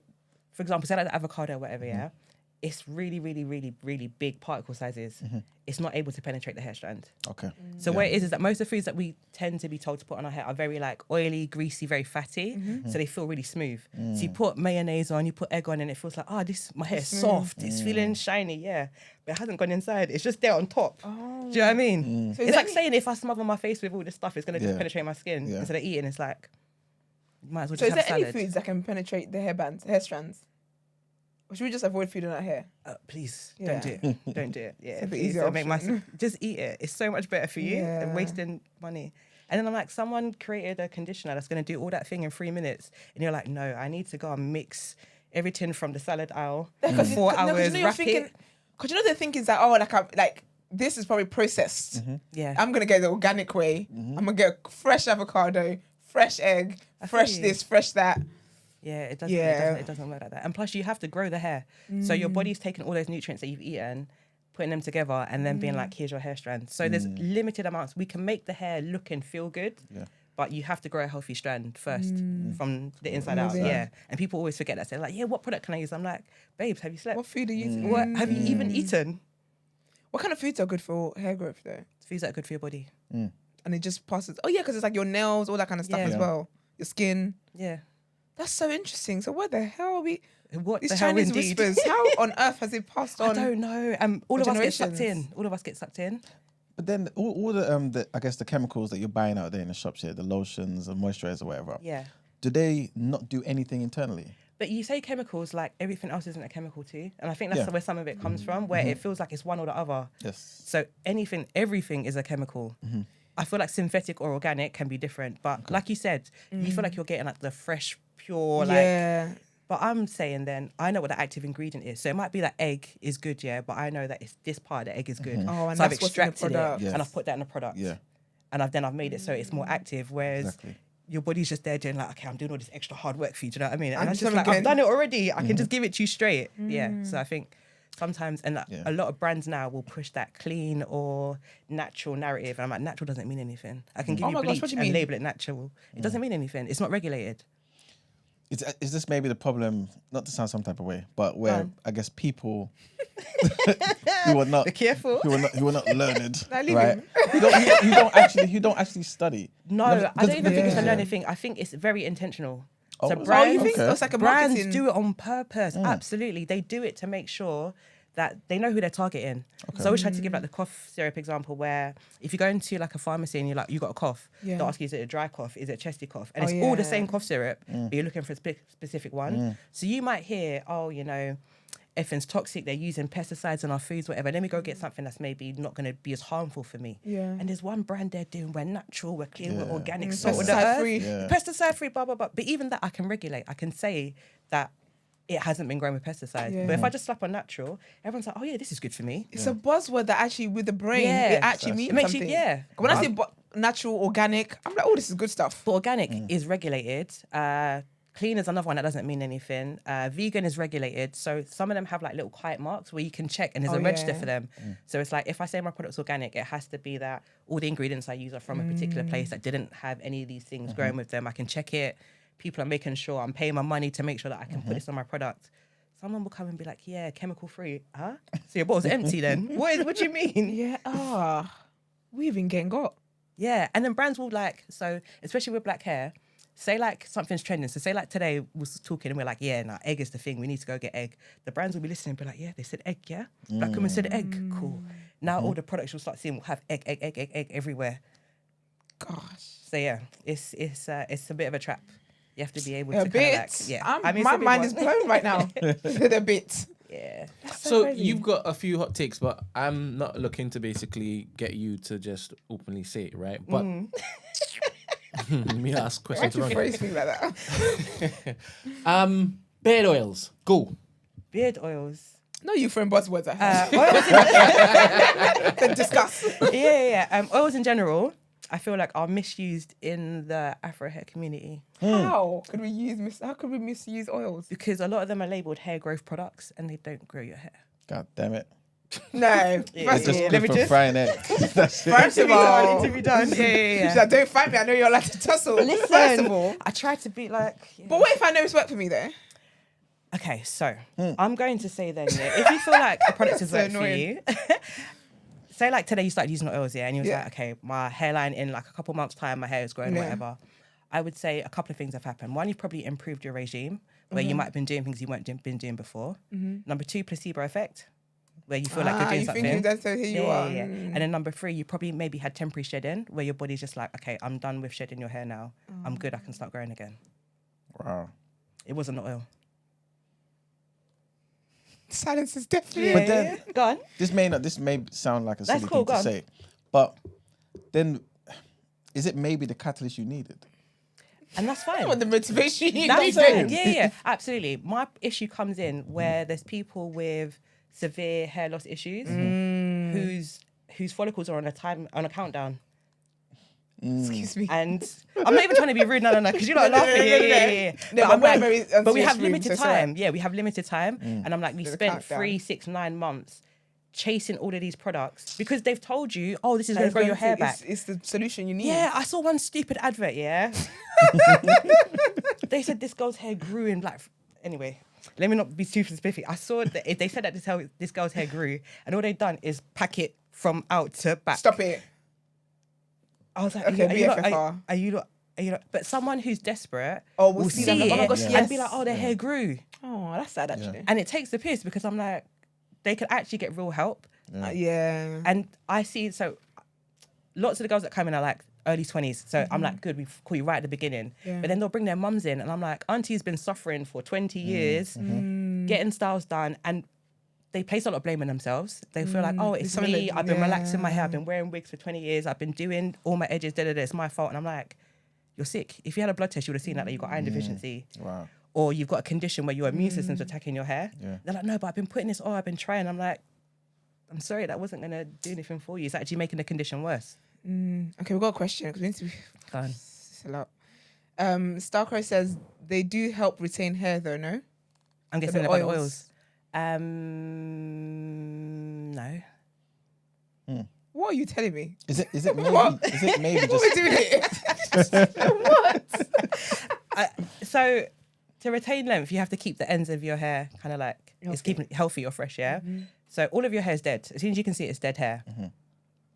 for example, say like the avocado or whatever, it's really, really, really, really big particle sizes. It's not able to penetrate the hair strand. Okay. So what it is that most of the foods that we tend to be told to put on our hair are very like oily, greasy, very fatty. So they feel really smooth. So you put mayonnaise on, you put egg on, and it feels like, my hair is soft. It's feeling shiny, but it hasn't gone inside. It's just there on top. Do you know what I mean? So it's like saying if I smother my face with all this stuff, it's gonna just penetrate my skin instead of eating. It's like, you might as well So just have is there any salad. foods that can penetrate the hair strands? Or should we just avoid food in our hair? Please Yeah. don't do it. Don't do it. Yeah, It's a bit please easier don't make option. just eat it. It's so much better for you than Yeah. wasting money. And then I'm like, someone created a conditioner that's going to do all that thing in 3 minutes, and you're like, no, I need to go and mix everything from the salad aisle for 4 hours. Wrap it. Because you know the thinking is that like this is probably processed. Yeah, I'm gonna get the organic way. I'm gonna get fresh avocado, fresh egg, fresh you. this, fresh that. yeah, it doesn't. Yeah. It doesn't work like that. And plus, you have to grow the hair, so your body's taking all those nutrients that you've eaten, putting them together, and then being like, here's your hair strand. So there's limited amounts. We can make the hair look and feel good. Yeah. But you have to grow a healthy strand first from the inside out. Yeah. And people always forget that. They're like, what product can I use? I'm like, babes, have you slept? What food are you eating? What have you even eaten? What kind of foods are good for hair growth though? Foods that are good for your body. And it just passes. Oh yeah, because it's like your nails, all that kind of stuff Yeah. as well. Your skin. Yeah. That's so interesting. So where the hell are we? What These the hell Chinese indeed? whispers. How on earth has it passed on? I don't know. All of us get sucked in. generations. All of us get sucked in. But then all the I guess the chemicals that you're buying out there in the shops here, the lotions, the moisturizer, whatever. Yeah. Do they not do anything internally? But you say chemicals, like everything else isn't a chemical too. And I think that's where some of it comes from, where it feels like it's one or the other. Yes. So everything is a chemical. I feel like synthetic or organic can be different. But like you said, you feel like you're getting like the fresh, pure, like... But I'm saying then, I know what the active ingredient is. So it might be that egg is good, but I know that it's this part of the egg is good. Oh, and so I've that's what's in the extracted it product. Yes. and I've put that in the product. Yeah. And I've made it so it's more active, whereas Exactly. your body's just there doing like, okay, I'm doing all this extra hard work for you, do you know what I mean? And I'm just just like, again. I've done it already. I can just give it to you straight. Yeah. So I think sometimes, and a lot of brands now will push that clean or natural narrative. And I'm like, natural doesn't mean anything. I can give Oh you my gosh, bleach what do you and mean? label it natural. It doesn't mean anything. It's not regulated. Is this maybe the problem, not to sound some type of way, but where I guess people who are not Be careful. who are not learned, Nah, leave right? him. You don't actually study. No, I don't even think it's a learning thing. I think it's very intentional. Oh, So is it? brands, you think Okay. it's like a brands marketing? do it on purpose. Absolutely. They do it to make sure that they know who they're targeting. So I always try to give like the cough syrup example where if you go into like a pharmacy and you're like, you got a cough, they'll ask you, is it a dry cough? Is it a chesty cough? And it's all the same cough syrup, but you're looking for a specific one. So you might hear, effing's toxic, they're using pesticides in our foods, whatever. Let me go get something that's maybe not going to be as harmful for me. Yeah. And there's one brand they're doing, we're natural, we're clean, we're organic, salt of the pesticide earth. free. Yeah. Pesticide free, blah, blah, blah. But even that I can regulate. I can say that it hasn't been grown with pesticides. Yeah. But if I just slap on natural, everyone's like, oh yeah, this is good for me. It's a buzzword that actually, with the brain, it actually means It makes you, something. When I say natural, organic, I'm like, oh, this is good stuff. But organic is regulated. Clean is another one that doesn't mean anything. Vegan is regulated. So some of them have like little quiet marks where you can check and there's a register for them. So it's like, if I say my product's organic, it has to be that all the ingredients I use are from a particular place that didn't have any of these things growing with them. I can check it. People are making sure I'm paying my money to make sure that I can put this on my product. Someone will come and be like, yeah, chemical free. Huh? So your bottle's empty then? What do you mean? Yeah. We've been getting got. Yeah. And then brands will like, so especially with black hair, say like something's trending. So say like today we was talking and we're like, yeah, nah, egg is the thing. We need to go get egg. The brands will be listening and be like, yeah, they said egg, yeah? Black women said egg. Cool. Now all the products you'll start seeing will have egg everywhere. Gosh. So yeah, it's a bit of a trap. You have to be able to A kind bit. of like, yeah. My mind is blown right now. A bit. Yeah. So crazy. you've got a few hot takes, but I'm not looking to basically get you to just openly say it, right? But let me ask Why questions do you around phrase it. me like that? Beard oils, go. Beard oils. No, you throwing buzzwords at her. Oils Then discuss. yeah. Oils in general, I feel like are misused in the Afro hair community How could we misuse oils? because a lot of them are labeled hair growth products and they don't grow your hair. God damn it. No. It's just yeah. good for frying eggs. That's it. First of all, to be done. Yeah. she's like, don't fight me. I know you're allowed to tussle. Listen, First of all. I tried to be like. Yeah. But what if I know it's worked for me though? Okay, so I'm going to say then, yeah, if you feel like a product is So right for annoying. you, say like today you started using oils, yeah, and you was Yeah. like, okay, my hairline in like a couple months' time, my hair is growing, Yeah. whatever. I would say a couple of things have happened. One, you've probably improved your regime, where you might have been doing things you weren't been doing before. Number two, placebo effect, where you feel like you're doing you something. think you've done so, here you are. Yeah. And then number three, you probably maybe had temporary shedding, where your body's just like, okay, I'm done with shedding your hair now. I'm good, I can start growing again. Wow. It wasn't the oil. Silence is definitely. But then Go on. this may sound like a silly That's cool, thing go to on. say, but then is it maybe the catalyst you needed? And that's fine. What the motivation you That's need. fine. Yeah, absolutely. My issue comes in where there's people with severe hair loss issues whose follicles are on a countdown. Excuse me. And I'm not even trying to be rude, no, because you're not laughing. Yeah. No, But but I'm we're like, very but we unserious have room, limited so it's all time. right. Yeah, we have limited time. And I'm like, we There's a spent countdown. 3, 6, 9 months chasing all of these products because they've told you, oh, this is That going to is grow your going hair to- back. It's the solution you need. Yeah, I saw one stupid advert, yeah. They said this girl's hair grew in like... Anyway, let me not be too specific. I saw that they said that this girl's hair grew and all they've done is pack it from out to back. Stop it. I was like, Okay, are you not... BFFR. Are you not... But someone who's desperate Oh, will see them. it Oh my gosh, and yes. be like, oh, their hair grew. Oh, that's sad actually. And it takes the piss because I'm like, they could actually get real help. Yeah. And I see, so lots of the girls that come in are like early 20s. So I'm like, good, we call you right at the beginning. Yeah. But then they'll bring their mums in and I'm like, auntie's been suffering for 20 years, getting styles done. And they place a lot of blame on themselves. They feel like, oh, it's something me. that- I've been relaxing my hair. yeah. I've been wearing wigs for 20 years. I've been doing all my edges, it's my fault. And I'm like, you're sick. If you had a blood test, you would have seen that you've got iron deficiency. Wow. Or you've got a condition where your immune system's attacking your hair. Yeah. They're like, no, but I've been putting this on, I've been trying. I'm like, I'm sorry, that wasn't going to do anything for you. It's actually making the condition worse. Okay, we've got a question because we need to be Go on. it's a lot. Starcrow says they do help retain hair though, no? I'm guessing the about the oils. oils. No. What are you telling me? Is it maybe What just are we doing here? So to retain length, you have to keep the ends of your hair kind of like, it's keeping it healthy or fresh, yeah? So all of your hair is dead. As soon as you can see it, it's dead hair.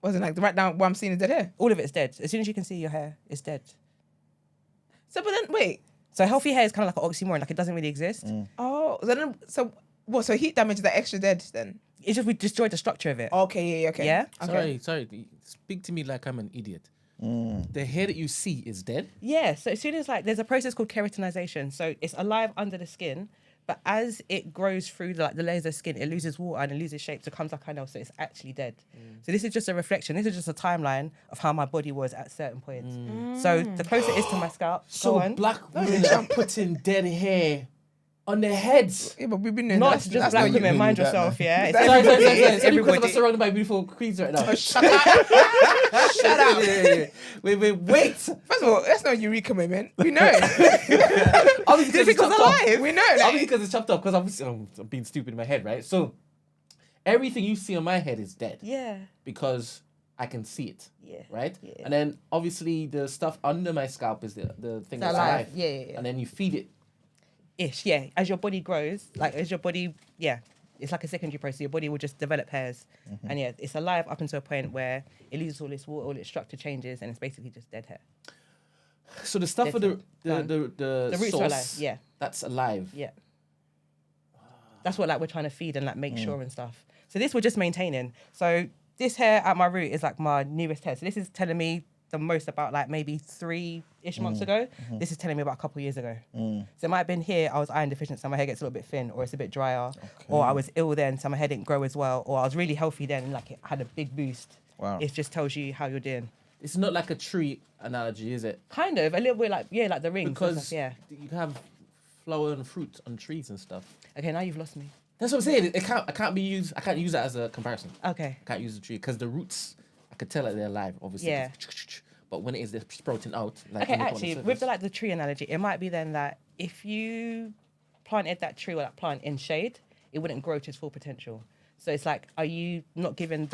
Wasn't like right now what I'm seeing is dead hair. All of it's dead. As soon as you can see your hair, it's dead. So but then wait. So healthy hair is kind of like an oxymoron, like it doesn't really exist. Oh, so what? So heat damage is that extra dead then? It's just we destroyed the structure of it. Okay, yeah, okay. Yeah? Okay. Sorry. Speak to me like I'm an idiot. The hair that you see is dead. Yeah, so as soon as like there's a process called keratinization, so it's alive under the skin, but as it grows through the layers of skin, it loses water and it loses shape, so it comes like kind of, so it's actually dead. So this is just a reflection. This is just a timeline of how my body was at certain points. So the closer it is to my scalp, So go on. black women are putting dead hair on their heads. Yeah, but we've been doing Not that. just That's black not women, you. mind that, yourself, yeah. It's Sorry, everybody. it's It's because I'm everybody. surrounded by beautiful queens right now. Shut up. Shut up. Wait. First of all, that's not Eureka moment. We know. Obviously, because it's chopped off. We know. Obviously, because it's chopped off. Because I'm being stupid in my head, right? So everything you see on my head is dead Yeah, because I can see it, yeah. right? Yeah. And then obviously the stuff under my scalp is the thing that's alive. Yeah. And then you feed it. Ish, yeah. As your body grows, it's like a secondary process. Your body will just develop hairs. And yeah, it's alive up until a point where it loses all its water, all its structure changes, and it's basically just dead hair. So the stuff for the The roots source, are alive, yeah. that's alive. Yeah. That's what we're trying to feed and make sure and stuff. So this we're just maintaining. So this hair at my root is like my newest hair. So this is telling me the most about like maybe 3-ish months ago. This is telling me about a couple of years ago. So it might have been here, I was iron deficient, so my hair gets a little bit thin, or it's a bit drier, or I was ill then, so my hair didn't grow as well, or I was really healthy then, and like it had a big boost. Wow. It just tells you how you're doing. It's not like a tree analogy, is it? Kind of, a little bit like, yeah, like the rings. Because yeah. you have flower and fruit on trees and stuff. Okay, now you've lost me. That's what I'm saying. I can't use that as a comparison. Okay. I can't use the tree because the roots, I could tell that they're alive, obviously. Yeah. But when it is they're sprouting out. Like Okay, actually, with the tree analogy, it might be then that if you planted that tree or that plant in shade, it wouldn't grow to its full potential. So it's like, are you not giving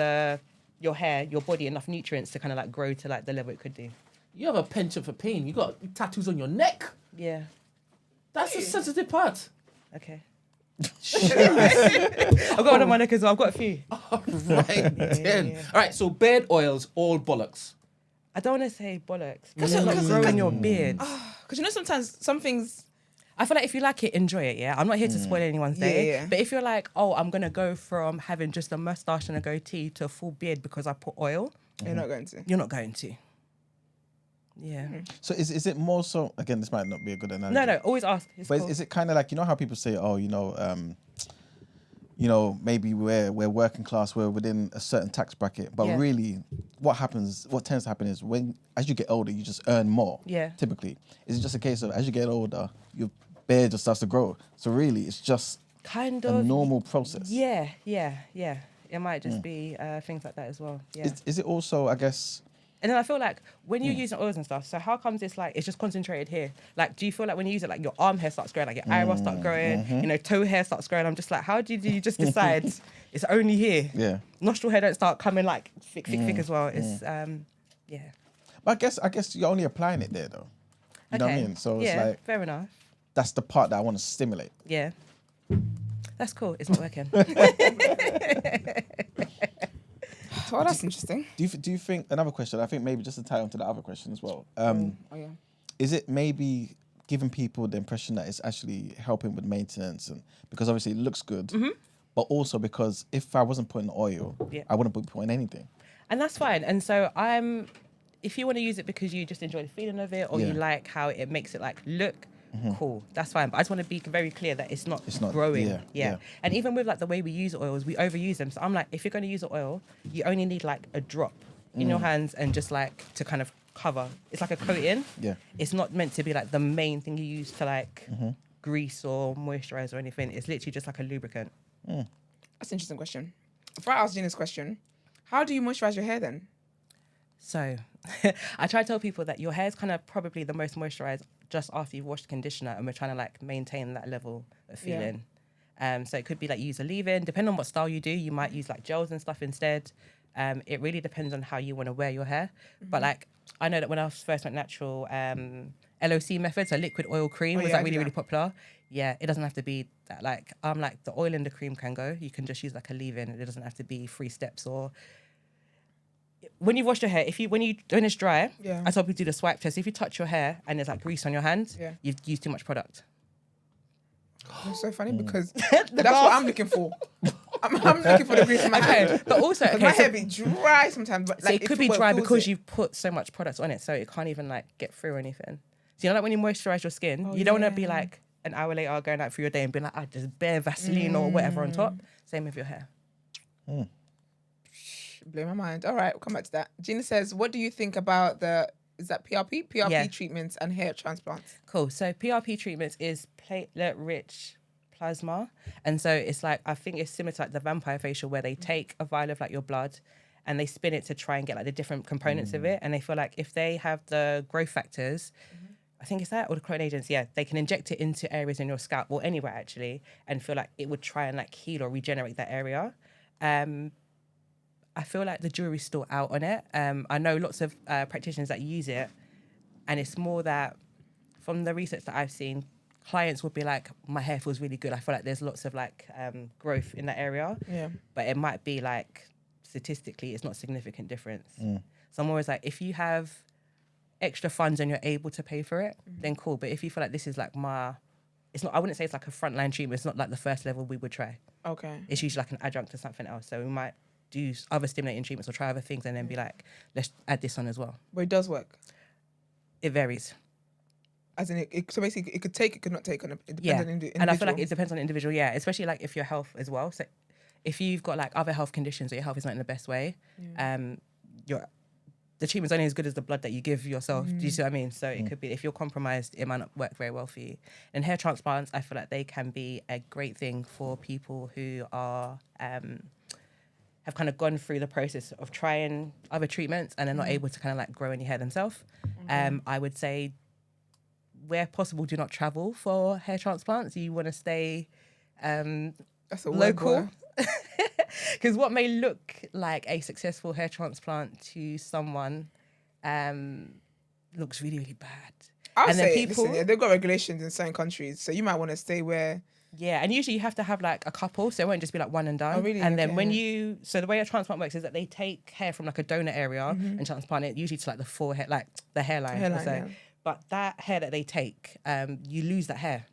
your hair, your body enough nutrients to kind of like grow to like the level it could do? You have a penchant for pain. You got tattoos on your neck. Yeah. That's the sensitive part. Okay. I've got one on my neck as well. I've got a few. All right, then. Yeah. All right, so beard oils, all bollocks. I don't want to say bollocks because it's not growing your beard. Because you know sometimes some things. I feel like if you like it, enjoy it, yeah? I'm not here to spoil anyone's day. Yeah. But if you're like, oh, I'm going to go from having just a mustache and a goatee to a full beard because I put oil. You're not going to. You're not going to. Yeah. So is it more so, again, this might not be a good analogy. No, always ask. It's But cool. is it kind of like, you know how people say, oh, maybe we're working class, we're within a certain tax bracket, but really what tends to happen is as you get older, you just earn more. Yeah. Typically. Is it just a case of as you get older, your beard just starts to grow? So really it's just kind a of normal process. Yeah. It might just be things like that as well. Yeah. Is it also, I guess... And then I feel like when you're using oils and stuff, so how comes it's like, it's just concentrated here? Like, do you feel like when you use it, like your arm hair starts growing, like your eyebrows start growing, toe hair starts growing? I'm just like, how do you just decide it's only here? Yeah. Nostril hair don't start coming like thick as well. It's, yeah. But I guess you're only applying it there though. You know what I mean? So it's like... fair enough. That's the part that I want to stimulate. Yeah. That's cool. It's not working. Well, that's interesting. Do you think, another question, I think maybe just to tie on to the other question as well. Yeah. Is it maybe giving people the impression that it's actually helping with maintenance, and because obviously it looks good, but also because if I wasn't putting oil, I wouldn't be putting anything. And that's fine. And so if you want to use it because you just enjoy the feeling of it, or you like how it makes it like look, cool, that's fine. But I just want to be very clear that it's not growing. Yeah. And even with like the way we use oils, we overuse them. So I'm like, if you're going to use an oil, you only need like a drop in your hands and just like to kind of cover. It's like a coating. Yeah. It's not meant to be like the main thing you use to like grease or moisturize or anything. It's literally just like a lubricant. That's an interesting question. Before I ask Gina's question, how do you moisturize your hair then? So I try to tell people that your hair is kind of probably the most moisturized just after you've washed the conditioner, and we're trying to like maintain that level of feeling. So it could be like use a leave-in. Depending on what style you do, you might use like gels and stuff instead. It really depends on how you want to wear your hair. But like, I know that when I first went natural, LOC method, so liquid oil cream was like really popular. Yeah, it doesn't have to be that like, the oil and the cream can go. You can just use like a leave-in. It doesn't have to be 3 steps or... When you've washed your hair, when it's dry, I tell people to do the swipe test. If you touch your hair and there's like grease on your hands, you've used too much product. It's so funny because that's what I'm looking for. I'm looking for the grease in my hair. But also, my hair be dry sometimes. But so it could be dry because you've put so much product on it, so it can't even like get through or anything. So you know, like when you moisturize your skin, you don't want to be like an hour later going out through your day and being like, I just bare Vaseline or whatever on top. Same with your hair. Blow my mind. All right, we'll come back to that. Gina says, what do you think about is that PRP? PRP treatments and hair transplants. Cool. So PRP treatments is platelet-rich plasma. And so it's like, I think it's similar to like the vampire facial where they take a vial of like your blood and they spin it to try and get like the different components of it. And they feel like if they have the growth factors, I think it's that, or the clone agents, they can inject it into areas in your scalp or anywhere actually and feel like it would try and like heal or regenerate that area. I feel like the jury's still out on it. I know lots of practitioners that use it, and it's more that from the research that I've seen, clients would be like, my hair feels really good. I feel like there's lots of like growth in that area, but it might be like statistically, it's not a significant difference. So I'm always like, if you have extra funds and you're able to pay for it, then cool. But if you feel like this is like it's not, I wouldn't say it's like a frontline treatment. It's not like the first level we would try. Okay. It's usually like an adjunct to something else. So we might do other stimulating treatments or try other things and then be like, let's add this on as well. But it does work. It varies. As in, so basically, it could take, it could not take. It depends on the individual. And I feel like it depends on the individual, especially like if your health as well. So if you've got like other health conditions or your health is not in the best way, the treatment's only as good as the blood that you give yourself. Do you see what I mean? So it could be, if you're compromised, it might not work very well for you. And hair transplants, I feel like they can be a great thing for people who are have kind of gone through the process of trying other treatments and they're not able to kind of like grow any hair themselves. I would say, where possible, do not travel for hair transplants. You want to stay That's a local. Because what may look like a successful hair transplant to someone looks really, really bad. I'll say, listen, they've got regulations in certain countries, so you might want to stay where... Yeah, and usually you have to have like a couple, so it won't just be like one and done. Oh, really? And then when so the way a transplant works is that they take hair from like a donor area and transplant it usually to like the forehead, like the hairline. But that hair that they take, you lose that hair.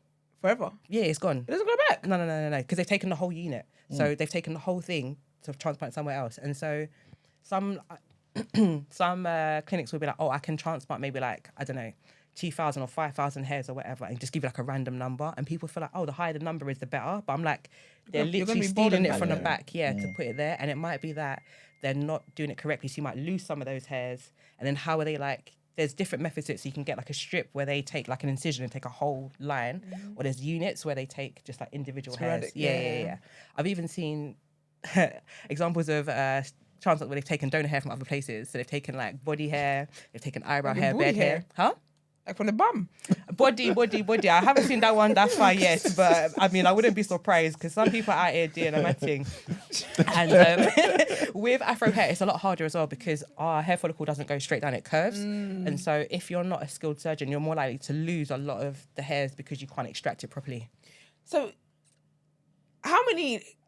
Forever? Yeah, it's gone. It doesn't go back? No, because they've taken the whole unit. So they've taken the whole thing to transplant somewhere else. And so some clinics will be like, oh, I can transplant maybe like, I don't know, 2,000 or 5,000 hairs or whatever, and just give you like a random number. And people feel like, oh, the higher the number is, the better. But I'm like, they're literally stealing it from the back, to put it there. And it might be that they're not doing it correctly. So you might lose some of those hairs. And then how are they like, there's different methods to it. So you can get like a strip where they take like an incision and take a whole line, or there's units where they take just like individual hairs. Yeah. I've even seen examples of transplants where they've taken donor hair from other places. So they've taken like body hair, they've taken eyebrow hair, beard hair. Huh? Like from the bum. Body. I haven't seen that one that far yet, but I mean, I wouldn't be surprised because some people out here doing a mad thing. And with Afro hair, it's a lot harder as well because our hair follicle doesn't go straight down, it curves. And so if you're not a skilled surgeon, you're more likely to lose a lot of the hairs because you can't extract it properly. So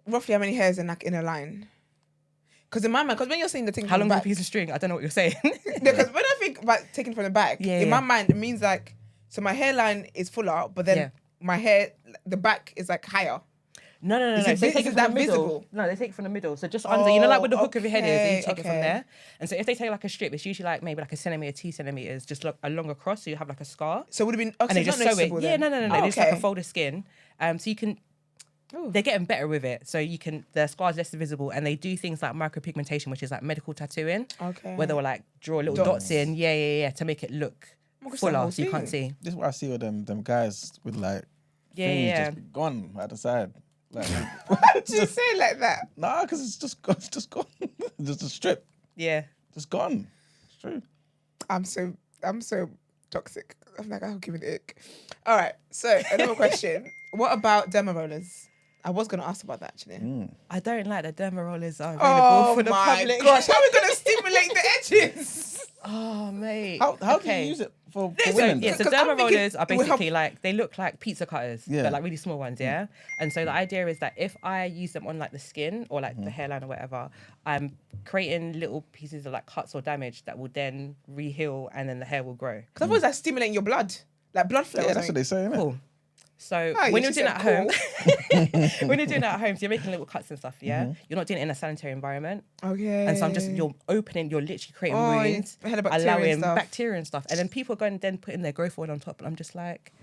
roughly how many hairs in a line? Because in my mind, because when you're saying the thing how long is back, a piece of string? I don't know what you're saying. Because when I think about taking from the back, in my mind, it means like, so my hairline is fuller, but then my hair, the back is like higher. No. Is they take it from the middle. visible? No, they take it from the middle. So just under, like where the hook of your head is, and you take it from there. And so if they take like a strip, it's usually like maybe like a centimetre, 2 centimetres, just like along across, so you have like a scar. So it would have been, and they just sew it. Then. Yeah, no. It's like a fold of skin. So you can. They're getting better with it, so you can. The scar's less visible, and they do things like micropigmentation, which is like medical tattooing. Okay. Where they'll like draw little dots in, to make it look fuller, so you can't see. This is what I see with them guys with like things just gone at the side. Like, why do you say it like that? Nah, because it's just gone. Just a strip. Yeah. Just gone. It's true. I'm so toxic. I'm like, I'll give it the ick. All right. So another question. What about derma rollers? I was going to ask about that actually. I don't like that derma rollers are available for the public. Oh my gosh, how are we going to stimulate the edges? Oh, mate. How do you use it for women? Yeah, so derma rollers are basically like, they look like pizza cutters, but like really small ones, And so the idea is that if I use them on like the skin or like the hairline or whatever, I'm creating little pieces of like cuts or damage that will then re-heal and then the hair will grow. Because I thought it was like stimulating your blood, like blood flow. Yeah, that's what they say, isn't it? Cool. So when you're doing it at home, so you're making little cuts and stuff, you're not doing it in a sanitary environment. Okay. And so you're literally creating wounds, allowing bacteria and stuff. And then people go and then put in their growth oil on top. And I'm just like,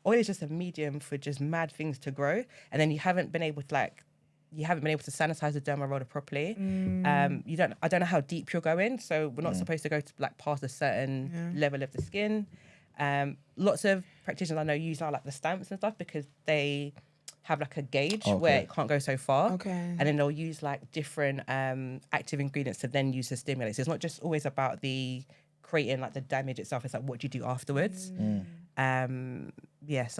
oil is just a medium for just mad things to grow. And then you haven't been able to sanitize the derma roller properly. I don't know how deep you're going. So we're not supposed to go to like past a certain level of the skin. Lots of practitioners I know use now like the stamps and stuff because they have like a gauge where it can't go so far. Okay. And then they'll use like different active ingredients to then use to stimulate. So it's not just always about the creating like the damage itself. It's like what do you do afterwards? I'm just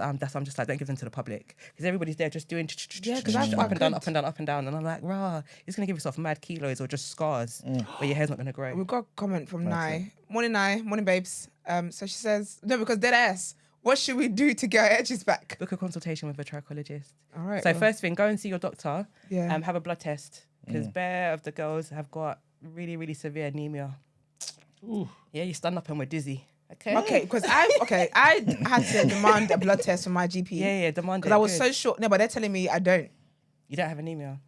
like, don't give them to the public because everybody's there just doing up and down, and I'm like, rah, you're gonna give yourself mad kilos or just scars where your hair's not gonna grow. We've got a comment from Nai. Morning babes. So she says, no, because dead ass, what should we do to get our edges back? Book a consultation with a trichologist. All right. So first thing, go and see your doctor. Yeah. Have a blood test because bare of the girls have got really, really severe anemia. Ooh. Yeah, you stand up and we're dizzy. Okay, because I had to demand a blood test from my GP. Yeah, demand it. Because I was so sure. No, but they're telling me I don't. You don't have anemia?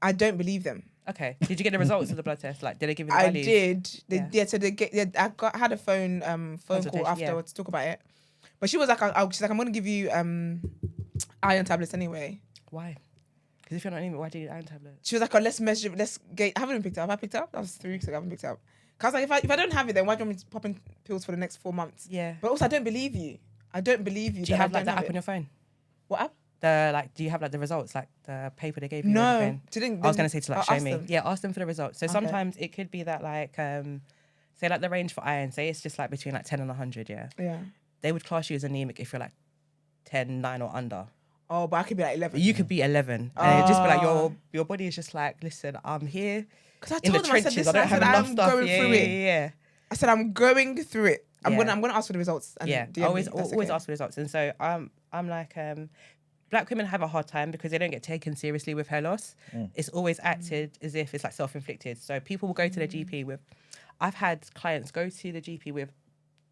I don't believe them. Okay. Did you get the results of the blood test? Like, did they give you the values? I did. So I had a phone call after to talk about it. But she was like, she's like, I'm gonna give you iron tablets anyway. Why? Because if you're not anemic, why do you need iron tablets? She was like, let's measure, I haven't even picked it up. Have I picked it up? That was 3 weeks ago. I haven't picked it up. Cause like, if I don't have it, then why do you want me to pop in pills for the next 4 months? Yeah. But also, I don't believe you. Do you have like the app on your phone? What app? Do you have like the results, like the paper they gave you? No. I was gonna say to like show me. Them. Yeah, ask them for the results. So sometimes it could be that like say like the range for iron, say it's just like between like 10 and 100. Yeah. They would class you as anemic if you're like 10, 9 or under. Oh, but I could be like 11. You could be 11, and it'd just be like your body is just like, listen, I'm here. Because I told them, I said, listen, I don't have enough stuff. Going through it. Yeah. I said I'm going through it. I'm gonna ask for the results. And always ask for the results. And so I'm like, Black women have a hard time because they don't get taken seriously with hair loss. It's always acted as if it's like self-inflicted. So people will go to their GP with. I've had clients go to the GP with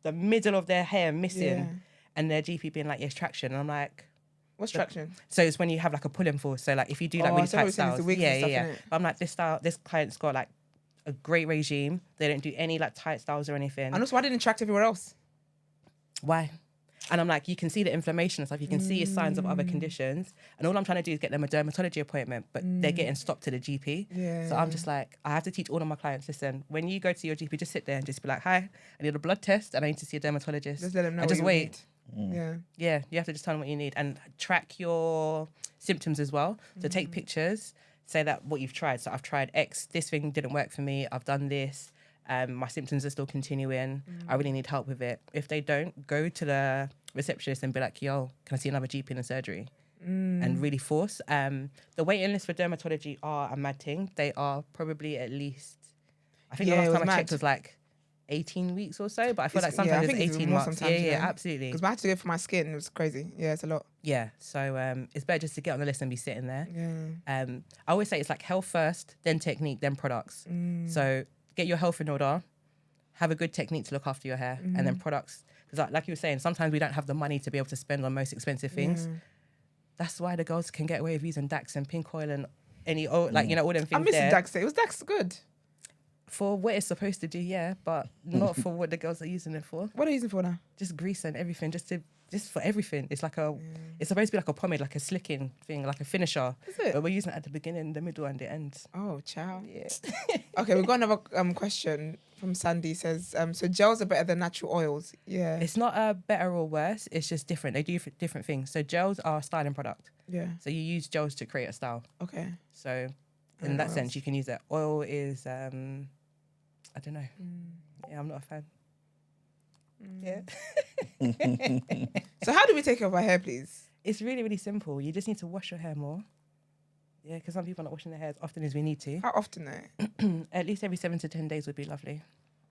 the middle of their hair missing, and their GP being like, "Yes, traction." And I'm like, "What's traction?" So it's when you have like a pull-in force. So like if you do like really tight styles, But I'm like, this client's got like a great regime. They don't do any like tight styles or anything. And also, why didn't tract everywhere else? Why? And I'm like, you can see the inflammation and stuff. You can see signs of other conditions. And all I'm trying to do is get them a dermatology appointment, but they're getting stopped to the GP. Yeah. So I'm just like, I have to teach all of my clients, listen, when you go to your GP, just sit there and just be like, hi, I need a blood test and I need to see a dermatologist. Just let them know. And just wait. Yeah. Yeah, you have to just tell them what you need and track your symptoms as well. So take pictures, say that what you've tried. So I've tried X, this thing didn't work for me. I've done this. My symptoms are still continuing. I really need help with it. If they don't, go to the receptionist and be like, yo, can I see another GP in the surgery? And really force. The waiting list for dermatology are a mad thing. They are probably at least, I think the last time I checked was like 18 weeks or so, but I feel like sometimes it's 18 months. Yeah, absolutely. Because I had to go for my skin. It was crazy. Yeah, it's a lot. Yeah, so it's better just to get on the list and be sitting there. Yeah. I always say it's like health first, then technique, then products. So get your health in order, have a good technique to look after your hair, and then products. Because like you were saying, sometimes we don't have the money to be able to spend on most expensive things. That's why the girls can get away with using Dax and pink oil and any all them things. I miss Dax. Was Dax good? For what it's supposed to do, yeah, but not for what the girls are using it for. What are you using it for now? Just grease and everything, just for everything. It's like it's supposed to be like a pomade, like a slicking thing, like a finisher. Is it? But we're using it at the beginning, the middle, and the end. Oh, ciao. Yeah. Okay, we've got another question from Sandy. Says, so gels are better than natural oils. Yeah. It's not better or worse. It's just different. They do different things. So gels are a styling product. Yeah. So you use gels to create a style. Okay. So in that sense, you can use that. Oil is, I don't know. Yeah, I'm not a fan. Yeah. So how do we take care of our hair, please? It's really, really simple. You just need to wash your hair more. Yeah, because some people are not washing their hair as often as we need to. How often though? At least every 7 to 10 days would be lovely.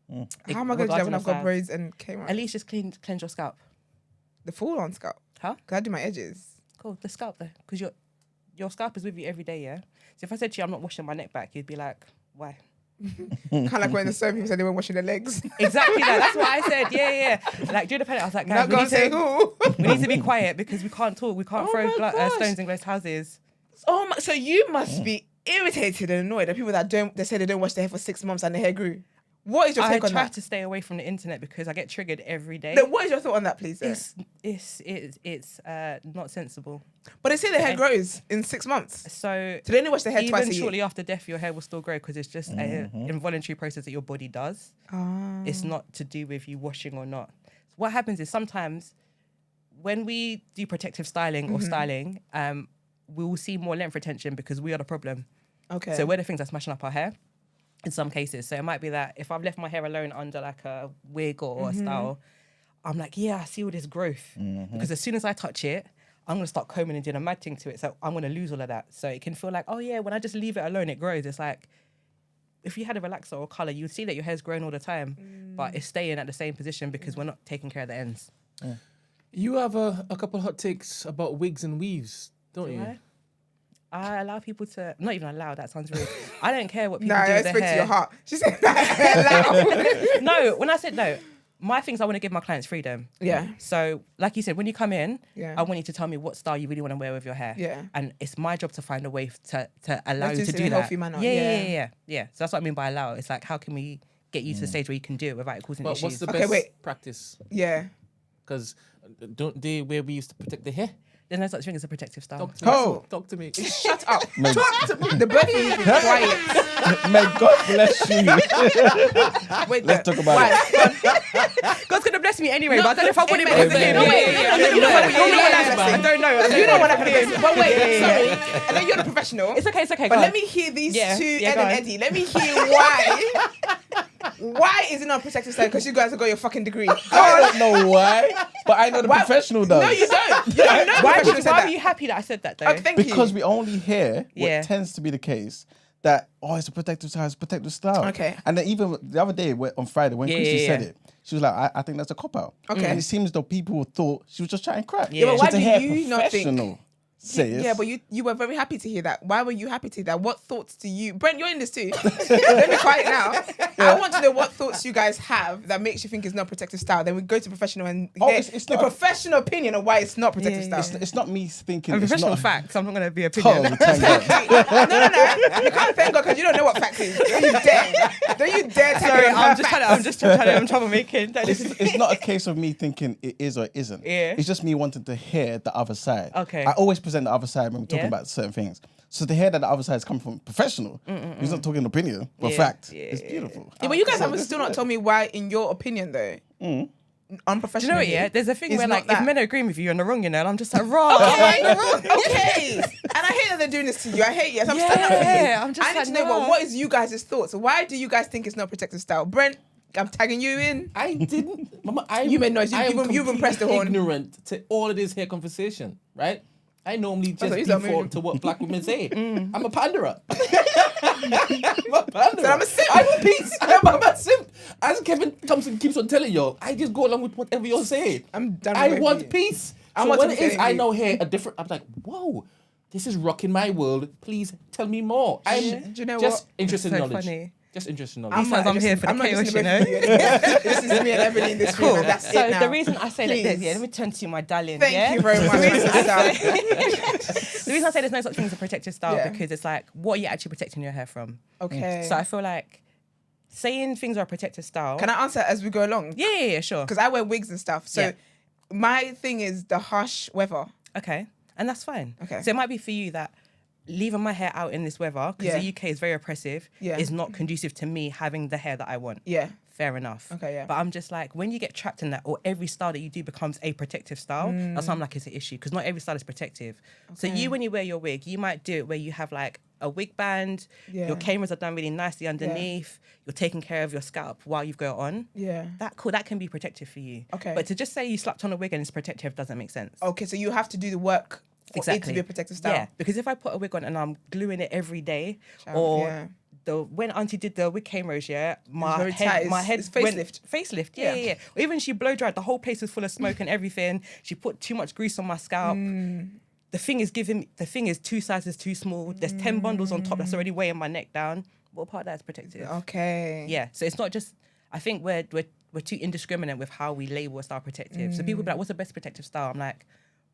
How am I going to do that when I've got braids and came-out? At least just cleanse your scalp. The full-on scalp? Huh? Because I do my edges. Cool. The scalp though. Because your scalp is with you every day, yeah? So if I said to you, I'm not washing my neck back, you'd be like, why? Kind of like when the certain people said they weren't washing their legs. Exactly that. That's what I said. Yeah. Like during the pandemic, I was like, guys, we need to be quiet because we can't talk. We can't throw stones in glass houses. Oh my! So you must be irritated and annoyed at people that say they don't wash their hair for 6 months and their hair grew. What is your take on that? I try to stay away from the internet because I get triggered every day. Then what is your thought on that, please? It's not sensible. But they say the hair grows in 6 months. So they only wash their hair twice a year. Even shortly after death, your hair will still grow because it's just an involuntary process that your body does. It's not to do with you washing or not. So what happens is sometimes when we do protective styling or styling, we will see more length retention because we are the problem. Okay. So we're the things that's smashing up our hair. In some cases. So it might be that if I've left my hair alone under like a wig or a style, I'm like, yeah, I see all this growth. Because as soon as I touch it, I'm going to start combing and doing a mad thing to it. So I'm going to lose all of that. So it can feel like, oh yeah, when I just leave it alone, it grows. It's like, if you had a relaxer or colour, you'd see that your hair's growing all the time, but it's staying at the same position because we're not taking care of the ends. You have a couple hot takes about wigs and weaves, don't you? I allow people to, not even allow, that sounds rude. I don't care what people do with their hair. To your heart. She said that. No, when I said no, my things, I want to give my clients freedom. Yeah. So, like you said, when you come in, Yeah. I want you to tell me what style you really want to wear with your hair. Yeah. And it's my job to find a way to allow Let's you to do it do in a that. healthy manner. Yeah. So that's what I mean by allow. It's like, how can we get you to the stage where you can do it without it causing But issues? what's the Okay, best wait. practice? Yeah. Because don't they where we used to protect the hair? There's no such thing as a protective style. Talk to me. Oh. Talk to me. Shut up. Talk to me. The both of you be quiet. May God bless you. Wait, Let's talk about it. God's gonna bless me anyway, but I don't know if I want it Amen. because of him. No, wait. I don't know. You know what happened. But wait, sorry. And then you're the professional. It's okay. But go let on. me hear these Yeah, two, yeah, Ed go and on. Eddie. Let me hear why. Why is it not protective style? Because you guys have got your fucking degree. I don't know why, but I know the Why- professional does. No, you don't. You don't know. Why professional said were that. you happy that I said that though? Oh, thank Because you. we only hear what Yeah. tends to be the case. That it's a protective style, it's a protective style. Okay. And then even the other day on Friday when Christy said yeah. it, she was like, I think that's a cop out. Okay. And it seems though people thought she was just chatting crap. Yeah, but So why to do hear you not think- professional say it, Yeah, but you were very happy to hear that. Why were you happy to hear that? What thoughts do you... Brent, you're in this too. Let me quiet now. I want to know what thoughts you guys have that makes you think it's not protective style. Then we go to professional and hear it's the not- professional opinion of why it's not protective Yeah. style. it's not me thinking. I'm it's professional not facts. I'm not gonna be Oh, opinion. thank God. No. You can't thank God because you don't know what fact is. Don't you dare. Don't you dare tell Sorry, me I'm just I'm troublemaking. Don't listen. It's not a case of me thinking it is or it isn't. Yeah. It's just me wanting to hear the other side. Okay. I always present the other side when we're talking Yeah. about certain things. So to hear that the other side is coming from professional, who's not talking opinion, but Yeah. fact, Yeah. it's beautiful. Yeah, but you guys haven't still not told me why, in your opinion, though, Do unprofessional. you know what? Yeah, there's a thing It's where not like that. if men agree with you, you're in the wrong, you know. And I'm just like, raw. Okay. And I hate that they're doing this to you. I hate you. So I'm standing up for you. Yeah, I'm just I need like, to know no. what is you guys' thoughts? Why do you guys think it's not protective style? Brent, I'm tagging you in. I didn't. Mama, You made noise. You've impressed the horn. Ignorant to all of this here conversation, right? I normally just thought you said default moving. to what black women say. I'm a panderer. I'm a panderer. So I'm a simp. I'm a piece. I'm a simp. As Kevin Thompson keeps on telling you, I just go along with whatever you're saying. I'm done I with want you. peace. I So want when to it be is, saying I you. now hear a different. I'm like, whoa, this is rocking my world. Please tell me more. I'm Do you know just what? interested in So knowledge. funny. Just interested in I'm knowledge. Sometimes not I'm here listening- for the I'm not chaos, listening you to both of you. This is me and Ebony in this room, and that's So it now. the reason I say like this, Please. yeah, let me turn to you, my darling. Thank yeah? you very much, my sister. The reason I say there's no such thing as a protective style Yeah. because it's like, what are you actually protecting your hair from? Okay. So I feel like saying things are a protective style. Can I answer as we go along? Yeah, sure. Because I wear wigs and stuff. So Yeah. my thing is the harsh weather. Okay, and that's fine. Okay. So it might be for you that leaving my hair out in this weather, because Yeah. the UK is very oppressive, Yeah. is not conducive to me having the hair that I want. Yeah. Fair enough. Okay, yeah. But I'm just like, when you get trapped in that, or every style that you do becomes a protective style, that's why I'm like, it's an issue, because not every style is protective. So you, when you wear your wig, you might do it where you have like a wig band, Yeah. your cameras are done really nicely underneath, you're taking care of your scalp while you've got it on. Yeah. That can be protective for you. Okay. But to just say you slapped on a wig and it's protective doesn't make sense. Okay, so you have to do the work for it to be a protective style. Yeah, because if I put a wig on and I'm gluing it every day, Child, or yeah. when Auntie did the wig cameras, yeah, very tight. my head It's facelift. facelift, Yeah. yeah. Or even she blow dried, the whole place was full of smoke and everything. She put too much grease on my scalp. The thing is 2 sizes too small. There's 10 bundles on top that's already weighing my neck down. What part of that is protective? Okay. Yeah, so it's not just. I think we're too indiscriminate with how we label a style protective. So people be like, "What's the best protective style?" I'm like,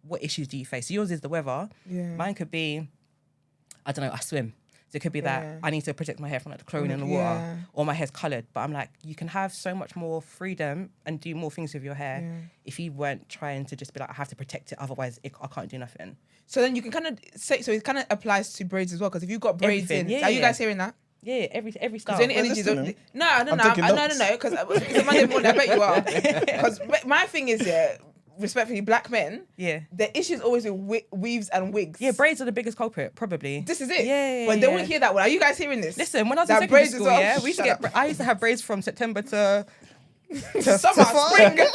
"What issues do you face?" So yours is the weather. Yeah. Mine could be, I don't know, I swim. So it could be Yeah. that I need to protect my hair from like the chlorine in the water, Yeah. or my hair's coloured. But I'm like, you can have so much more freedom and do more things with your hair if you weren't trying to just be like, I have to protect it, otherwise I can't do nothing. So then you can kind of say, so it kind of applies to braids as well, because if you've got braids Everything, in, yeah, are you yeah. guys hearing that? Yeah, every style. Because any energy listening. no, I'm taking notes. because it's a Monday morning, I bet you are. Because my thing is, yeah, respectfully, black men, Yeah. the issue is always with weaves and wigs. Yeah, braids are the biggest culprit, probably. This is it. Yeah, But they yeah. won't hear that one. Are you guys hearing this? Listen, when I was in That secondary braids as school, well? yeah, we used to Shut get. I used to have braids from September to Summer, spring. like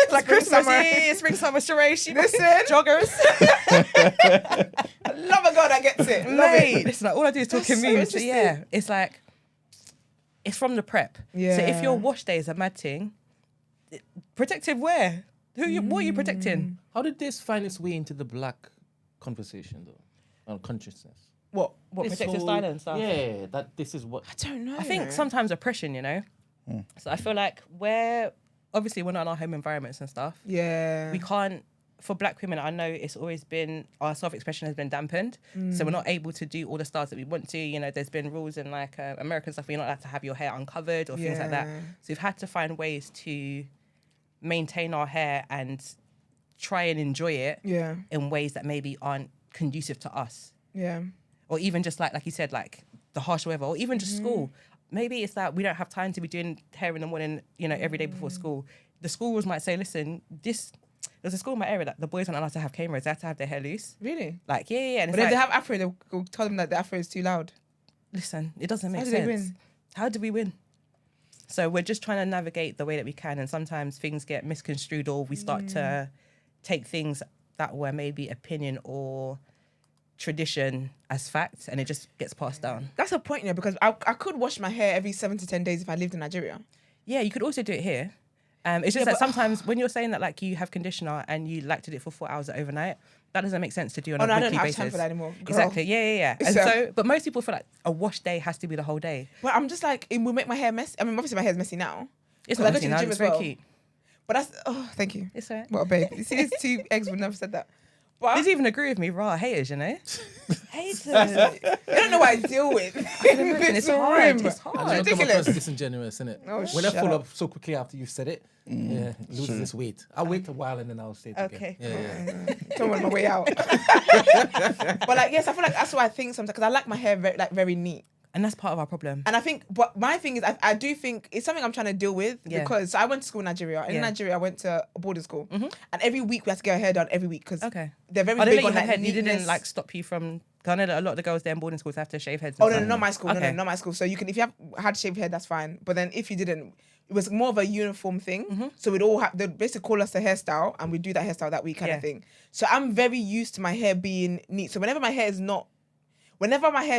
Spring, Christmas, summer. yeah, spring, summer, charades. Listen. joggers. I love a girl that gets it. Love Mate, it. listen, like, all I do is talk That's in so memes. So interesting. yeah, it's like it's from the prep. So Yeah. if your wash day is a mad thing, protective wear. What are you Mm. protecting? How did this find its way into the black conversation, though, on consciousness? What? What This protective whole- style and stuff? Yeah, that this is what. I don't know. I think sometimes oppression, you know. So I feel like where obviously we're not in our home environments and stuff. Yeah. We can't, for black women, I know it's always been, our self-expression has been dampened. So we're not able to do all the styles that we want to. You know, there's been rules in like American stuff where you're not allowed to have your hair uncovered or things like that. So we've had to find ways to maintain our hair and try and enjoy it in ways that maybe aren't conducive to us. Yeah. Or even just like you said, like the harsh weather, or even just school. Maybe it's that we don't have time to be doing hair in the morning, you know, every day before school. The schools might say, listen, there's a school in my area that the boys aren't allowed to have cameras. They have to have their hair loose. Really? Like, yeah. And but if they have Afro, they'll tell them that the Afro is too loud. Listen, it doesn't make sense. How do they win? How do we win? So we're just trying to navigate the way that we can. And sometimes things get misconstrued, or we start to take things that were maybe opinion or tradition as fact, and it just gets passed down. That's a point, because I could wash my hair every 7 to 10 days if I lived in Nigeria. Yeah, you could also do it here. It's just that sometimes when you're saying that like you have conditioner and you like to do it for 4 hours overnight, that doesn't make sense to do on a weekly basis. I don't have time for that anymore. Girl. Exactly. Yeah. And so, but most people feel like a wash day has to be the whole day. Well, I'm just like, it will make my hair messy. I mean, obviously my hair's messy now. It's not messy now. It's very cute. But that's, thank you. It's all right. What a babe. You see, these two eggs would never said that. But these even agree with me. Raw haters, you know. Haters. You don't know what I deal with. It's hard. It's hard. And you come across disingenuous, innit? Oh, when I follow up so quickly after you've said it, it loses its weight. I'll wait a while and then I'll say it again. Okay. Don't want my way out. But like, yes, I feel like that's what I think sometimes, because I like my hair very neat. And that's part of our problem. And I think, but my thing is, I do think it's something I'm trying to deal with, because so I went to school in Nigeria. In Nigeria, I went to a boarding school, and every week we had to get our hair done every week, because they're very big on that neatness. You didn't like stop you from. I know that a lot of the girls there in boarding schools have to shave heads. No, not my school. No, not my school. So you can, if you had shaved hair, that's fine. But then if you didn't, it was more of a uniform thing. So we'd all have, they'd basically call us a hairstyle, and we'd do that hairstyle that week kind of thing. So I'm very used to my hair being neat. So whenever my hair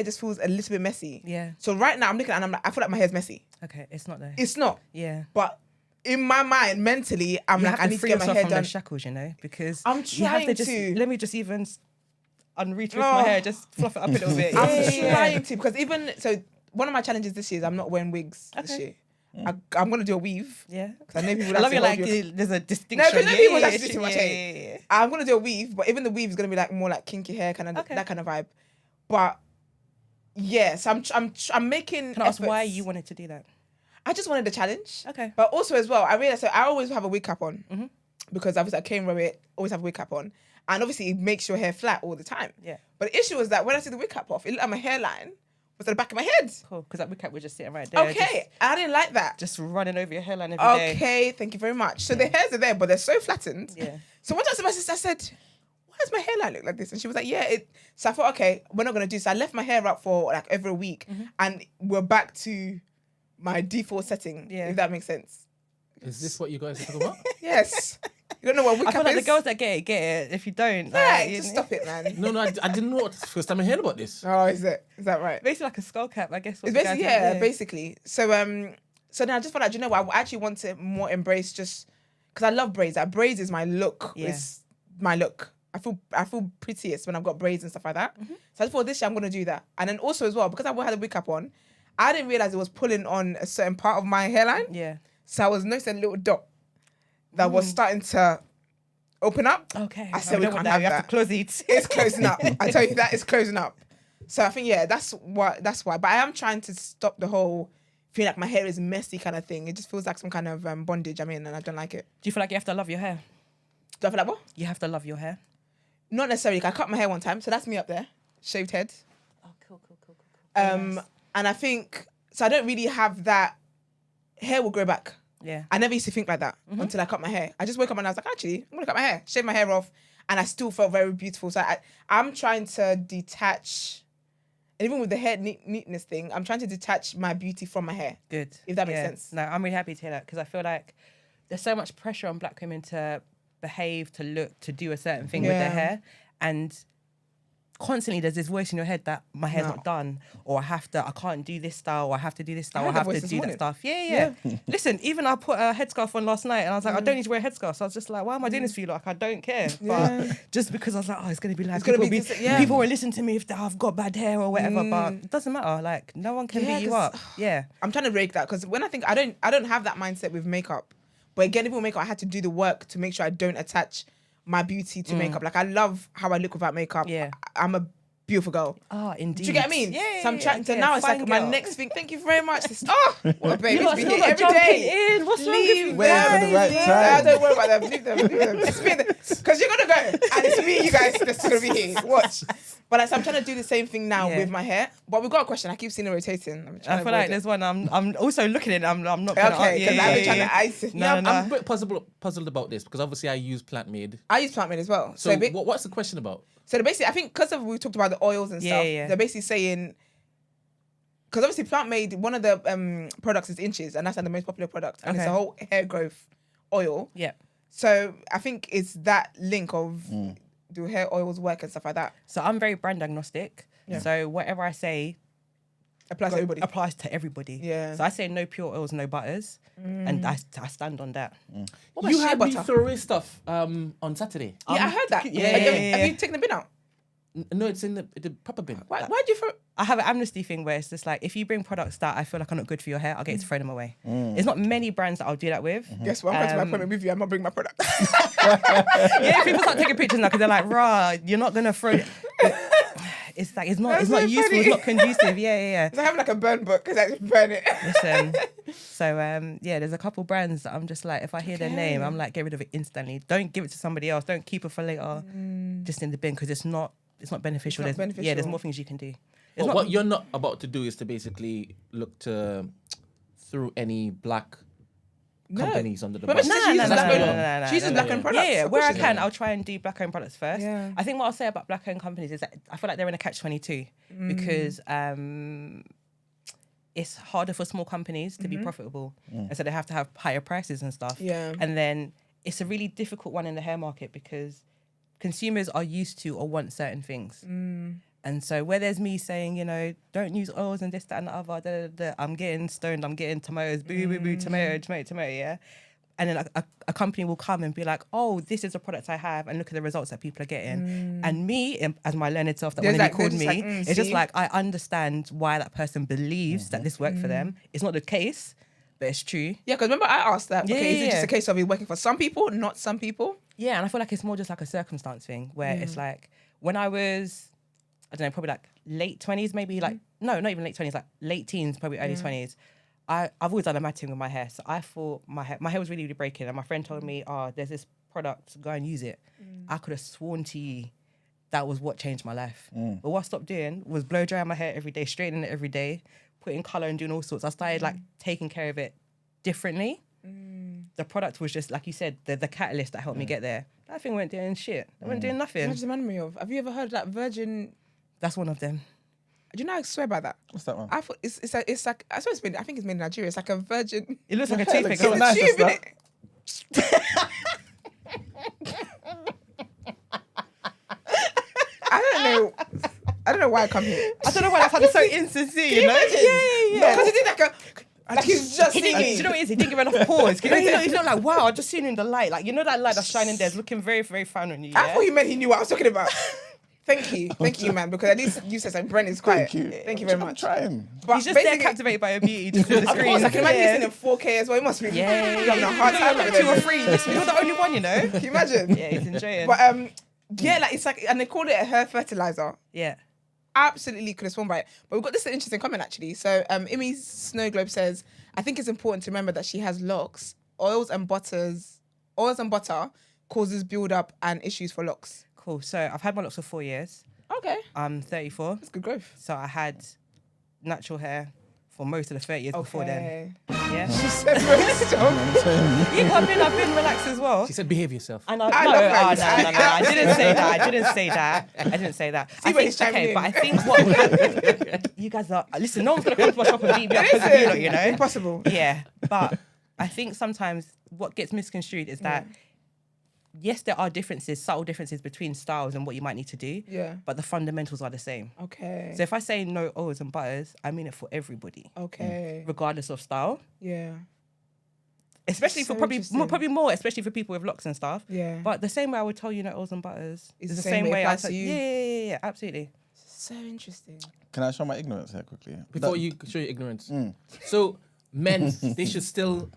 just feels a little bit messy. Yeah. So right now I'm looking and I'm like, I feel like my hair's messy. Okay, it's not there. It's not. Yeah. But in my mind, mentally, I'm like, I need to get my hair from done. The shackles, you know, because I'm trying to. Let me just even unretwist my hair, just fluff it up a little bit. I'm trying to, because one of my challenges this year is I'm not wearing wigs this year. I'm gonna do a weave. Yeah. Because I know people. I love you. Like there's a distinction. No, because people like to do too much hair. I'm gonna do a weave, but even the weave is gonna be like more like kinky hair, kind of that kind of vibe. But yes, I'm making. Can I ask why you wanted to do that? I just wanted a challenge. Okay. But also as well, I realized I always have a wig cap on, because obviously I came from it. Always have a wig cap on, and obviously it makes your hair flat all the time. Yeah. But the issue was that when I took the wig cap off, it looked like my hairline was at the back of my head. Cool, because that wig cap was just sitting right there. Okay, I didn't like that. Just running over your hairline every day. Okay, thank you very much. So the hairs are there, but they're so flattened. Yeah. So one time my sister said, why does my hairline look like this? And she was like, so I thought, okay, we're not going to do this. So I left my hair up for like over a week, and we're back to my default setting, if that makes sense. Is this what you guys are talking about? Yes. You don't know what wig cap is? I feel like the girls that get it. If you don't, just stop it, man. No, I didn't know. It's the first time I heard about this. Oh, is that right? Basically like a skull cap, I guess. It's basically, basically. So so then I just felt like, you know what, I actually want to more embrace, just because I love braids. Like, braids is my look. Yeah. It's my look. I feel prettiest when I've got braids and stuff like that. So I thought this year I'm gonna do that. And then also as well, because I had a wig cap on, I didn't realize it was pulling on a certain part of my hairline. Yeah. So I was noticing a little dot that was starting to open up. Okay. I said we can't have that. You have to close it. It's closing up. I tell you that, it's closing up. So I think that's why. But I am trying to stop the whole feeling like my hair is messy kind of thing. It just feels like some kind of bondage I'm in, and I don't like it. Do you feel like you have to love your hair? Do I feel like what? You have to love your hair. Not necessarily. I cut my hair one time, so that's me up there, shaved head. Oh, cool. Nice. And I think so. I don't really have that. Hair will grow back. Yeah. I never used to think like that until I cut my hair. I just woke up and I was like, actually, I'm gonna cut my hair, shave my hair off, and I still felt very beautiful. So I'm trying to detach, and even with the hair neatness thing, I'm trying to detach my beauty from my hair. Good. If that makes sense. No, I'm really happy to hear that, because I feel like there's so much pressure on black women to behave, to look, to do a certain thing with their hair, and constantly there's this voice in your head that my hair's not done, or I can't do this style, or I have to do this style, or I have to do that stuff. Yeah. Listen, even I put a headscarf on last night and I was like, I don't need to wear a headscarf. So I was just like, why am I doing this for you? Like, I don't care. But just because I was like, it's going to be like, people will listen to me if I've got bad hair or whatever, but it doesn't matter. Like, no one can beat you up. Yeah. I'm trying to break that, because when I think I don't have that mindset with makeup. But again, even with makeup, I had to do the work to make sure I don't attach my beauty to makeup. Like, I love how I look without makeup. Yeah. I'm a beautiful girl. Oh, indeed. Do you get what I mean? Yeah. So I'm trying to now. It's like my next thing. Thank you very much. What, babe? You It's been here every day. What's wrong with Leave you? Wait for the right them. time. Don't worry about them. Leave them. It's me. Because you're gonna go, and it's me. You guys that's gonna be here. Watch. But like, so I'm trying to do the same thing now with my hair. But we've got a question. I keep seeing it rotating. I feel like there's one. I'm also looking at it. I'm not. Gonna, okay, because I've been trying to ice it. I'm a bit puzzled about this because obviously I use plant-made. I use plant-made as well. So what's the question about? So basically, I think because we talked about the oils and stuff, they're basically saying, because obviously plant-made, one of the products is Inches, and that's like the most popular product, and it's a whole hair growth oil. Yeah. So I think it's that link of do hair oils work and stuff like that. So I'm very brand agnostic. Yeah. So whatever I say Applies to everybody. Applies to everybody. Yeah. So I say no pure oils, no butters, and I stand on that. What about You shea had me butter? throw away stuff on Saturday. Yeah, I heard that. yeah, Have you taken the bin out? No, it's in the proper bin. Why'd you throw? I have an amnesty thing where it's just like, if you bring products that I feel like are not good for your hair, I'll get to throw them away. It's not many brands that I'll do that with. Guess what? I'm going to my appointment with you. I'm not bringing my product. Yeah, people start taking pictures now because they're like, rah, you're not going to throw it. It's like, it's not so useful, funny. it's not conducive. Yeah. So I have like a burn book because I just burn it. Listen, so yeah, there's a couple brands that I'm just like, if I hear their name, I'm like, get rid of it instantly. Don't give it to somebody else. Don't keep it for later. Just in the bin because it's not beneficial. It's not There's- Yeah, there's more things you can do. But what you're not about to do is to basically look to through any black companies under the But bus. she uses No. She uses black-owned products. Yeah, Of where course I she can, does. I'll try and do black-owned products first. Yeah. I think what I'll say about black-owned companies is that I feel like they're in a catch-22 because it's harder for small companies to be profitable. And so they have to have higher prices and stuff. Yeah. And then it's a really difficult one in the hair market because consumers are used to or want certain things. And so where there's me saying, don't use oils and this, that, and the other, I'm getting stoned, I'm getting tomatoes, boo, tomato, yeah? And then a company will come and be like, oh, this is a product I have, and look at the results that people are getting. And me, as my learned self that There's one of you like- called they're me, just like, it's just see? like, I understand why that person believes that this worked for them. It's not the case, but it's true. Yeah, because remember I asked that, okay, is it Yeah. just a case of it working for some people, not some people? Yeah, and I feel like it's more just like a circumstance thing where it's like when I was, I don't know, probably like late 20s, maybe like, no, not even late 20s, like late teens, probably early 20s. I've always done a matting with my hair. So I thought my hair was really, really breaking. And my friend told me, there's this product, go and use it. I could have sworn to you that was what changed my life. But what I stopped doing was blow drying my hair every day, straightening it every day, putting colour and doing all sorts. I started like taking care of it differently. The product was just, like you said, the catalyst that helped me get there. That thing went doing shit. It went doing nothing. What does it remind me of? Have you ever heard of that virgin? That's one of them. Do you know I swear by that? What's that one? I thought it's like I swear it's made. I think it's made in Nigeria. It's like a virgin. It looks like a toothpick. so It's nice, a tube, that's innit? I don't know why I come here. I don't know why that sounded so insincere, you know? Yeah. Because he did like he's just He didn't, do singing. you know what it is? He didn't give enough pause. He's not like, wow, I just seen you in the light. Like, you know that light that's shining there is looking very, very fine on you, I yeah? thought he meant he knew what I was talking about. Thank you, man, because at least you said something. Brendan's quiet. Thank you very I'm much. trying. But He's just there basically- captivated by your beauty just through the Of screen. course, I can imagine Yeah. listening in 4K as well. He must be Yeah. having a hard time. Like with 2 or it. 3. You're the only one, you know? Can you imagine? Yeah, he's enjoying. But yeah, like it's like, and they called it a hair fertilizer. Yeah. Absolutely could have sworn by it. But we've got this interesting comment actually. So Imi's Snow Globe says, I think it's important to remember that she has locks. Oils and butter causes build up and issues for locks. Cool. So I've had my locks for 4 years. Okay. I'm 34. That's good growth. So I had natural hair for most of the 30 years before then. Yeah. She said most of- Yeah, but I've been relaxed as well. She said, behave yourself. And I love how you say no. I didn't say that. I when he's chiming okay, in. but I think what you guys are, listen, no one's going to come to my shop and beat me up because of you lot, you know? Impossible. Yeah, but I think sometimes what gets misconstrued is that, yes, there are differences, subtle differences between styles and what you might need to do, but the fundamentals are the same. Okay. So if I say no oils and butters, I mean it for everybody, Okay. regardless of style. Yeah. Especially So for probably interesting. more, especially for people with locks and stuff. Yeah. But the same way I would tell you no oils and butters It's is the same way I applies tell to you. Yeah, absolutely. So interesting. Can I show my ignorance here quickly? Before you show your ignorance. So men, they should still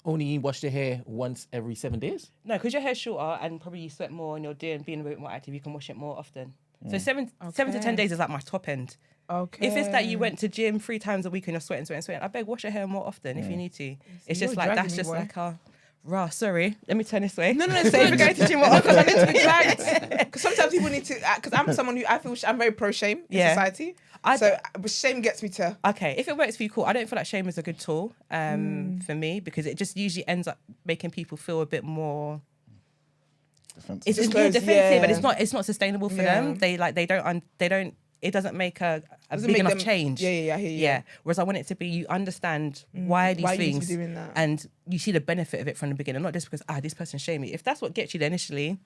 only wash their hair once every 7 days? No, because your hair's shorter and probably you sweat more and you're being a bit more active, you can wash it more often. So 7 to 10 days is like my top end. Okay. If it's that you went to gym 3 times a week and you're sweating, I beg wash your hair more often if you need to. It's just like, that's just like a... Rah, sorry. Let me turn this way. No. So if you're going to gym more often, I need to be dragged. Because sometimes people need to... Because I'm someone who I feel I'm very pro-shame in society. But shame gets me to... Okay, if it works for you, cool. I don't feel like shame is a good tool for me because it just usually ends up making people feel a bit more... It's more defensive and it's not sustainable for them. They don't. It doesn't make a big enough change. Yeah. Whereas I want it to be, you understand why these things, doing that? and you see the benefit of it from the beginning, not just because this person shamed me. If that's what gets you there initially,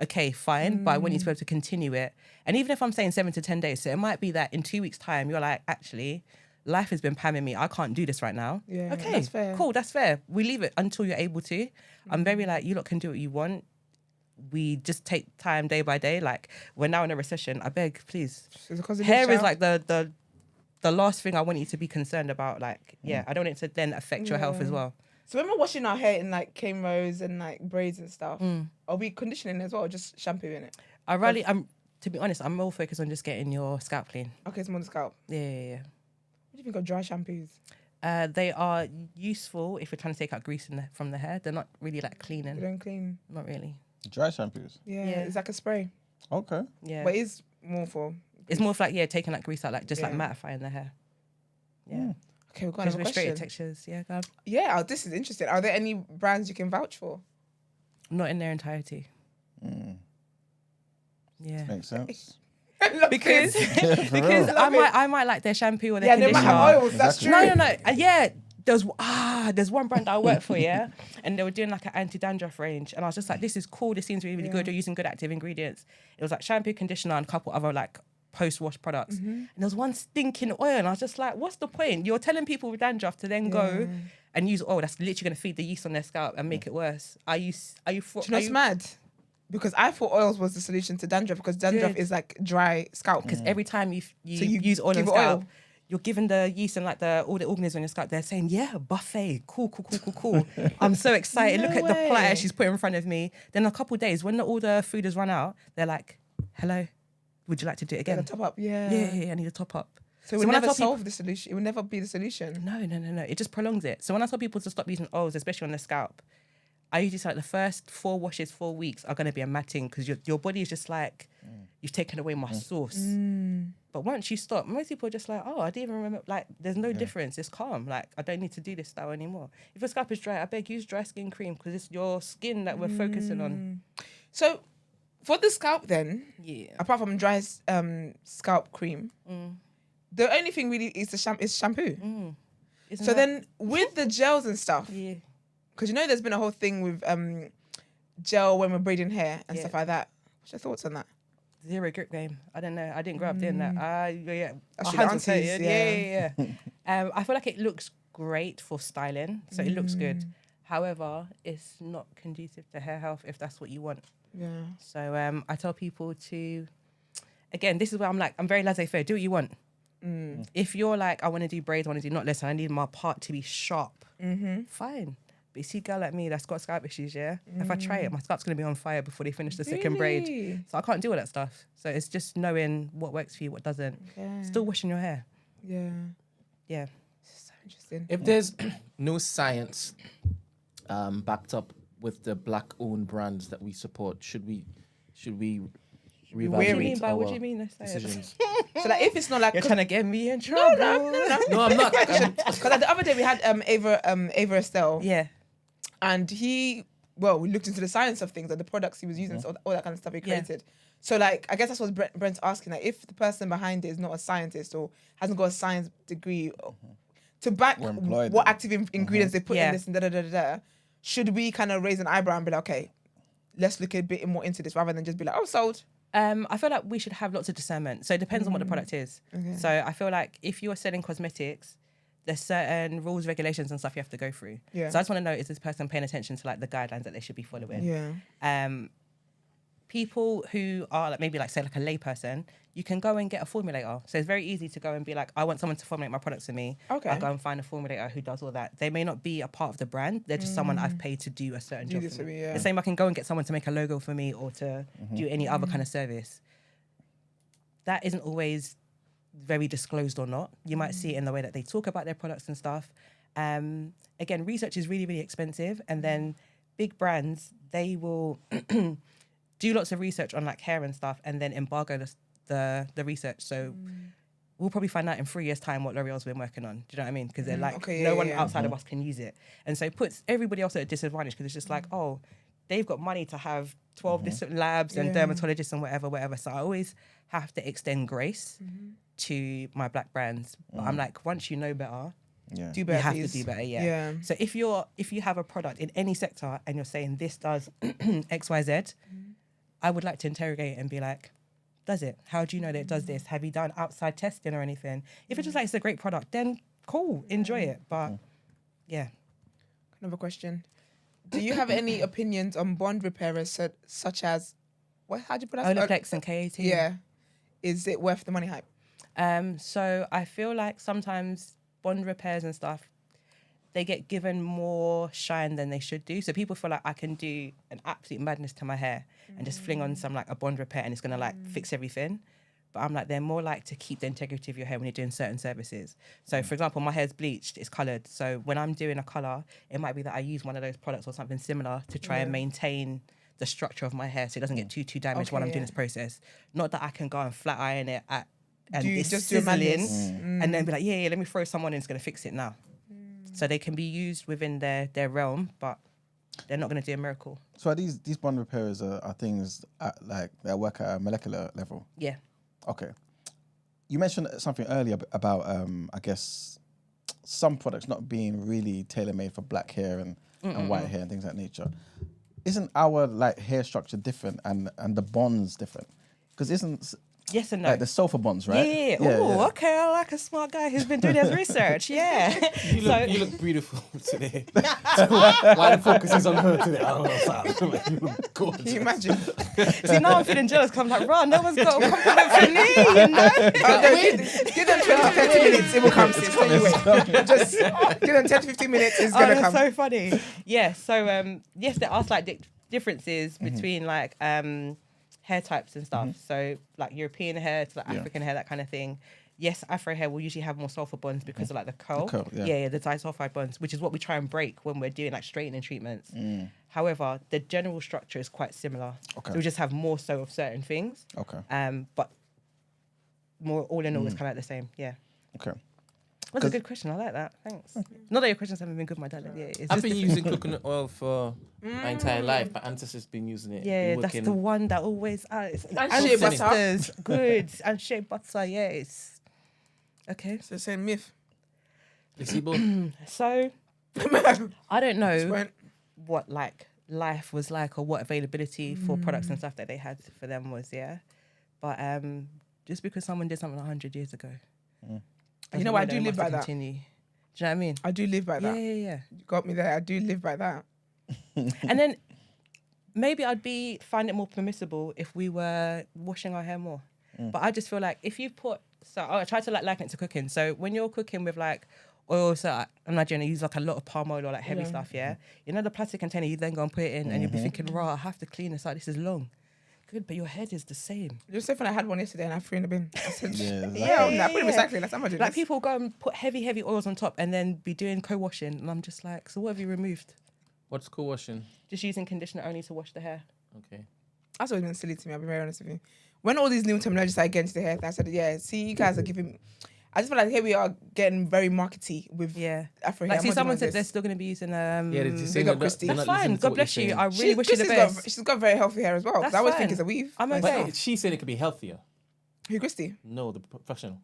okay, fine. But I want you to be able to continue it. And even if I'm saying 7 to 10 days, so it might be that in 2 weeks' time you're like, actually, life has been pamming me. I can't do this right now. Yeah, okay, that's fair. Cool, that's fair. We leave it until you're able to. I'm very like, you lot can do what you want. We just take time day by day. Like, we're now in a recession. I beg, please. Hair is like the last thing I want you to be concerned about. Like, I don't want it to then affect your health as well. So when we're washing our hair in like cane rows and like braids and stuff, are we conditioning as well or just shampooing it? To be honest, I'm more focused on just getting your scalp clean. Okay, it's more the scalp. Yeah. What do you think of dry shampoos? They are useful if you're trying to take out grease from the hair. They're not really like cleaning. They don't clean? Not really. Dry shampoos? Yeah, it's like a spray. Okay. Yeah. But it's more for... It's more for like, taking that grease out, like just like mattifying the hair. Yeah. Okay, we've got another question. Textures, go on. Yeah, this is interesting. Are there any brands you can vouch for? Not in their entirety. Yeah. Makes sense. because I might like their shampoo or their conditioner. They might have oils, that's true. No. There's one brand I work for, and they were doing like an anti-dandruff range, and I was just like, this is cool, this seems really, really good, they're using good active ingredients. It was like shampoo, conditioner, and a couple other like post-wash products. And there was one stinking oil, and I was just like, what's the point? You're telling people with dandruff to then go and use oil that's literally going to feed the yeast on their scalp and make it worse. Do you know what's mad? Because I thought oils was the solution to dandruff, because dandruff is like dry scalp. Because every time you use oil on scalp, you're giving the yeast and like all the organisms on your scalp, they're saying, buffet, cool. I'm so excited. Look at the platter she's put in front of me. Then a couple of days, when all the food has run out, they're like, hello, would you like to do it again? Get a top up, Yeah, I need a top up. So it would never solve the solution. It would never be the solution. No. It just prolongs it. So when I tell people to stop using oils, especially on the scalp, I usually say like the first 4 washes, 4 weeks are going to be a matting, because your body is just like, you've taken away my source. But once you stop, most people are just like, I didn't even remember. Like, there's no difference. It's calm. Like, I don't need to do this style anymore. If your scalp is dry, I beg, use dry skin cream, because it's your skin that we're focusing on. So, for the scalp then, apart from dry scalp cream, the only thing really is shampoo. So then, with the gels and stuff, because there's been a whole thing with gel when we're braiding hair and stuff like that. What's your thoughts on that? Zero grip game. I don't know. I didn't grow up doing that. I feel like it looks great for styling, so it looks good. However, it's not conducive to hair health if that's what you want. Yeah. So I tell people to, again, this is where I'm like, I'm very laissez-faire. Do what you want. If you're like, I want to do braids, I want to do knotless, and I need my part to be sharp, fine. But you see a girl like me that's got scalp issues, if I try it, my scalp's going to be on fire before they finish the second braid. So I can't do all that stuff. So it's just knowing what works for you, what doesn't. Still washing your hair. Yeah. It's so interesting. If there's no science backed up with the black-owned brands that we support, should we reevaluate our what do you mean? decisions? So like, if it's not like, you're trying to get me in trouble. No, I'm not. Because like the other day we had Ava Estelle. Yeah. And we looked into the science of things, like the products he was using, so all that kind of stuff he created. So like, I guess that's what Brent's asking. Like, if the person behind it is not a scientist or hasn't got a science degree to back what active ingredients they put in this and should we kind of raise an eyebrow and be like, okay, let's look a bit more into this rather than just be like, oh, sold. I feel like we should have lots of discernment. So it depends on what the product is. Okay. So I feel like if you're selling cosmetics, there's certain rules, regulations and stuff you have to go through. Yeah. So I just want to know, is this person paying attention to like the guidelines that they should be following? Yeah. people who are like maybe like say like a lay person, you can go and get a formulator. So it's very easy to go and be like, I want someone to formulate my products for me. Okay. I'll go and find a formulator who does all that. They may not be a part of the brand. They're just someone I've paid to do a certain job for me. The same, I can go and get someone to make a logo for me or to do any other kind of service. That isn't always very disclosed or not. You might see it in the way that they talk about their products and stuff. Again, research is really, really expensive. And then big brands, they will do lots of research on like hair and stuff and then embargo the research. So we'll probably find out in 3 years' time what L'Oreal's been working on. Do you know what I mean? Because they're like, no one outside of us can use it. And so it puts everybody else at a disadvantage because it's just like, oh, they've got money to have 12 different labs and dermatologists and whatever. So I always have to extend grace to my black brands. But I'm like, once you know better, do better, you have please. to do better, So if you have a product in any sector and you're saying this does X, Y, Z, I would like to interrogate it and be like, does it? How do you know that it does this? Have you done outside testing or anything? If it's just like it's a great product, then cool, enjoy it. But yeah. Another question. Do you have any opinions on bond repairers such as, how do you pronounce it? Olaplex and K18. Yeah. Is it worth the money hype? So I feel like sometimes bond repairs and stuff, they get given more shine than they should do. So people feel like I can do an absolute madness to my hair and just fling on some like a bond repair and it's gonna like fix everything. But I'm like, they're more like to keep the integrity of your hair when you're doing certain services. So for example, my hair's bleached, it's coloured. So when I'm doing a colour, it might be that I use one of those products or something similar to try and maintain the structure of my hair so it doesn't get too damaged while I'm doing this process. Not that I can go and flat iron it and it's just sizzling and then be like, let me throw someone in, it's gonna fix it now. So they can be used within their realm, but they're not going to do a miracle. So are these bond repairers are things that work at a molecular level? Yeah. Okay. You mentioned something earlier about, I guess, some products not being really tailor-made for black hair and white hair and things of that nature. Isn't our like hair structure different and the bonds different? Because isn't... Yes and no. Like the sulfur bonds, right? Yeah. Oh, okay. I like a smart guy who's been doing his research. Yeah. You look beautiful today. Why the focus is on her today? I don't know. Like, you look gorgeous. Can you imagine? See, now I'm feeling jealous because I'm like, no one's got a compliment for me, you know? Give them 20 to 30 minutes, it will come. Just give them 10 to 15 minutes, it's going to come. That's so funny. Yeah, so yes, there are slight differences between like hair types and stuff. So like European hair to like African hair, that kind of thing. Yes, Afro hair will usually have more sulfur bonds because of like the curl. The disulfide bonds, which is what we try and break when we're doing like straightening treatments. However, the general structure is quite similar. So we just have more so of certain things. But more all in all, it's kind of like the same. Yeah. Okay. That's a good question. I like that. Thanks. Not that your questions haven't been good, my darling. I've been using coconut oil for my entire life. My ancestors been using it. Yeah, that's the one that always. And shea butter. Good. And shea butter, yes. Okay. So it's a myth. Placebo. So, I don't know what like life was like or what availability for products and stuff that they had for them was, But just because someone did something 100 years ago. You know what? I do live by that. Do you know what I mean? I do live by that. Yeah. You got me there. I do live by that. And then maybe I'd find it more permissible if we were washing our hair more. But I just feel like if you I try to like liken it to cooking. So when you're cooking with like oil, so I imagine you use like a lot of palm oil or like heavy stuff, You know the plastic container, you then go and put it in and you'll be thinking, I have to clean this out. This is long. Good, but your head is the same. Just so funny, I had one yesterday and I threw in the bin. I said, I put it in recycling. That's how much it is. Like people go and put heavy oils on top and then be doing co-washing. And I'm just like, so what have you removed? What's co-washing? Just using conditioner only to wash the hair. Okay. That's always been silly to me, I'll be very honest with you. When all these new terminologies started getting to the hair, I said, see, you guys are giving... I just feel like here we are getting very markety with Afro hair. Like, see, someone said they're still going to be using... did you say Christy? That's fine. God bless you. I really wish you the best. She's got very healthy hair as well. That's I always fine. think it's a weave. I'm okay. But she said it could be healthier. Who, Christy? No, the professional.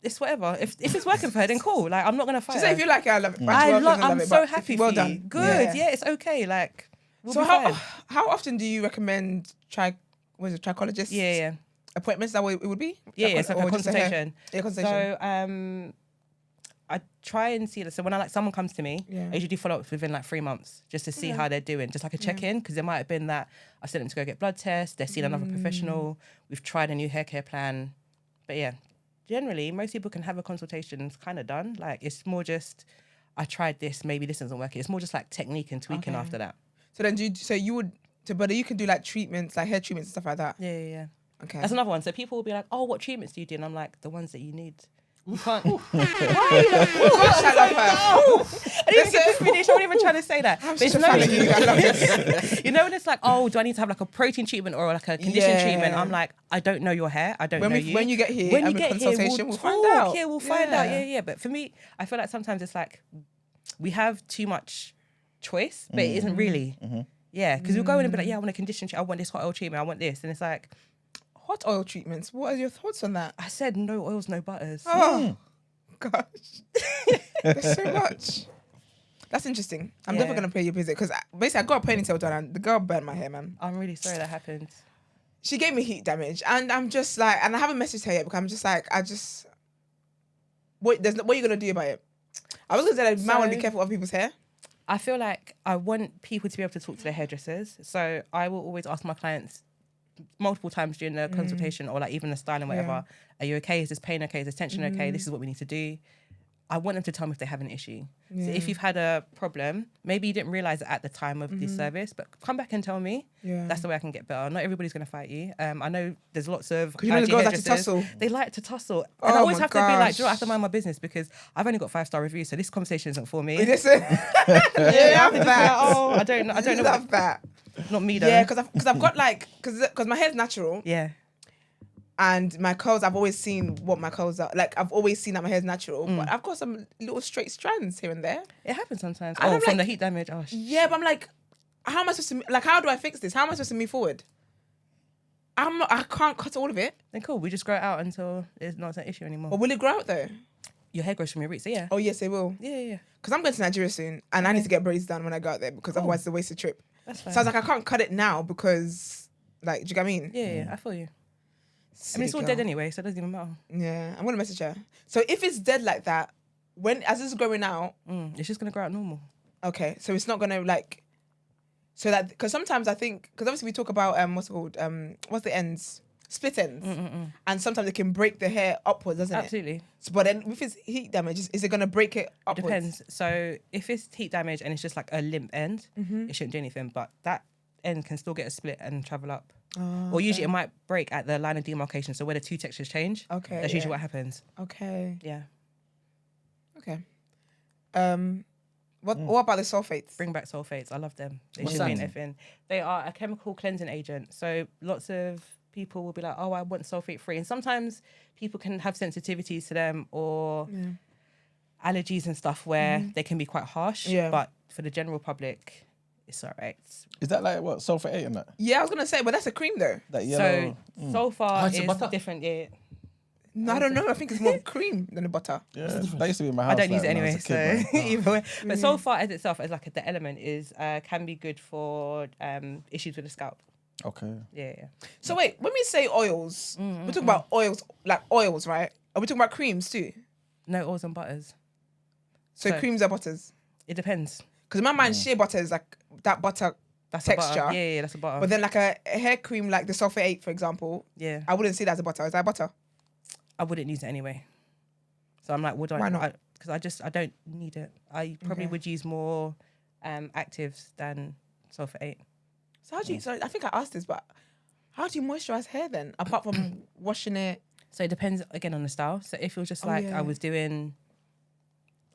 It's whatever. If it's working for her, then cool. Like, I'm not going to fight She her. said if you like it, I love it. I'm so happy for well you. done. Good. Yeah, it's okay. Like, so how often do you recommend trichologists? Appointments, that way it would be? It's like a consultation. consultation. So I try and see that. So when someone comes to me, I usually do follow-ups within like 3 months just to see how they're doing, just like a check-in, because it might have been that I sent them to go get blood tests, they've seen another professional, we've tried a new hair care plan. But yeah, generally, most people can have a consultation, it's kind of done. Like, it's more just, I tried this, maybe this isn't working. It's more just like technique and tweaking after that. So then but you can do like treatments, like hair treatments and stuff like that? Yeah. Okay. That's another one. So people will be like, oh, what treatments do you do? And I'm like, the ones that you need. You can't. Why are you like, gosh, I love her. I didn't even get to finish. I wasn't even trying to say that. I'm But such a fan of you. I love it's you know when it's like, oh, do I need to have like a protein treatment or like a condition treatment? I'm like, I don't know your hair. I don't know you. When you get here, when you get consultation, we'll find out. Yeah, we'll find out. Yeah. But for me, I feel like sometimes it's like we have too much choice, but it isn't really. Yeah, because we'll go in and be like, yeah, I want a condition treatment. I want this hot oil treatment. I want this. And it's like, hot oil treatments. What are your thoughts on that? I said no oils, no butters. Oh, gosh. There's so much. That's interesting. I'm definitely going to pay you a visit because basically I got a ponytail done and the girl burnt my hair, man. I'm really sorry that happened. She gave me heat damage and I'm just like, and I haven't messaged her yet because I'm just like, what are you going to do about it? I was going to say that man want to be careful of people's hair. I feel like I want people to be able to talk to their hairdressers. So I will always ask my clients multiple times during the consultation or like even the styling, whatever, are you okay? Is this pain okay? Is this tension okay? This is what we need to do. I want them to tell me if they have an issue. So if you've had a problem, maybe you didn't realise it at the time of this service, but come back and tell me. That's the way I can get better. Not everybody's going to fight you. I know there's lots of you know the girls like to tussle. They like to tussle. And I always have to be like, do you know, I have to mind my business because I've only got 5-star reviews, so this conversation isn't for me. Listen. I don't know. Love that. Not me though. Yeah, because I've got like, because my hair's natural. Yeah. And my curls, I've always seen what my curls are. Like, I've always seen that my hair's natural. But I've got some little straight strands here and there. It happens sometimes. And I'm from like, the heat damage. Oh, yeah, but I'm like, how am I supposed to, like, how do I fix this? How am I supposed to move forward? I can't cut all of it. Then cool, we just grow it out until it's not an issue anymore. But will it grow out though? Your hair grows from your roots, so yeah. Oh, yes, it will. Yeah. Because I'm going to Nigeria soon and I need to get braids done when I go out there because otherwise it's a wasted trip. That's fine. So I was like, I can't cut it now because, like, do you get what I mean? Yeah, I feel you. I mean, it's all dead anyway, so it doesn't even matter. Yeah, I'm going to message her. So if it's dead like that, as this is growing out... it's just going to grow out normal. Okay, so it's not going to, like... So that... Because sometimes I think... Because obviously we talk about, what's it called? What's the ends? Split ends. And sometimes it can break the hair upwards, doesn't it? Absolutely. So, but then if it's heat damage, is it going to break it upwards? Depends. So if it's heat damage and it's just like a limp end, it shouldn't do anything. But that end can still get a split and travel up. Or usually it might break at the line of demarcation, so where the two textures change. Okay. That's usually what happens. Okay. Yeah. Okay. What about the sulfates? Bring back sulfates. I love them. They What's should be in that? everything. They are a chemical cleansing agent. So lots of people will be like, oh, I want sulfate free. And sometimes people can have sensitivities to them or allergies and stuff where they can be quite harsh. Yeah. But for the general public, it's all right. Is that like what, sulfur 8 in that? Yeah, I was going to say, but that's a cream though. That yellow. So so far it's a is butter? different. Yeah. No, I don't know. I think it's more cream than a butter. Yeah, that used to be in my house. I don't use like, it when I anyway, was a kid, so man. either way. But so far as itself, as like the element is, can be good for issues with the scalp. Okay. Yeah. So wait, when we say oils, we're talking about oils, like oils, right? Are we talking about creams too? No oils and butters. So creams are butters? It depends. Because in my mind, shea butter is like that butter That's texture. a butter. Yeah, that's a butter. But then like a hair cream like the sulfate 8, for example, yeah, I wouldn't see that as a butter. Is that butter? I wouldn't use it anyway. So I'm like, what do Why not? Because I don't need it. I probably would use more actives than sulfate 8. So how do you, so I think I asked this, but how do you moisturize hair then? Apart from washing it? So it depends again on the style. So if it was just like I was doing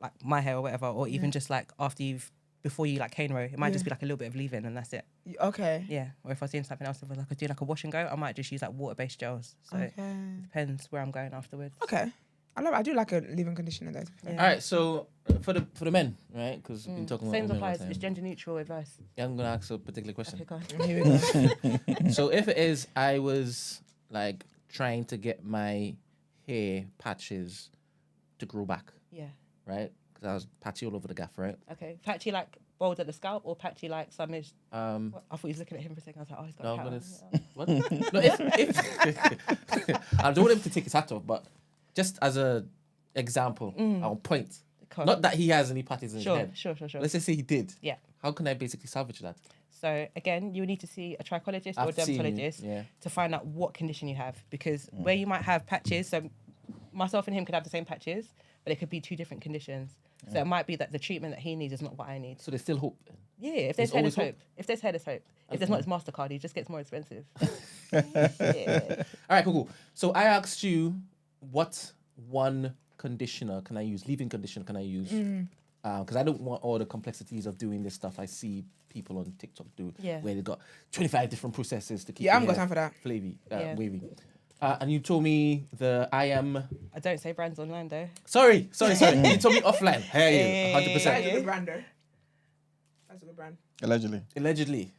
like my hair or whatever, or even just like before you like cane row, it might just be like a little bit of leave-in and that's it. Okay. Yeah. Or if I was doing something else, if I was like doing like a wash and go, I might just use like water-based gels. So it depends where I'm going afterwards. Okay. I love it. I do like a leave-in conditioner though. All right, so for the men, right? Because we've been talking Same about men all applies. the time. It's gender neutral advice. Yeah, I'm gonna ask a particular question. Okay, go on. Here we go. So if it is, I was like trying to get my hair patches to grow back, right? Because I was patchy all over the gaff, right? Okay. Patchy like bald at the scalp or patchy like some is... I thought he was looking at him for a second. I was like, oh, he's got No, a I'm gonna. hat What? No, if I don't want him to take his hat off, but just as a example, I'll point Not that he has any patties in his head. Sure. Let's just say he did. Yeah. How can I basically salvage that? So again, you need to see a trichologist or a dermatologist to find out what condition you have, because where you might have patches, so myself and him could have the same patches, but it could be 2 different conditions. So it might be that the treatment that he needs is not what I need. So there's still hope. Yeah, if there's head, there's hope. If there's head, there's hope. If there's not, it's MasterCard. It just gets more expensive. All right, cool. So I asked you, what one conditioner can I use? Leave-in conditioner can I use? Because I don't want all the complexities of doing this stuff I see people on TikTok do, where they've got 25 different processes to keep I haven't got time for that. Wavy. And you told me I don't say brands online though. Sorry. You told me offline. Hey, 100%. That's a good brand though. That's a good brand. Allegedly.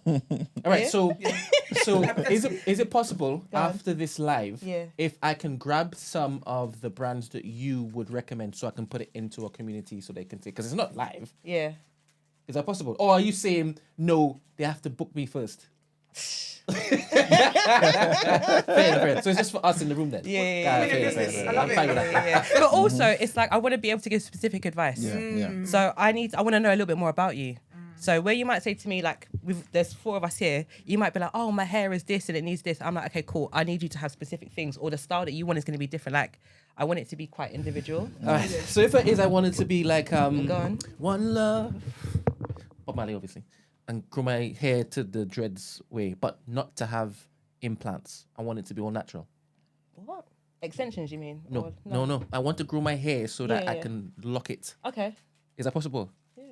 All right, so is it possible after this live if I can grab some of the brands that you would recommend so I can put it into a community so they can take, because it's not live. Yeah. Is that possible? Or are you saying no, they have to book me first? Fair. So it's just for us in the room then. Fair. I love it. But also, it's like I want to be able to give specific advice. So I want to know a little bit more about you. So where you might say to me, like, there's 4 of us here, you might be like, oh, my hair is this and it needs this. I'm like, okay, cool. I need you to have specific things, or the style that you want is going to be different. Like, I want it to be quite individual. All right. So if it is, I want it to be like Go on. One Love, Bob Marley, obviously, and grow my hair to the dreads way, but not to have implants. I want it to be all natural. What? Extensions, you mean? No. I want to grow my hair so that I can lock it. Okay. Is that possible? Yeah.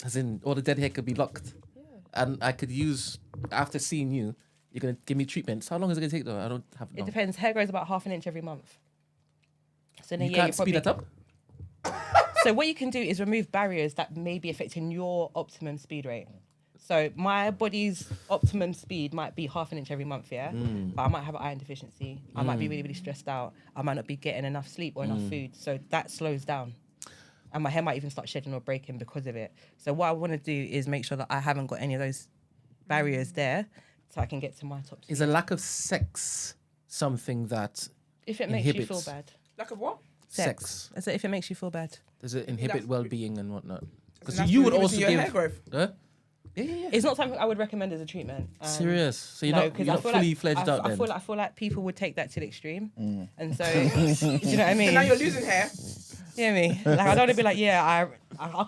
As in, all the dead hair could be locked. Yeah. And I could use, after seeing you, you're going to give me treatments. How long is it going to take though? I don't have long. It depends. Hair grows about half an inch every month. So in a you year, can't speed that up? So what you can do is remove barriers that may be affecting your optimum speed rate. So my body's optimum speed might be half an inch every month, but I might have iron deficiency. I might be really, really stressed out. I might not be getting enough sleep or enough food. So that slows down. And my hair might even start shedding or breaking because of it. So what I want to do is make sure that I haven't got any of those barriers there so I can get to my top speed. Is a lack of sex something that if it makes you feel bad? Lack of what? Sex. I said if it makes you feel bad. Does it inhibit well-being and whatnot? Because you would also give hair growth. Yeah. It's not something I would recommend as a treatment. Serious? So you're not fully fledged out then? I feel like people would take that to the extreme. And so, do you know what I mean? So now you're losing hair. You know what I mean? Like, I don't want to be like, I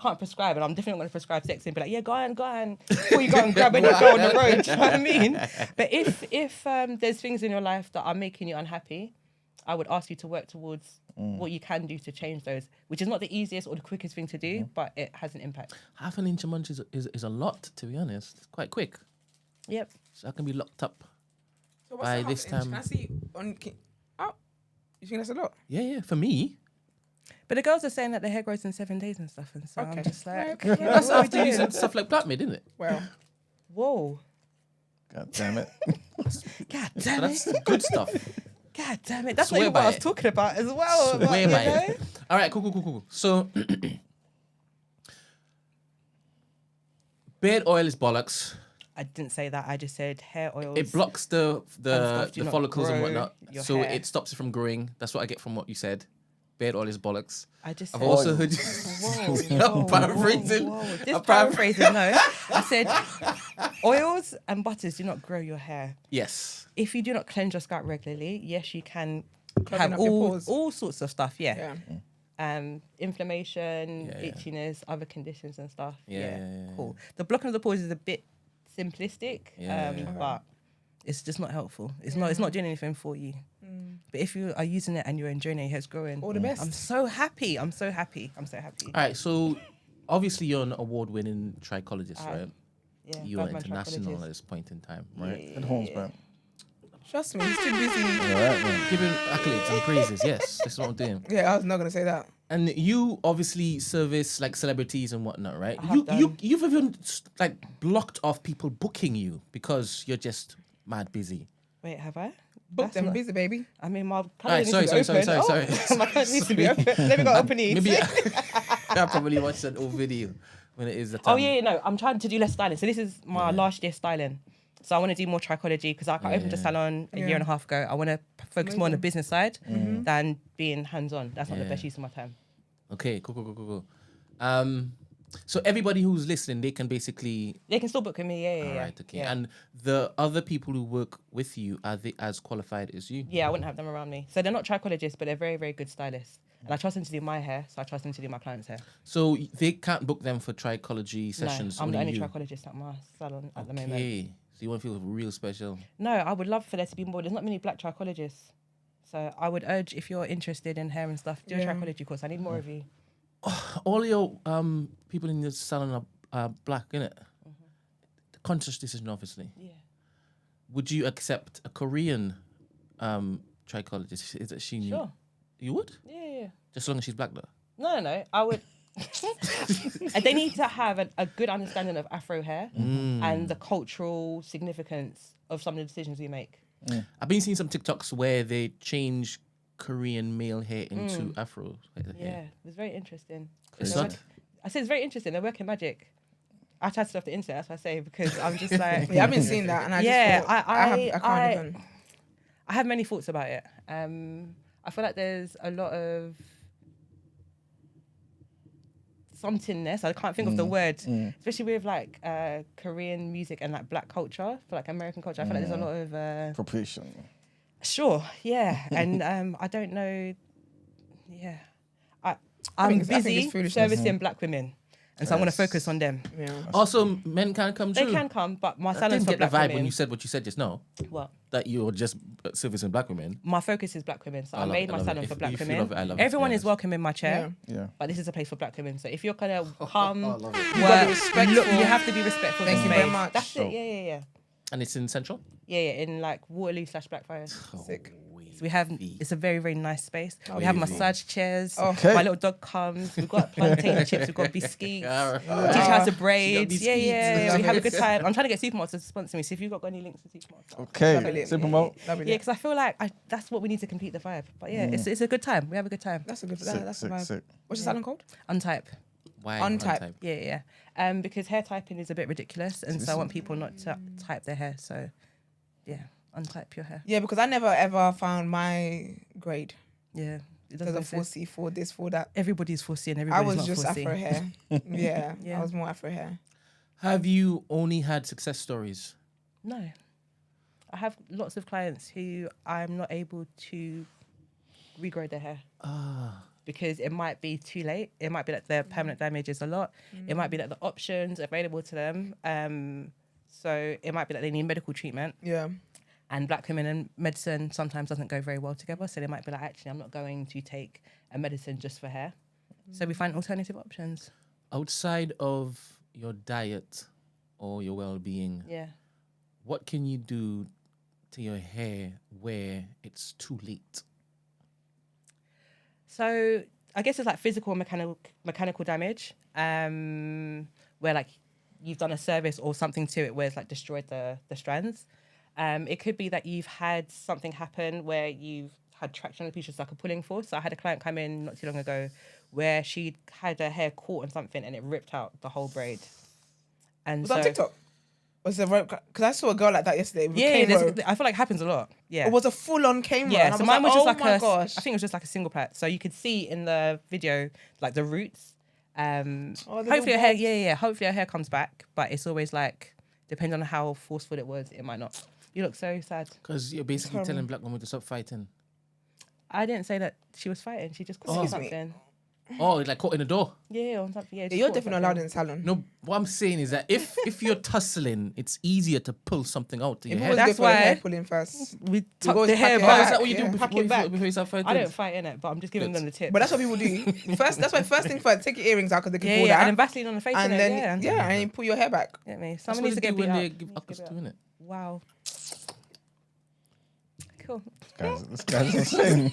can't prescribe, and I'm definitely going to prescribe sex and be like, go on. Before you go and grab it and go on the road, do you know what I mean? But if there's things in your life that are making you unhappy, I would ask you to work towards what you can do to change those, which is not the easiest or the quickest thing to do, but it has an impact. Half an inch a month is a lot, to be honest. It's quite quick. Yep. So I can be locked up So what's by the this half inch? time. Can I see on? You think that's a lot? Yeah. For me. But the girls are saying that their hair grows in 7 days and stuff, and so I'm just like, That's after using stuff like Black Mid, isn't it? Well, whoa. God damn it. God So damn that's it. good stuff. God damn it. That's Swear not what by I was it. talking about as well. Swear but, by you know? it. All right, cool. So, beard oil is bollocks. I didn't say that. I just said hair oils. It blocks the stuff do not follicles and grow whatnot, your so hair. it stops it from growing. That's what I get from what you said. Beard oil is bollocks. I just I've said, also heard. I'm paraphrasing. This paraphrasing, no. I said oils and butters do not grow your hair. Yes. If you do not cleanse your scalp regularly, yes, you can Clogging have up your all pores. sorts of stuff. Yeah. Inflammation, itchiness, other conditions and stuff. Yeah. Cool. The blocking of the pores is a bit simplistic, but it's just not helpful. It's not doing anything for you. But if you are using it and you're enjoying it, your hair's growing. All the best. I'm so happy. All right. So, obviously, you're an award-winning trichologist, right? Yeah. You are Badman international trichologist. at this point in time, right? Good horns, bro. trust me, he's too busy. All right, man. Giving accolades and praises. Yes, that's what I'm doing. Yeah, I was not gonna say that. And you obviously service like celebrities and whatnot, right? I have You've even like blocked off people booking you because you're just mad busy. Wait, have I? Book That's them not- busy, baby. I mean, my calendar Alright, needs to be sorry. open. Oh, my calendar needs to be open. Let me go open it. Maybe I probably watched an old video when it is the time. Oh yeah, no, I'm trying to do less styling. So this is my last year styling. So I want to do more trichology because I opened a salon a year and a half ago. I want to focus more on the business side than being hands-on. That's not the best use of my time. Okay, cool. So everybody who's listening, they can still book with me. Yeah. All right, okay. Yeah. And the other people who work with you, are they as qualified as you? Yeah, I wouldn't have them around me. So they're not trichologists, but they're very, very good stylists. And I trust them to do my hair, so I trust them to do my clients' hair. So they can't book them for trichology sessions? No, I'm the only trichologist at my salon at the moment. Okay, so you want to feel real special? No, I would love for there to be more. There's not many black trichologists. So I would urge, if you're interested in hair and stuff, do a trichology course. I need more of you. All your people in the salon are black, innit? The conscious decision, obviously. Yeah. Would you accept a Korean trichologist? Is that she? Sure. You would? Yeah. Just as long as she's black, though. No. I would. They need to have a good understanding of Afro hair and the cultural significance of some of the decisions we make. I've been seeing some TikToks where they change Korean male hair into Afro hair. Yeah, it was very interesting. I said it's very interesting. They're working magic. I tried to off the internet, that's what I say, because I'm just like... I've been seeing that, and I just thought, I can't even... I have many thoughts about it. I feel like there's a lot of somethingness. I can't think of the word, especially with like Korean music and like black culture, for like American culture. I feel like there's a lot of appropriation. Sure, yeah, and I don't know. Yeah, I'm busy servicing black women. And so I'm going to focus on them. Yeah. Also, men can come too. They can come, but my I salon's didn't for get the black vibe women. when you said what you said just now. What? That you're just servicing black women. My focus is black women, so I made my salon for black women. Love it, I love it, Everyone is welcome in my chair, Yeah. but this is a place for black women. So if you're gonna come, You gotta be respectful. you have to be respectful. Thank to you the very space. much. That's it. Yeah. And it's in Central? Yeah, in like Waterloo/Blackfriars. Sick. So we have, it's a very, very nice space. We have massage chairs. Okay. My little dog comes. We've got plantain chips. We've got biscuits. Teach you how to braid. Yeah. We have a good time. I'm trying to get Supermarts to sponsor me. So if you've got any links to Supermarts. Okay. Supermarket. Yeah, because I feel like that's what we need to complete the vibe. But yeah, it's a good time. We have a good time. That's a good. Sick, That's sick, a vibe. sick. What's your salon called? Untype. Why? Untype. Yeah. Because hair typing is a bit ridiculous, and so I want people not to type their hair. So yeah, untype your hair. Yeah, because I never ever found my grade. Yeah. It There's a doesn't 4C, 4 this, 4 that. Everybody's 4C and I everybody's was not just 4C. Afro hair. Yeah, I was more Afro hair. Have you only had success stories? No. I have lots of clients who I'm not able to regrow their hair. Because it might be too late. It might be that their permanent damage is a lot. It might be that the options available to them. So it might be that they need medical treatment. Yeah. And black women and medicine sometimes doesn't go very well together. So they might be like, actually, I'm not going to take a medicine just for hair. So we find alternative options. Outside of your diet or your well-being, what can you do to your hair where it's too late? So I guess it's like physical and mechanical damage, where like you've done a service or something to it where it's like destroyed the strands. It could be that you've had something happen where you've had traction on the piece, just like a pulling force. So I had a client come in not too long ago where she had her hair caught on something and it ripped out the whole braid. And Was so, that on TikTok? Was it rope? Because I saw a girl like that yesterday. With I feel like it happens a lot. Yeah. It was a full-on cane rope. Yeah, so mine was just like oh my gosh. I think it was just like a single plait. So you could see in the video like the roots. Hopefully your hair, hopefully your hair comes back. But it's always like, depending on how forceful it was, it might not. You look so sad. Because you're basically telling black women to stop fighting. I didn't say that she was fighting. She just caught something. Oh, like caught in the door? Yeah, on something. Yeah, You're definitely allowed in the salon. No, what I'm saying is that if you're tussling, it's easier to pull something out to your It head. was That's good for the why hair pulling first. we tuck the pack hair it Oh, back. is that what you do pack before, it back. before you start fighting? I don't fight in it, but I'm just giving them the tip. But that's what people do. First, that's why first thing first, take your earrings out because they can pull and that. then Vaseline on the face. And innit? then, and you pull your hair back. Get me. That's Someone what needs to they get do beat when up. they give uckers doing it. Wow. Cool. This guy's insane.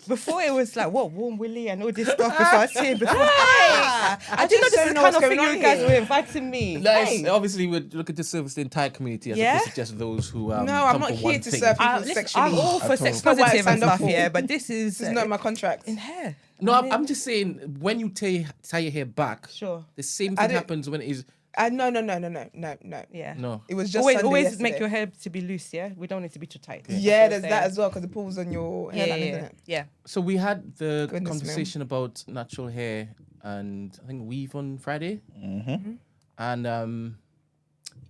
Before it was like, what, Warm Willy and all this stuff before I see it. I didn't know this is the kind of thing you guys were inviting me. Like, obviously, we're looking to service the entire community as opposed to just those who No, I'm come not for here one to thing. serve people sexually. I'm all for sex That's what I positive and signed up stuff, for. yeah, but this is This is not in my contract. in hair. No, I'm just saying, when you tie your hair back, Sure. the same I thing didn't- happens when it is No. Yeah. No. It was just Always, Sunday always yesterday. make your hair to be loose, yeah? We don't need to be too tight. Yeah, there's that as well, because the pulls on your Yeah, hairline, yeah, isn't it? yeah. So we had the Goodness conversation about natural hair and I think weave on Friday. And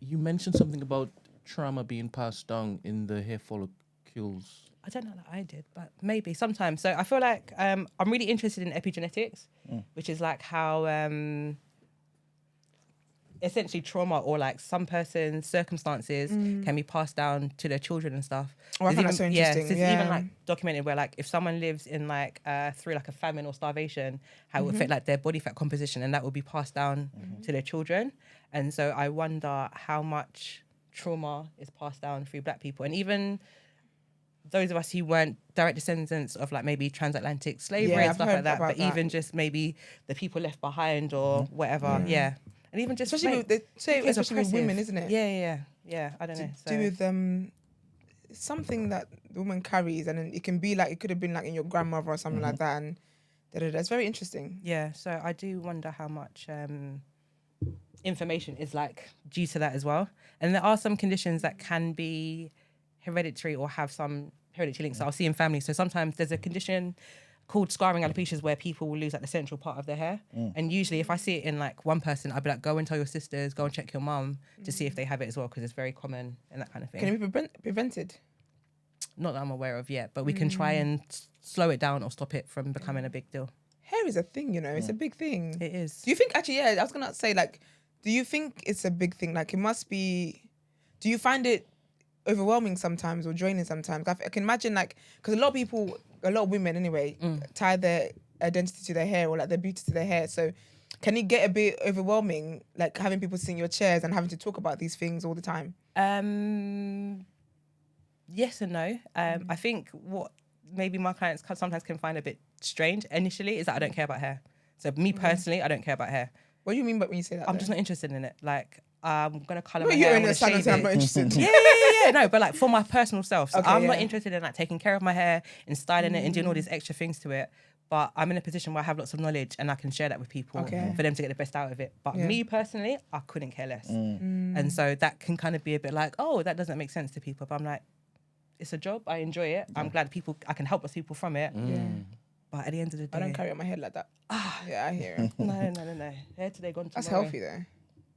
you mentioned something about trauma being passed down in the hair follicles. I don't know that I did, but maybe sometimes. So I feel like I'm really interested in epigenetics, which is like how essentially trauma or like some person's circumstances can be passed down to their children and stuff. Oh, I find that so interesting. So it's even like documented where like if someone lives in like through like a famine or starvation, how it would affect like their body fat composition, and that would be passed down to their children. And so I wonder how much trauma is passed down through Black people, and even those of us who weren't direct descendants of like maybe transatlantic slavery and stuff like that, but even just maybe the people left behind or whatever, and even just especially with women, isn't it? Yeah. I don't know. To do with something that the woman carries, and then it can be like it could have been like in your grandmother or something like that, and it's very interesting. Yeah, so I do wonder how much information is like due to that as well, and there are some conditions that can be hereditary or have some hereditary links that I'll see in families. So sometimes there's a condition called scarring alopecias where people will lose like the central part of their hair. And usually if I see it in like one person, I'd be like, go and tell your sisters, go and check your mum to see if they have it as well, because it's very common and that kind of thing. Can it be prevented? Not that I'm aware of yet, but we can try and slow it down or stop it from becoming a big deal. Hair is a thing, you know, it's a big thing. It is. Do you think, actually, I was going to say, like, do you think it's a big thing? Like, it must be, do you find it overwhelming sometimes or draining sometimes? I can imagine, like, because a lot of women anyway, tie their identity to their hair or like their beauty to their hair. So can it get a bit overwhelming, like having people sit in your chairs and having to talk about these things all the time? Yes and no. I think what maybe my clients sometimes can find a bit strange initially is that I don't care about hair. So me personally, I don't care about hair. What do you mean by when you say that? I'm just not interested in it. Like, I'm going to colour my you're hair. in the salon and I'm not interested. Yeah. No, but like for my personal self. So Okay, I'm not interested in like taking care of my hair and styling it and doing all these extra things to it. But I'm in a position where I have lots of knowledge and I can share that with people for them to get the best out of it. But me personally, I couldn't care less. And so that can kind of be a bit like, oh, that doesn't make sense to people. But I'm like, it's a job. I enjoy it. I'm glad I can help people from it. But at the end of the day, I don't carry on my head like that. Yeah, I hear it. No. Hair today, gone tomorrow. That's healthy though.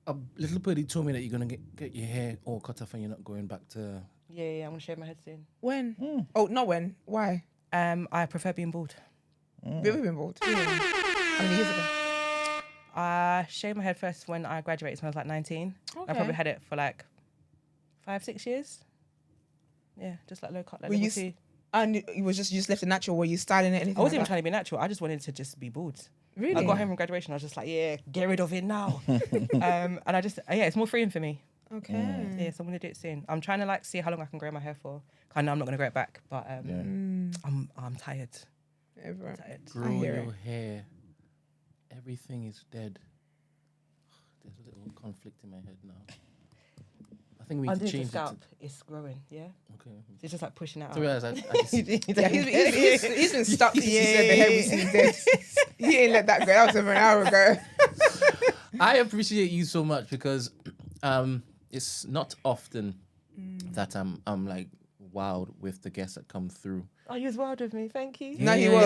A little birdie told me that you're gonna get your hair all cut off and you're not going back to. Yeah, I'm gonna shave my head soon. When? Oh, not when. Why? I prefer being bald. Have you ever been bald? How many years ago? I shaved my head first when I graduated when I was like 19. I probably had it for like 5-6 years. Yeah, just like low cut, like level 2. And it was just you just left it natural. Were you styling it? Anything? I wasn't even trying to be natural. I just wanted to just be bald. Really? I got home from graduation. I was just like, yeah, get rid of it now. And I just, it's more freeing for me. Okay. Yeah, so I'm gonna do it soon. I'm trying to like see how long I can grow my hair for. I know I'm not gonna grow it back, but I'm tired. I'm tired. Grow your hair. Everything is dead. There's a little conflict in my head now. I think we need to change the scalp. It's growing, yeah. Okay. It's just like pushing it out. So I just he's been stuck since he said the hair was seen dead. He ain't let that go. That was over an hour ago. I appreciate you so much because it's not often that I'm like wowed with the guests that come through. Oh, you was wild with me. Thank you. No, he was.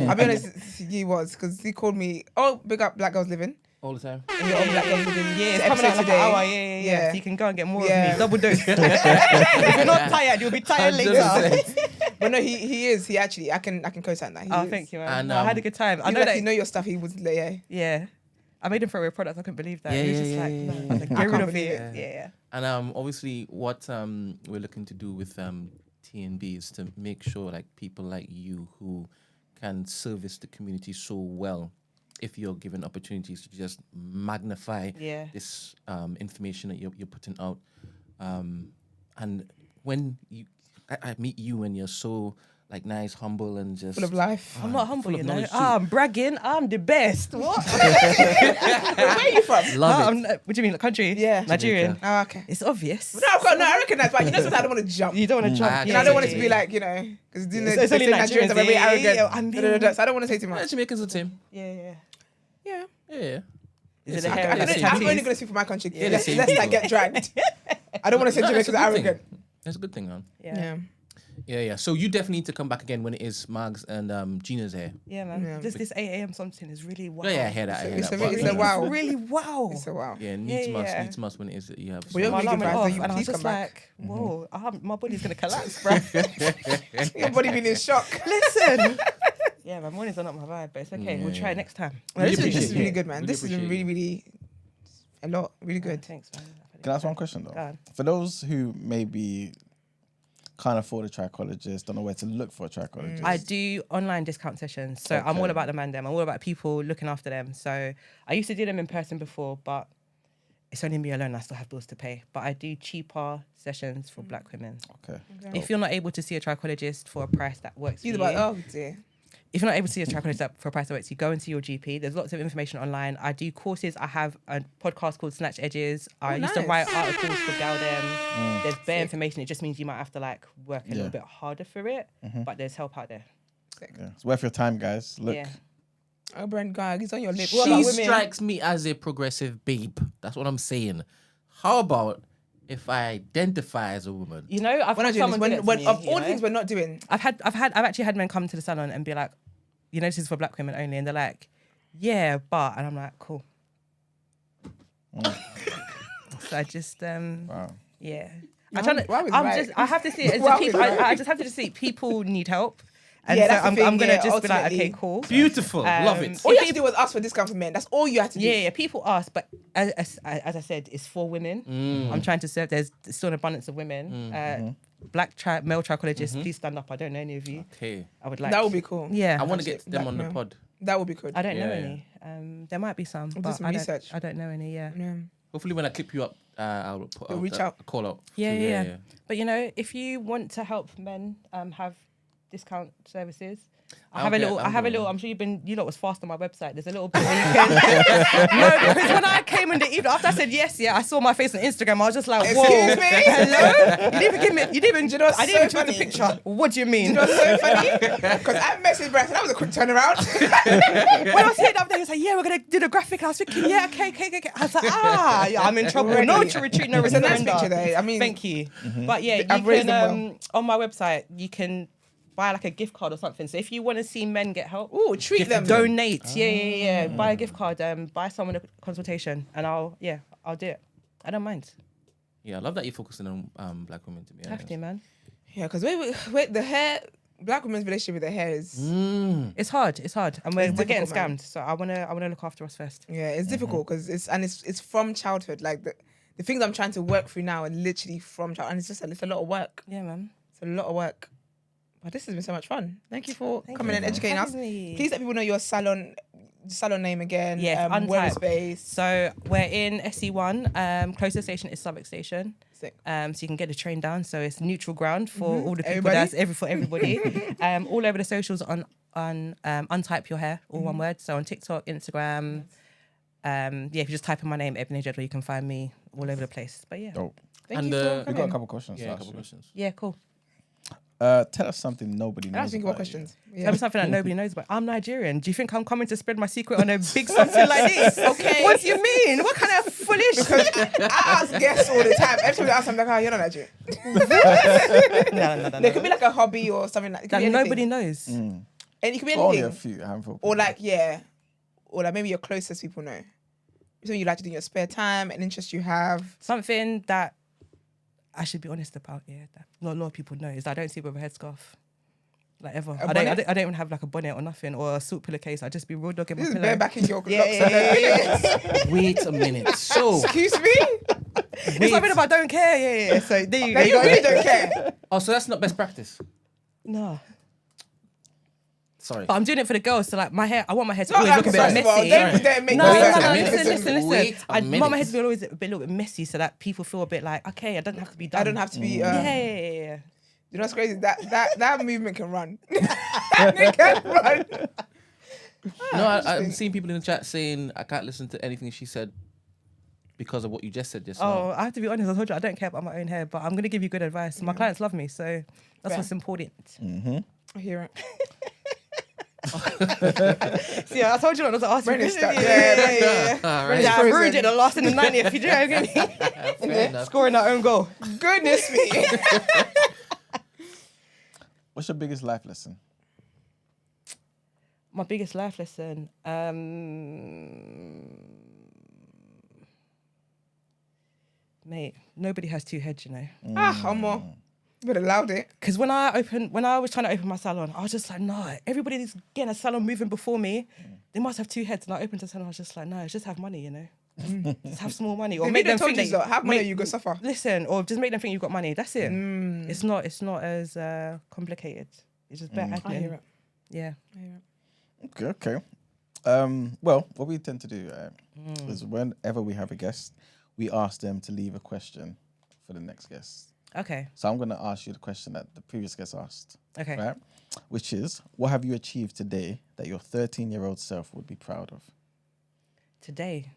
I'll be honest, he was, because he called me, big up Black Girls Living. All the time. And you're on Black Girls Living. Yeah, it's coming out like today. an hour. Yeah. So you can go and get more of me. Double dose. If you're not tired, you'll be tired later. But no, he is. He actually, I can co-sign that. Thank you, man. I had a good time. I know that you know your stuff. He was Yeah. I made him throw away products. I couldn't believe that. He was just like, get rid of it. Yeah. And obviously, what we're looking to do with TNB is to make sure like people like you who can service the community so well, if you're given opportunities to just magnify this information that you're putting out. And when I meet you and you're so like nice, humble, and just full of life. I'm not humble, you know. I'm bragging. I'm the best. What? Where are you from? Love it. What do you mean, like country? Yeah, Nigerian. Oh, okay. It's obvious. No, I recognize, but you know sometimes I don't want to jump. You don't want to jump. And I don't want it to be like, you know, because it's only Nigerians are very arrogant. So I don't want to say too much. Jamaicans are the same. Yeah. Yeah. Yeah. Is it the hair? I'm only going to speak for my country. Let's like get dragged. I don't want to say Jamaicans are arrogant. That's a good thing, man. Yeah. So you definitely need to come back again when it is Mags and Gina's hair. Yeah, man. Yeah. Just this 8 a.m. something is really wow. Yeah, I hear that. It's a wow. It's really wow. It's a wow. Yeah, needs must when it is that you have. Well, you're My really alarm good went vibes, off, then you and I was please just come back. like, whoa, my body's gonna collapse, bro. Your body being in shock. Listen. Yeah, my mornings are not my vibe, but it's okay. We'll try next time. Well, this is really it. good, man. Really This is really a lot. Really good. Thanks, man. Can I ask one question Go though? on. For those who maybe can't afford a trichologist, don't know where to look for a trichologist. I do online discount sessions, so I'm all about the man them. I'm all about people looking after them. So I used to do them in person before, but it's only me alone. I still have bills to pay. But I do cheaper sessions for Black women. Okay. If you're not able to see a trichologist for a price that works for you, Oh dear. if you're not able to see a trichologist for a price that works, you go into your GP. There's lots of information online. I do courses. I have a podcast called Snatch Edges. I used to write articles for Galdem. There's bare information. It just means you might have to like work a little bit harder for it, but there's help out there. Yeah. It's worth your time, guys. Look. Yeah. Oh, Brent, God, he's on your lips. She strikes me as a progressive babe. That's what I'm saying. How about if I identify as a woman? You know, I've We're not had doing someone this. do When it of to me, all you things know? we're not doing. I've actually had men come to the salon and be like, you know, this is for Black women only, and they're like, yeah, but, and I'm like, cool. So I just, yeah. I have to see it as people. I just have to see people need help. And so I'm going to just be like, okay, cool. Beautiful. Love it. All you have to do was ask for discount for men. That's all you have to do. Yeah, people ask, but as I said, it's for women. I'm trying to serve. There's still an abundance of women. Male trichologists, please stand up. I don't know any of you. Okay. I would like. That would be cool. Yeah. I want to get them on the pod. That would be good. I don't know any. There might be some, do but some research. I don't know any. Yeah. Hopefully, when I clip you up, I'll put reach out. a call out. Yeah. But you know, if you want to help men have discount services. I have a little. I'm sure you lot was fast on my website. There's a little bit where you can. No, because when I came in the evening after I said yes, I saw my face on Instagram. I was just like, whoa, Excuse me? hello. You didn't even give me. You didn't even. You know what's I didn't so even choose the picture. What do you mean? You know what's so funny? Because I messaged Brent. That was a quick turnaround. When I was here the other day, he was like, yeah, we're gonna do the graphic. I was thinking, yeah, okay. I was like, I'm in trouble. Already. No to retreat, no It's a nice surrender. picture there. I mean, Thank you. But yeah, I've you raised can on my website you can buy like a gift card or something. So if you want to see men get help, treat them. donate. Yeah. Buy a gift card. Buy someone a consultation, and I'll do it. I don't mind. Yeah, I love that you're focusing on Black women. To be honest, Have to, man. Yeah, because wait, the hair, Black women's relationship with their hair is. It's hard, and we're getting difficult, man. scammed. So I wanna look after us first. Yeah, it's difficult because it's from childhood. Like the things I'm trying to work through now are literally from childhood, and it's a lot of work. Yeah, man. It's a lot of work. But this has been so much fun. Thank you for coming and for educating us. having me. Please let people know your salon name again. Yeah, where is Untype. space. So we're in SC1. Closest station is Southwark Station. Sick. So you can get the train down. So it's neutral ground for all the people. Everybody? For everybody. All over the socials on Untype Your Hair, all one word. So on TikTok, Instagram. If you just type in my name, Ebuni Ajiduah, you can find me all over the place. But yeah. Dope. Thank And you for We coming. got a couple questions. Yeah, a actually. couple questions. Yeah, cool. Tell us something nobody I knows. was thinking about about questions. Tell me something that nobody knows about. I'm Nigerian. Do you think I'm coming to spread my secret on a big something like this? Okay. What do you mean? What kind of foolish? Because I ask guests all the time. Every time I ask them, like, you're not Nigerian. No. There could be like a hobby or something like That nobody knows. And it could be Only a anything. few, a handful. Or like, or like maybe your closest people know. Something you like to do in your spare time, an interest you have. Something that I should be honest about, that not a lot of people know is that I don't sleep with a headscarf. Like ever. I don't even have like a bonnet or nothing or a suit pillowcase. I just be raw dog in my This is pillow. bare back in your Yeah. Wait a minute. So, Excuse me? It's something about don't care. Yeah. So there you go. Like, you really don't care. so that's not best practice. No. Sorry. But I'm doing it for the girls. So like my hair, I want my hair to Not always like look a bit first of all, messy. don't dare make No, that listen. Wait a I want my minute. hair to be always a little bit messy so that people feel a bit like, okay, I don't have to be done. I don't have to be. Yeah. You know what's crazy? That movement can run. That can run. No, I'm seeing people in the chat saying I can't listen to anything she said because of what you just said just now. Oh, I have to be honest. I told you I don't care about my own hair, but I'm going to give you good advice. My clients love me, so that's what's important. I hear it. See, I told you not to ask me. Brendan's stuck. Yeah. Right. I ruined it the last in the 90th. You know what I mean? Scoring our own goal. Goodness me. What's your biggest life lesson? My biggest life lesson. Mate, nobody has two heads, you know. Homo. You would have allowed it. Because when I was trying to open my salon, I was just like, no, everybody's getting a salon moving before me. They must have two heads. And I opened the salon, I was just like, no, just have money, you know. Just have small money. Or They make them told think you that so. Have money, you go suffer. Listen, or just make them think you've got money. That's it. It's not as complicated. It's just better I hear admin. it. Yeah. I hear it. Okay. Well, what we tend to do is whenever we have a guest, we ask them to leave a question for the next guest. Okay. So I'm going to ask you the question that the previous guest asked. Okay. Right? Which is, what have you achieved today that your 13-year-old self would be proud of? Today,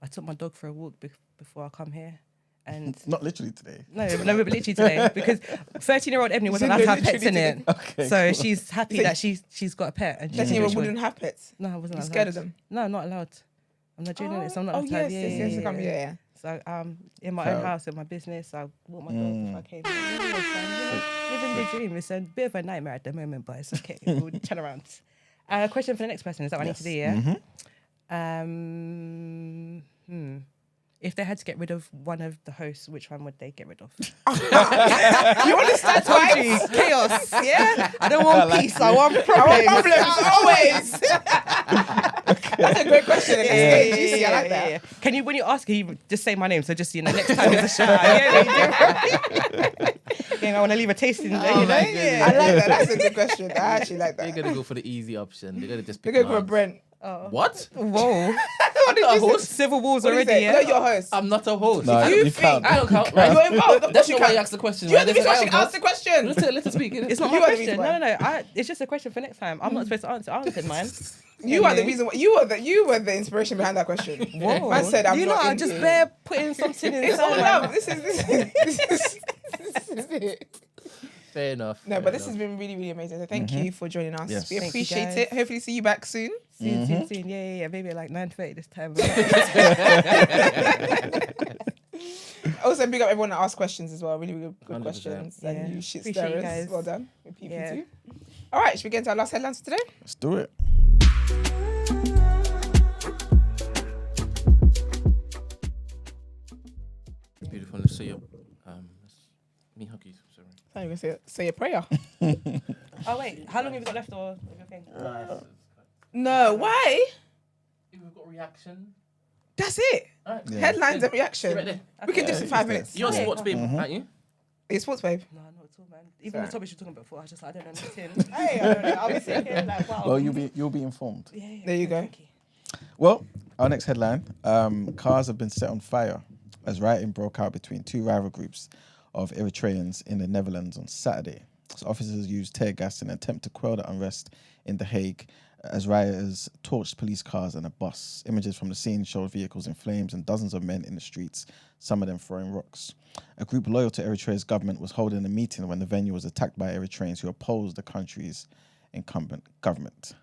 I took my dog for a walk before I come here. And Not literally today. No, but literally today, because 13-year-old Ebony wasn't allowed to have pets in it. Okay, So cool. she's happy that she's got a pet. And she's 13-year-old enjoying- wouldn't have pets. No, I wasn't You're allowed. scared of them? No, not allowed. I'm Nigerian, so I'm not Oh, allowed to yes, have. yes. So in my Proud. own house, in my business, I walk my dog if I came. Living the dream. It's a bit of a nightmare at the moment, but it's okay. We'll turn around. Question for the next person. Is that what I need to do? Yeah. If they had to get rid of one of the hosts, which one would they get rid of? You understand twice? Chaos. Yeah. I don't want peace. I want problems. Always. That's a great question. It's juicy. I like that. Yeah. Can you, when you ask, can you just say my name? So just, next time there's a shout out. Yeah, I want to leave a taste in there, Oh my goodness. I like that. That's a good question. I actually like They're that. gonna go for the easy option. They're gonna just We're pick going for Marks. Brent. What? Whoa. What did you say? Civil wars What did you already, say? yeah? You're your host. I'm not a host. No, you you think- can't. I don't count. You're involved. Of That's course you not why can. you asked the question, You right? the reason why she asked the question. Let her speak. It's not You my are the question. reason No. It's just a question for next time. I'm not supposed to answer. I answered mine. You are the reason why. You were the inspiration behind that question. Whoa. Man said, I'm you not know, I in just here. bare putting something in. It's all love. This is it. Fair enough. No, but this has been really, really amazing. So thank you for joining us. Yes. We Thank you, appreciate guys. it. Hopefully see you back soon. Soon. Yeah. Maybe at like 9:30 this time. Also, big up everyone that asked questions as well. Really, really good 100%. questions. Yeah. And you shit Appreciate you stirrers. guys. Well done. We peep Yeah. you too. All right, should we get into our last headlines for today? Let's do it. Beautiful. Let's see you. Me hug you. Sorry. I thought you were going to say a prayer. Oh wait, how long have you got left or everything? No, why? We've got reaction. That's it. Alright. Yeah. Headlines and Right reaction. there. We can do this in 5 minutes. You're a Okay. sports babe, aren't you? Are you sports babe? No, not at all, man. Even Sorry. the topics you're talking about before, I was just like, I don't know nothing. Hey, I don't know. I'll be sitting here like, wow. Well, you'll be informed. Yeah. There you go. Thank you. Well, our next headline, cars have been set on fire as rioting broke out between two rival groups of Eritreans in the Netherlands on Saturday. So officers used tear gas in an attempt to quell the unrest in The Hague as rioters torched police cars and a bus. Images from the scene showed vehicles in flames and dozens of men in the streets, some of them throwing rocks. A group loyal to Eritrea's government was holding a meeting when the venue was attacked by Eritreans who opposed the country's incumbent government.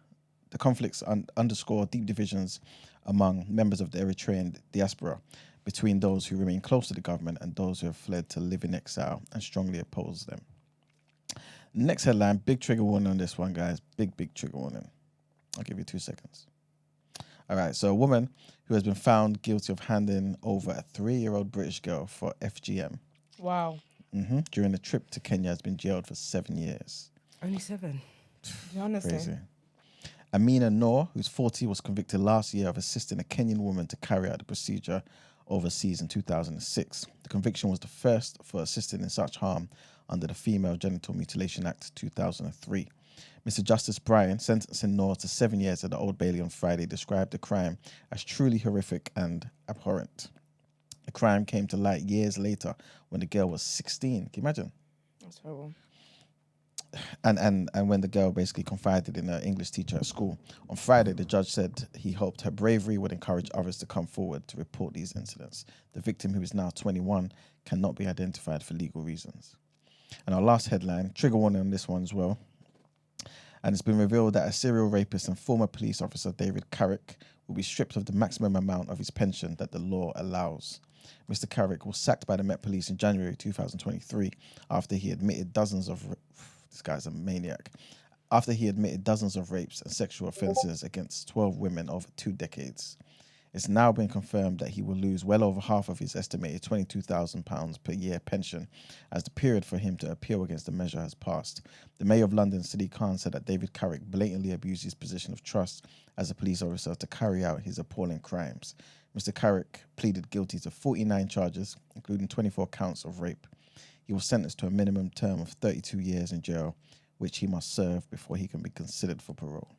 The conflicts underscore deep divisions among members of the Eritrean diaspora between those who remain close to the government and those who have fled to live in exile and strongly oppose them. Next headline, big trigger warning on this one, guys. Big trigger warning. I'll give you 2 seconds. All right, so a woman who has been found guilty of handing over a 3-year-old British girl for FGM Wow. during a trip to Kenya has been jailed for 7 years. Only 7. Honestly. Crazy. Amina Noor, who's 40, was convicted last year of assisting a Kenyan woman to carry out the procedure overseas in 2006. The conviction was the first for assisting in such harm under the Female Genital Mutilation Act 2003. Mr. Justice Bryan, sentencing Noor to 7 years at the Old Bailey on Friday, described the crime as truly horrific and abhorrent. The crime came to light years later when the girl was 16. Can you imagine? That's horrible. And when the girl basically confided in her English teacher at school. On Friday, the judge said he hoped her bravery would encourage others to come forward to report these incidents. The victim, who is now 21, cannot be identified for legal reasons. And our last headline, trigger warning on this one as well. And it's been revealed that a serial rapist and former police officer, David Carrick, will be stripped of the maximum amount of his pension that the law allows. Mr. Carrick was sacked by the Met Police in January 2023 after he admitted dozens of... This guy's a maniac. After he admitted dozens of rapes and sexual offences against 12 women over 2 decades. It's now been confirmed that he will lose well over half of his estimated £22,000 per year pension as the period for him to appeal against the measure has passed. The Mayor of London, Sadiq Khan, said that David Carrick blatantly abused his position of trust as a police officer to carry out his appalling crimes. Mr. Carrick pleaded guilty to 49 charges, including 24 counts of rape. He was sentenced to a minimum term of 32 years in jail, which he must serve before he can be considered for parole.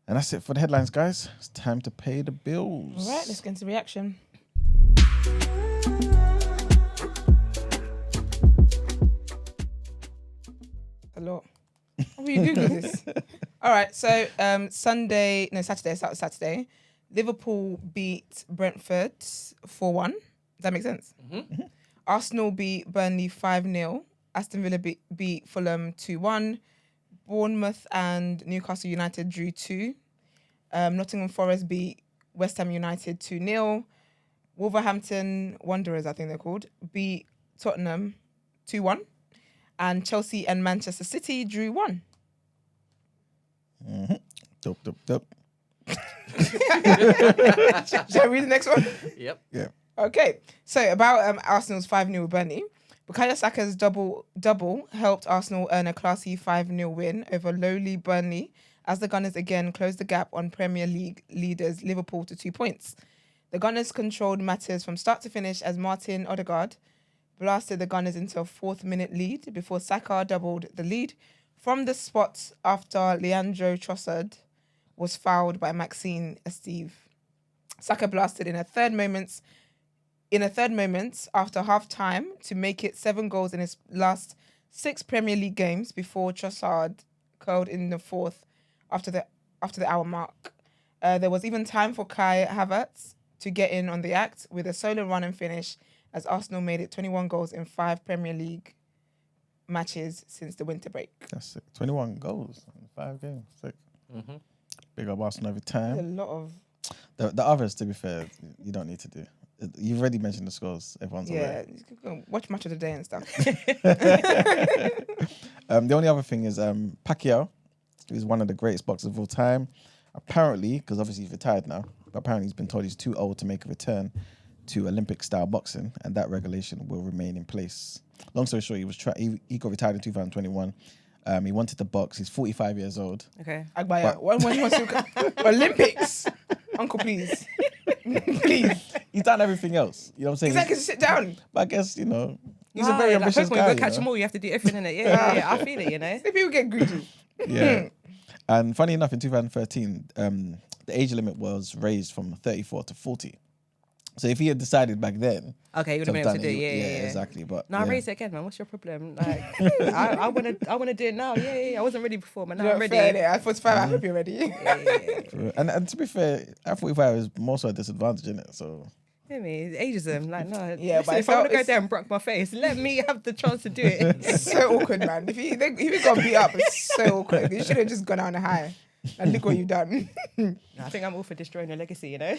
And that's it for the headlines, guys. It's time to pay the bills. All right, let's get into reaction. A lot. How are you doing this? All right, so Saturday. Saturday. Liverpool beat Brentford 4-1. Does that make sense? Mm-hmm. Arsenal beat Burnley 5-0. Aston Villa beat Fulham 2-1. Bournemouth and Newcastle United drew 2. Nottingham Forest beat West Ham United 2-0. Wolverhampton Wanderers, I think they're called, beat Tottenham 2-1. And Chelsea and Manchester City drew 1. Mm-hmm. Dope. Shall I read the next one? Yep. Yeah. Okay. So about Arsenal's 5-0 with Burnley. Bukayo Saka's double helped Arsenal earn a classy 5-0 win over lowly Burnley as the Gunners again closed the gap on Premier League leaders Liverpool to 2 points. The Gunners controlled matters from start to finish as Martin Odegaard blasted the Gunners into a 4th-minute lead before Saka doubled the lead from the spot after Leandro Trossard was fouled by Maxine Esteve. Saka blasted in a third moment after half-time to make it 7 goals in his last 6 Premier League games before Trossard curled in the 4th after the hour mark. There was even time for Kai Havertz to get in on the act with a solo run and finish as Arsenal made it 21 goals in 5 Premier League matches since the winter break. That's sick. 21 goals in 5 games. Sick. Mm-hmm. Big up Arsenal every time. A lot of... The others, to be fair, you don't need to do. You've already mentioned the scores. Everyone's aware. Yeah, you can watch Match of the Day and stuff. The only other thing is Pacquiao, who's one of the greatest boxers of all time. Apparently, because obviously he's retired now, but apparently he's been told he's too old to make a return to Olympic-style boxing, and that regulation will remain in place. Long story short, he got retired in 2021. He wanted to box. He's 45 years old. Okay. Agbaya, when he wants to Olympics, uncle, please. Please. He's done everything else. You know what I'm saying? Exactly, sit down. But I guess, he's a very ambitious guy. When you go catch them all, you have to do everything in it. Yeah, I feel it, Some people get greedy. Yeah. And funny enough, in 2013, the age limit was raised from 34 to 40. So if he had decided back then, okay, you would have been able to do it. Yeah, exactly. But no, raise it again, man. What's your problem? Like, I want to do it now. Yeah. I wasn't ready before, but now I'm ready. At 45, I hope you're ready. Yeah. And to be fair, at 45 is more so a disadvantage, isn't it? So. I mean, ageism. Like, no. Yeah, listen, but if I want to go there and broke my face, let me have the chance to do it. It's so awkward, man. If you got beat up, it's so awkward. You should have just gone on a high. And look what you've done. I think I'm all for destroying your legacy, No, you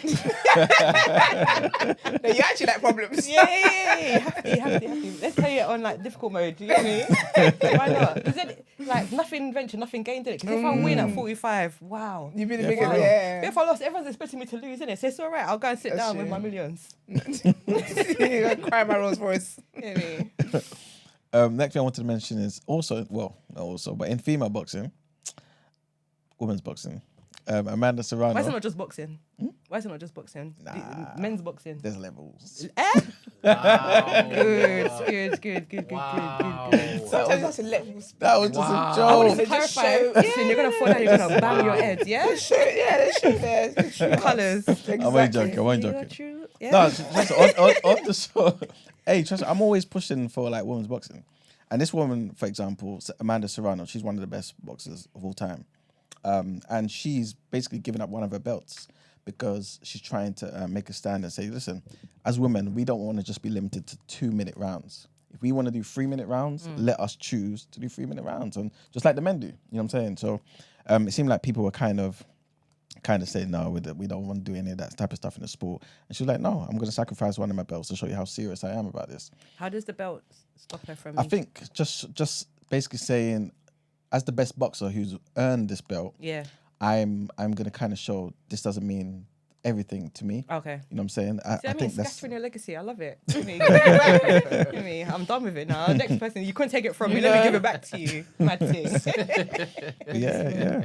actually like problems. Yeah. Happy. Let's play it on like difficult mode. Do you get me? Why not? Because then, like, nothing ventured, nothing gained in it. Because if I win at 45, wow. You've been the biggest. Yeah. If I lost, everyone's expecting me to lose, innit? So it's all right. I'll go and sit down with my millions. Cry my Rolls Royce. Next thing I wanted to mention is but in female boxing, women's boxing, Amanda Serrano. Why is it not just boxing? Why is it not just boxing? Nah, men's boxing. There's levels. Wow. Good. Sometimes you have to let people speak. That was just a joke. I wanted to clarify. Listen, you're going to fall down, you're going to bang your head, yeah? They show their colours. Exactly. I'm only joking. True. Yeah. No, just on the show. Hey, trust me, I'm always pushing for like women's boxing. And this woman, for example, Amanda Serrano, she's one of the best boxers of all time. And she's basically given up one of her belts because she's trying to make a stand and say, listen, as women, we don't want to just be limited to 2-minute rounds. If we want to do 3-minute rounds, let us choose to do 3-minute rounds, and just like the men do. You know what I'm saying? So it seemed like people were kind of saying, no, we don't want to do any of that type of stuff in the sport. And she was like, no, I'm going to sacrifice one of my belts to show you how serious I am about this. How does the belt stop her from? I think just basically saying, as the best boxer who's earned this belt, I'm going to kind of show this doesn't mean everything to me. Okay. You know what I'm saying? I think that's scattering your legacy. I love it. Give me. I'm done with it now. Next person, you couldn't take it from me. Let me give it back to you. Mad thing. Yeah.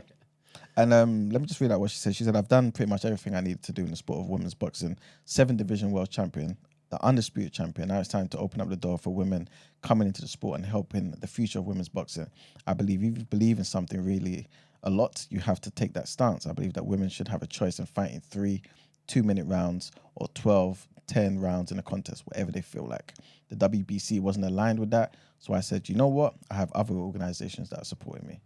And let me just read out what she said. She said, I've done pretty much everything I needed to do in the sport of women's boxing. 7-division world champion, the undisputed champion. Now it's time to open up the door for women coming into the sport and helping the future of women's boxing. I believe if you believe in something really a lot, you have to take that stance. I believe that women should have a choice in fighting 3 2-minute rounds or 12, 10 rounds in a contest, whatever they feel like. The WBC wasn't aligned with that. So I said, you know what? I have other organizations that are supporting me.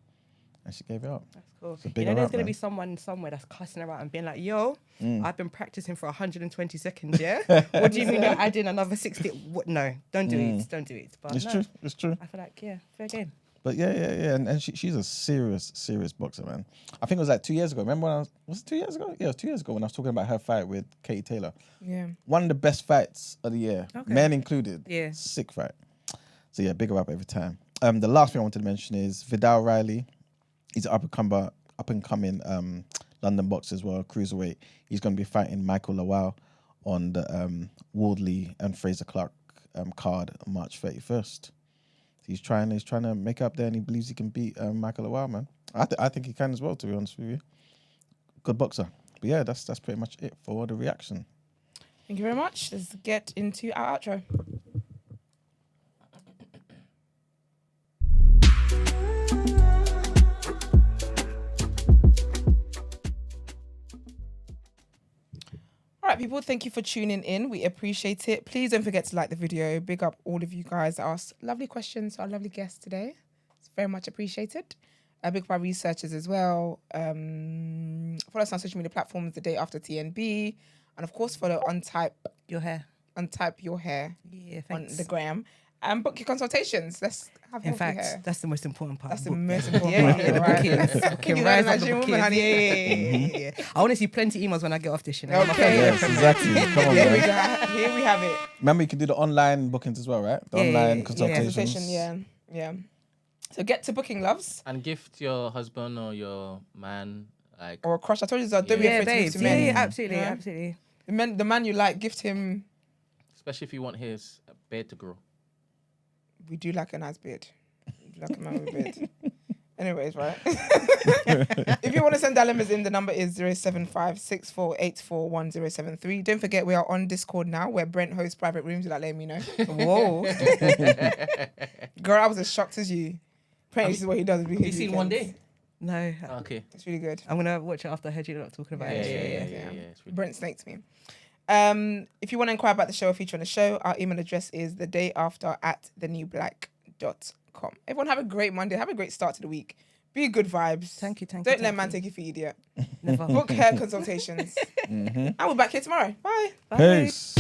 And she gave it up. That's cool. So there's going to be someone somewhere that's cussing around and being like, yo, I've been practicing for 120 seconds, yeah? What do you mean you're adding another 60? What? No, don't do it. Don't do it. But it's true. I feel like, fair game. But yeah. And she's a serious boxer, man. I think it was like 2 years ago. Remember when was it 2 years ago? Yeah, it was 2 years ago when I was talking about her fight with Katie Taylor. Yeah. One of the best fights of the year, men included. Yeah. Sick fight. So yeah, big up every time. The last thing I wanted to mention is Viddal Riley. He's an up-and-coming London boxer as well, cruiserweight. He's going to be fighting Mikael Lawal on the Wardley and Fraser Clark card on March 31st. He's trying to make up there, and he believes he can beat Mikael Lawal, man. I think he can as well, to be honest with you. Good boxer. But yeah, that's pretty much it for the reaction. Thank you very much. Let's get into our outro. All right, people, thank you for tuning in. We appreciate it. Please don't forget to like the video. Big up all of you guys that asked lovely questions to our lovely guests today. It's very much appreciated. Big up our researchers as well. Follow us on social media platforms the day after TNB. And of course, follow Untype Your Hair. Yeah, thanks. On the gram. And book your consultations. Let's have In healthy fact, hair. that's the most important part. That's the most important part. The bookings. You know, Rise up the Nigerian woman, bookings. honey. Yeah. I want to see plenty emails when I get off this, you know. Okay. Yes, exactly. Come on, Here we man. go. Here we have it. Remember, you can do the online bookings as well, right? The online consultations. Consultation, yeah. So get to booking, loves. And gift your husband or your man, like, Or a crush. I told you, don't be Yeah, afraid to give babes. to men. Yeah, absolutely, Yeah. absolutely. The man you like, gift him. especially if you want his beard to grow. We do like a nice beard. We do like a man with a beard. Anyways, right? If you want to send dilemmas in, the number is 07564841073. Don't forget, we are on Discord now, where Brent hosts private rooms without letting me know. Whoa. Girl, I was as shocked as you. Apparently, this is what he does. Have you seen One Day? No. Okay. It's really good. I'm going to watch it after I heard you lot talking about it. Yeah. It's really Brent snaked me. If you want to inquire about the show or feature on the show, our email address is thedayafter@thenewblack.com. Everyone have a great Monday. Have a great start to the week. Be good vibes. Thank you. Don't let man take you for idiot. Never. Book hair consultations. And we're back here tomorrow. Bye. Peace.